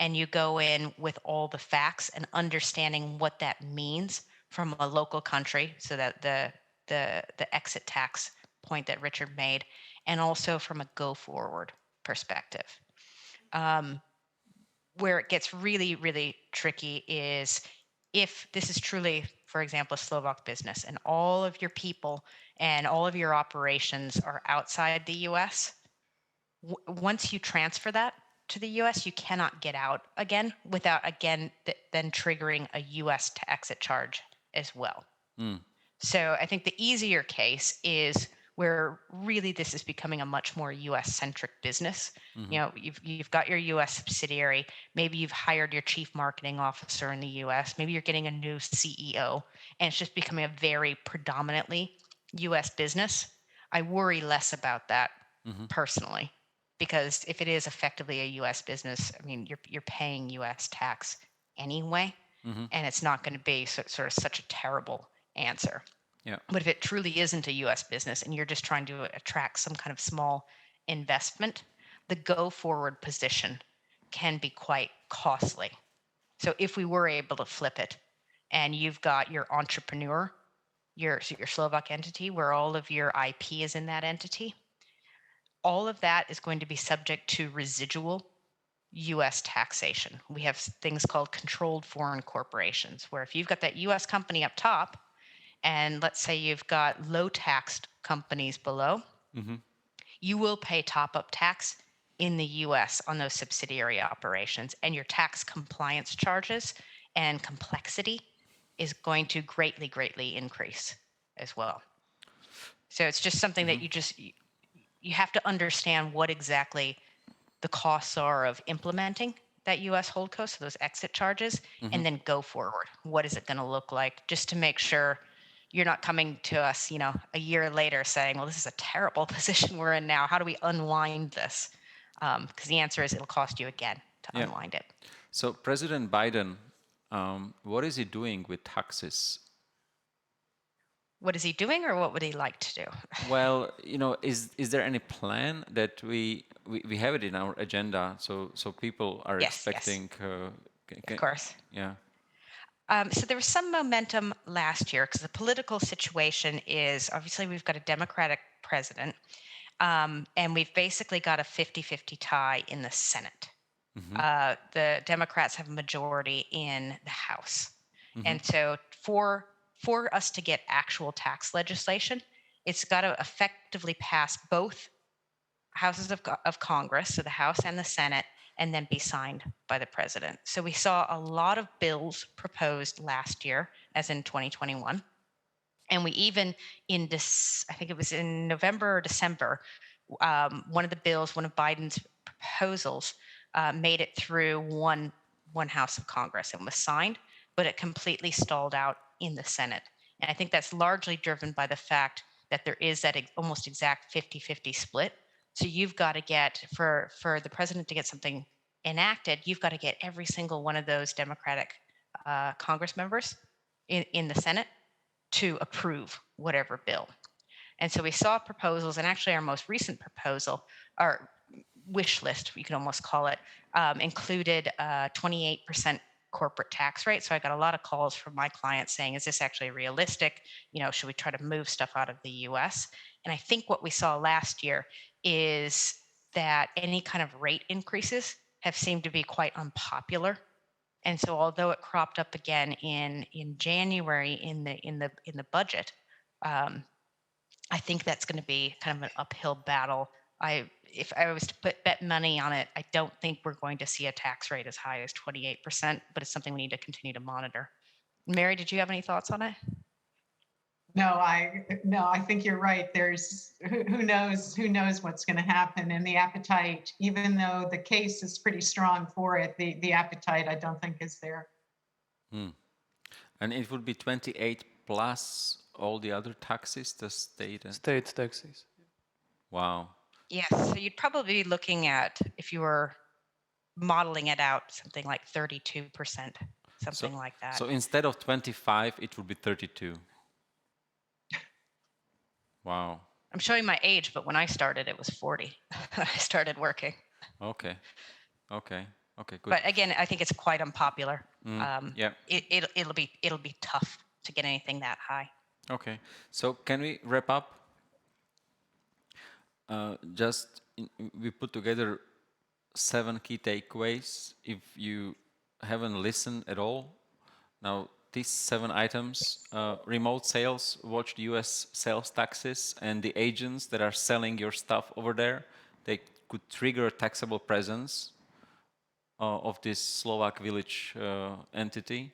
and you go in with all the facts and understanding what that means from a local country, so that the exit tax point that Richard made, and also from a go forward perspective. Where it gets really, really tricky is if this is truly, for example, a Slovak business, and all of your people and all of your operations are outside the US, once you transfer that to the US, you cannot get out again without, again, then triggering a US to exit charge as well. So I think the easier case is where really this is becoming a much more US-centric business. You know, you've got your US subsidiary, maybe you've hired your chief marketing officer in the US, maybe you're getting a new CEO, and it's just becoming a very predominantly US business. I worry less about that personally, because if it is effectively a US business, I mean, you're paying US tax anyway, and it's not going to be sort of such a terrible answer. Yeah. But if it truly isn't a US business and you're just trying to attract some kind of small investment, the go forward position can be quite costly. So if we were able to flip it, and you've got your entrepreneur, your Slovak entity, where all of your IP is in that entity, all of that is going to be subject to residual US taxation. We have things called controlled foreign corporations, where if you've got that US company up top, and let's say you've got low taxed companies below, you will pay top up tax in the US on those subsidiary operations, and your tax compliance charges and complexity is going to greatly, greatly increase as well. So it's just something that you have to understand what exactly the costs are of implementing that US holdco, so those exit charges, and then go forward. What is it going to look like, just to make sure you're not coming to us, you know, a year later saying, well, this is a terrible position we're in now. How do we unwind this? Because the answer is it'll cost you again to unwind it. So President Biden, what is he doing with taxes? What is he doing, or what would he like to do? Well, you know, is there any plan that we have it in our agenda, so people are expecting? Of course. Yeah. So there was some momentum last year, because the political situation is, obviously we've got a Democratic president, and we've basically got a 50-50 tie in the Senate. The Democrats have a majority in the House. And so for us to get actual tax legislation, it's got to effectively pass both houses of Congress, so the House and the Senate, and then be signed by the president. So we saw a lot of bills proposed last year, as in 2021. And we even, in this, I think it was in November or December, one of Biden's proposals made it through one house of Congress and was signed, but it completely stalled out in the Senate. And I think that's largely driven by the fact that there is that almost exact 50-50 split. So you've got to get, for the president to get something enacted, you've got to get every single one of those Democratic Congress members in the Senate to approve whatever bill. And so we saw proposals, and actually our most recent proposal, wish list, you could almost call it, included a 28% corporate tax rate. So I got a lot of calls from my clients saying, is this actually realistic? You know, should we try to move stuff out of the US? And I think what we saw last year is that any kind of rate increases have seemed to be quite unpopular. And so although it cropped up again in January in the budget, I think that's going to be kind of an uphill battle. If I was to bet money on it, I don't think we're going to see a tax rate as high as 28%, but it's something we need to continue to monitor. Mary, did you have any thoughts on it? No, I think you're right. There's who knows what's going to happen, and the appetite, even though the case is pretty strong for it, the appetite I don't think is there. And it would be 28 plus all the other taxes, the state. State taxes. Wow. Yes, so you'd probably be looking at, if you were modeling it out, something like 32%, something like that. So instead of 25, it would be 32. Wow. I'm showing my age, but when I started, it was 40. I started working. Okay, good. But again, I think it's quite unpopular. Yeah. It'll be tough to get anything that high. Okay, so can we wrap up? We put together 7 key takeaways. If you haven't listened at all, now these 7 items: remote sales, watch the US sales taxes and the agents that are selling your stuff over there. They could trigger a taxable presence of this Slovak village entity.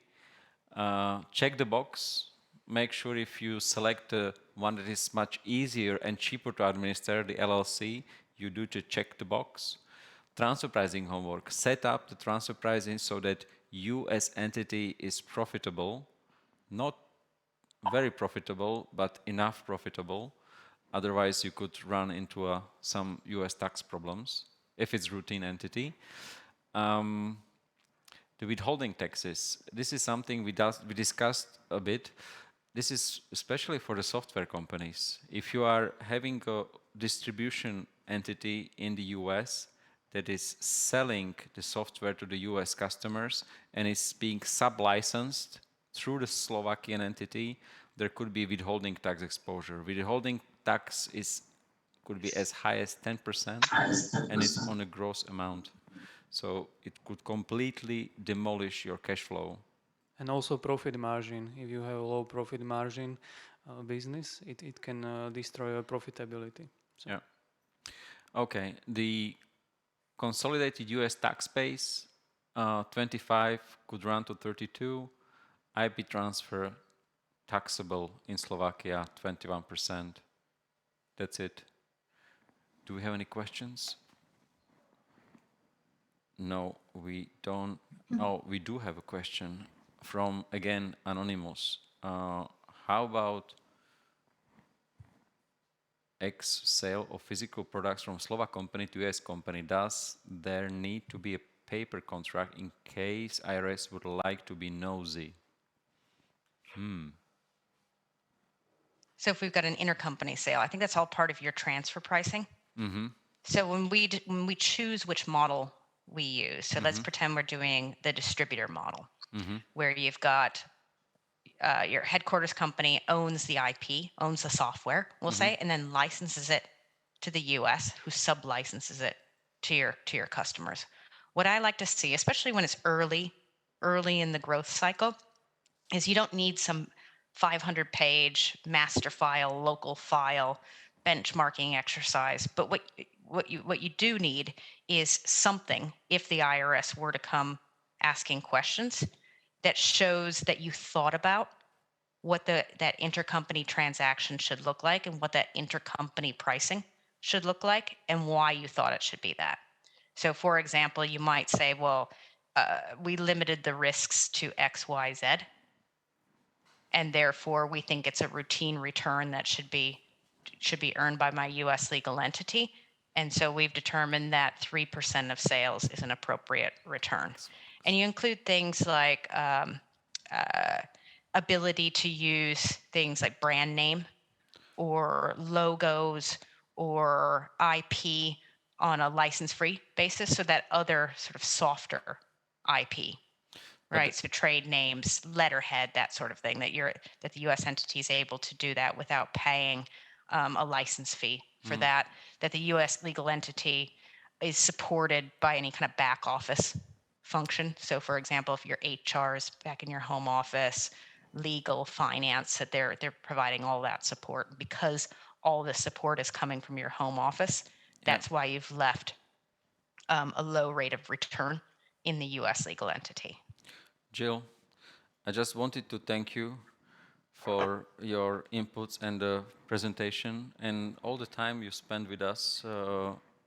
Check the box. Make sure if you select the one that is much easier and cheaper to administer, the LLC, you do to check the box. Transfer pricing homework. Set up the transfer pricing so that you as entity is profitable, not very profitable, but enough profitable. Otherwise, you could run into some US tax problems if it's routine entity. The withholding taxes. This is something we discussed a bit. This is especially for the software companies. If you are having a distribution entity in the US that is selling the software to the US customers and is being sub-licensed through the Slovakian entity, there could be withholding tax exposure. Withholding tax could be as high as 10% and it's on a gross amount. So it could completely demolish your cash flow. And also profit margin. If you have a low profit margin business, it can destroy your profitability. So. Yeah. Okay. The consolidated US tax base, 25 could run to 32. IP transfer taxable in Slovakia, 21%. That's it. Do we have any questions? No, we don't. Oh, we do have a question from, again, Anonymous. How about sale of physical products from Slovak company to US company? Does there need to be a paper contract in case IRS would like to be nosy? So if we've got an intercompany sale, I think that's all part of your transfer pricing. Mm-hmm. So when we choose which model we use, so let's pretend we're doing the distributor model, where you've got your headquarters company owns the IP, owns the software, we'll say, and then licenses it to the US, who sub-licenses it to your customers. What I like to see, especially when it's early in the growth cycle, is you don't need some 500-page master file, local file, benchmarking exercise. But what you do need is something, if the IRS were to come asking questions, that shows that you thought about what that intercompany transaction should look like and what that intercompany pricing should look like and why you thought it should be that. So for example, you might say, well, we limited the risks to X, Y, Z, and therefore we think it's a routine return that should be earned by my US legal entity. And so we've determined that 3% of sales is an appropriate return. And you include things like ability to use things like brand name or logos or IP on a license-free basis, so that other sort of softer IP, right? So trade names, letterhead, that sort of thing, that the U.S. entity is able to do that without paying a license fee for that the U.S. legal entity is supported by any kind of back office function. So for example, if your HR is back in your home office, legal, finance, that they're providing all that support. Because all this support is coming from your home office, that's why you've left a low rate of return in the U.S. legal entity. Jill, I just wanted to thank you for your inputs and the presentation and all the time you spent with us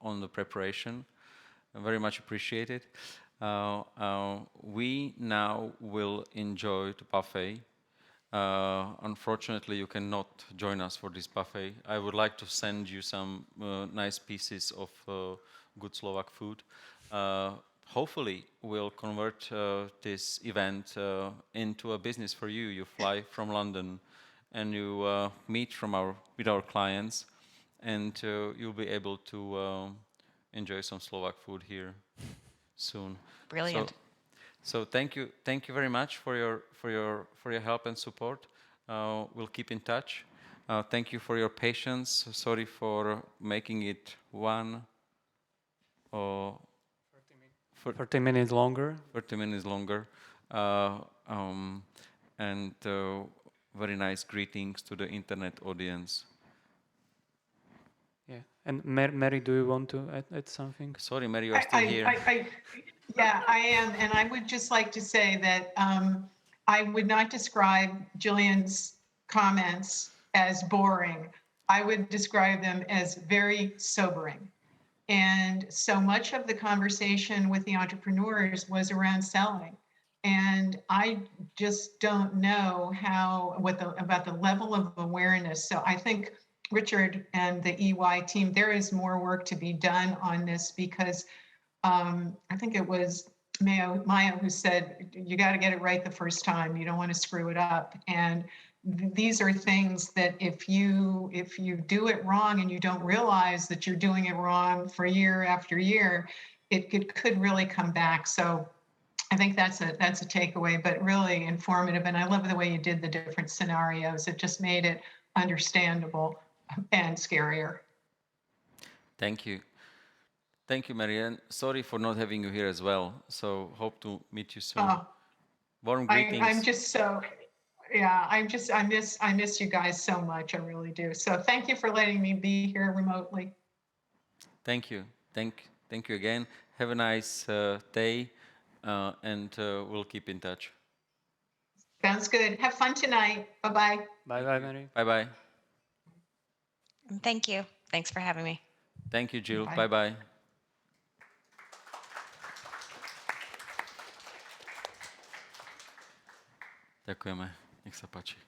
on the preparation. I very much appreciate it. We now will enjoy the buffet. Unfortunately, you cannot join us for this buffet. I would like to send you some nice pieces of good Slovak food. Hopefully, we'll convert this event into a business for you. You fly from London and you meet with our clients, and you'll be able to enjoy some Slovak food here soon. Brilliant. So thank you very much for your help and support. We'll keep in touch. Thank you for your patience. Sorry for making it 30 minutes longer. 30 minutes longer. And very nice greetings to the internet audience. Yeah. And Mary, do you want to add something? Sorry, Mary, you're still here. Yeah, I am. And I would just like to say that I would not describe Jillian's comments as boring. I would describe them as very sobering. And so much of the conversation with the entrepreneurs was around selling. And I just don't know about the level of awareness. So I think Richard and the EY team, there is more work to be done on this, because I think it was Maya who said, you got to get it right the first time. You don't want to screw it up. And these are things that if you do it wrong and you don't realize that you're doing it wrong for year after year, it could really come back. So I think that's a takeaway, but really informative. And I love the way you did the different scenarios. It just made it understandable and scarier. Thank you. Thank you, Marianne. Sorry for not having you here as well. So hope to meet you soon. Warm greetings. I'm just so, yeah, I miss you guys so much. I really do. So thank you for letting me be here remotely. Thank you. Thank you again. Have a nice day, and we'll keep in touch. Sounds good. Have fun tonight. Bye-bye. Bye-bye, Mary. Bye-bye. Thank you. Thanks for having me. Thank you, Jill. Bye. Bye-bye. Ďakujeme. Nech sa páči.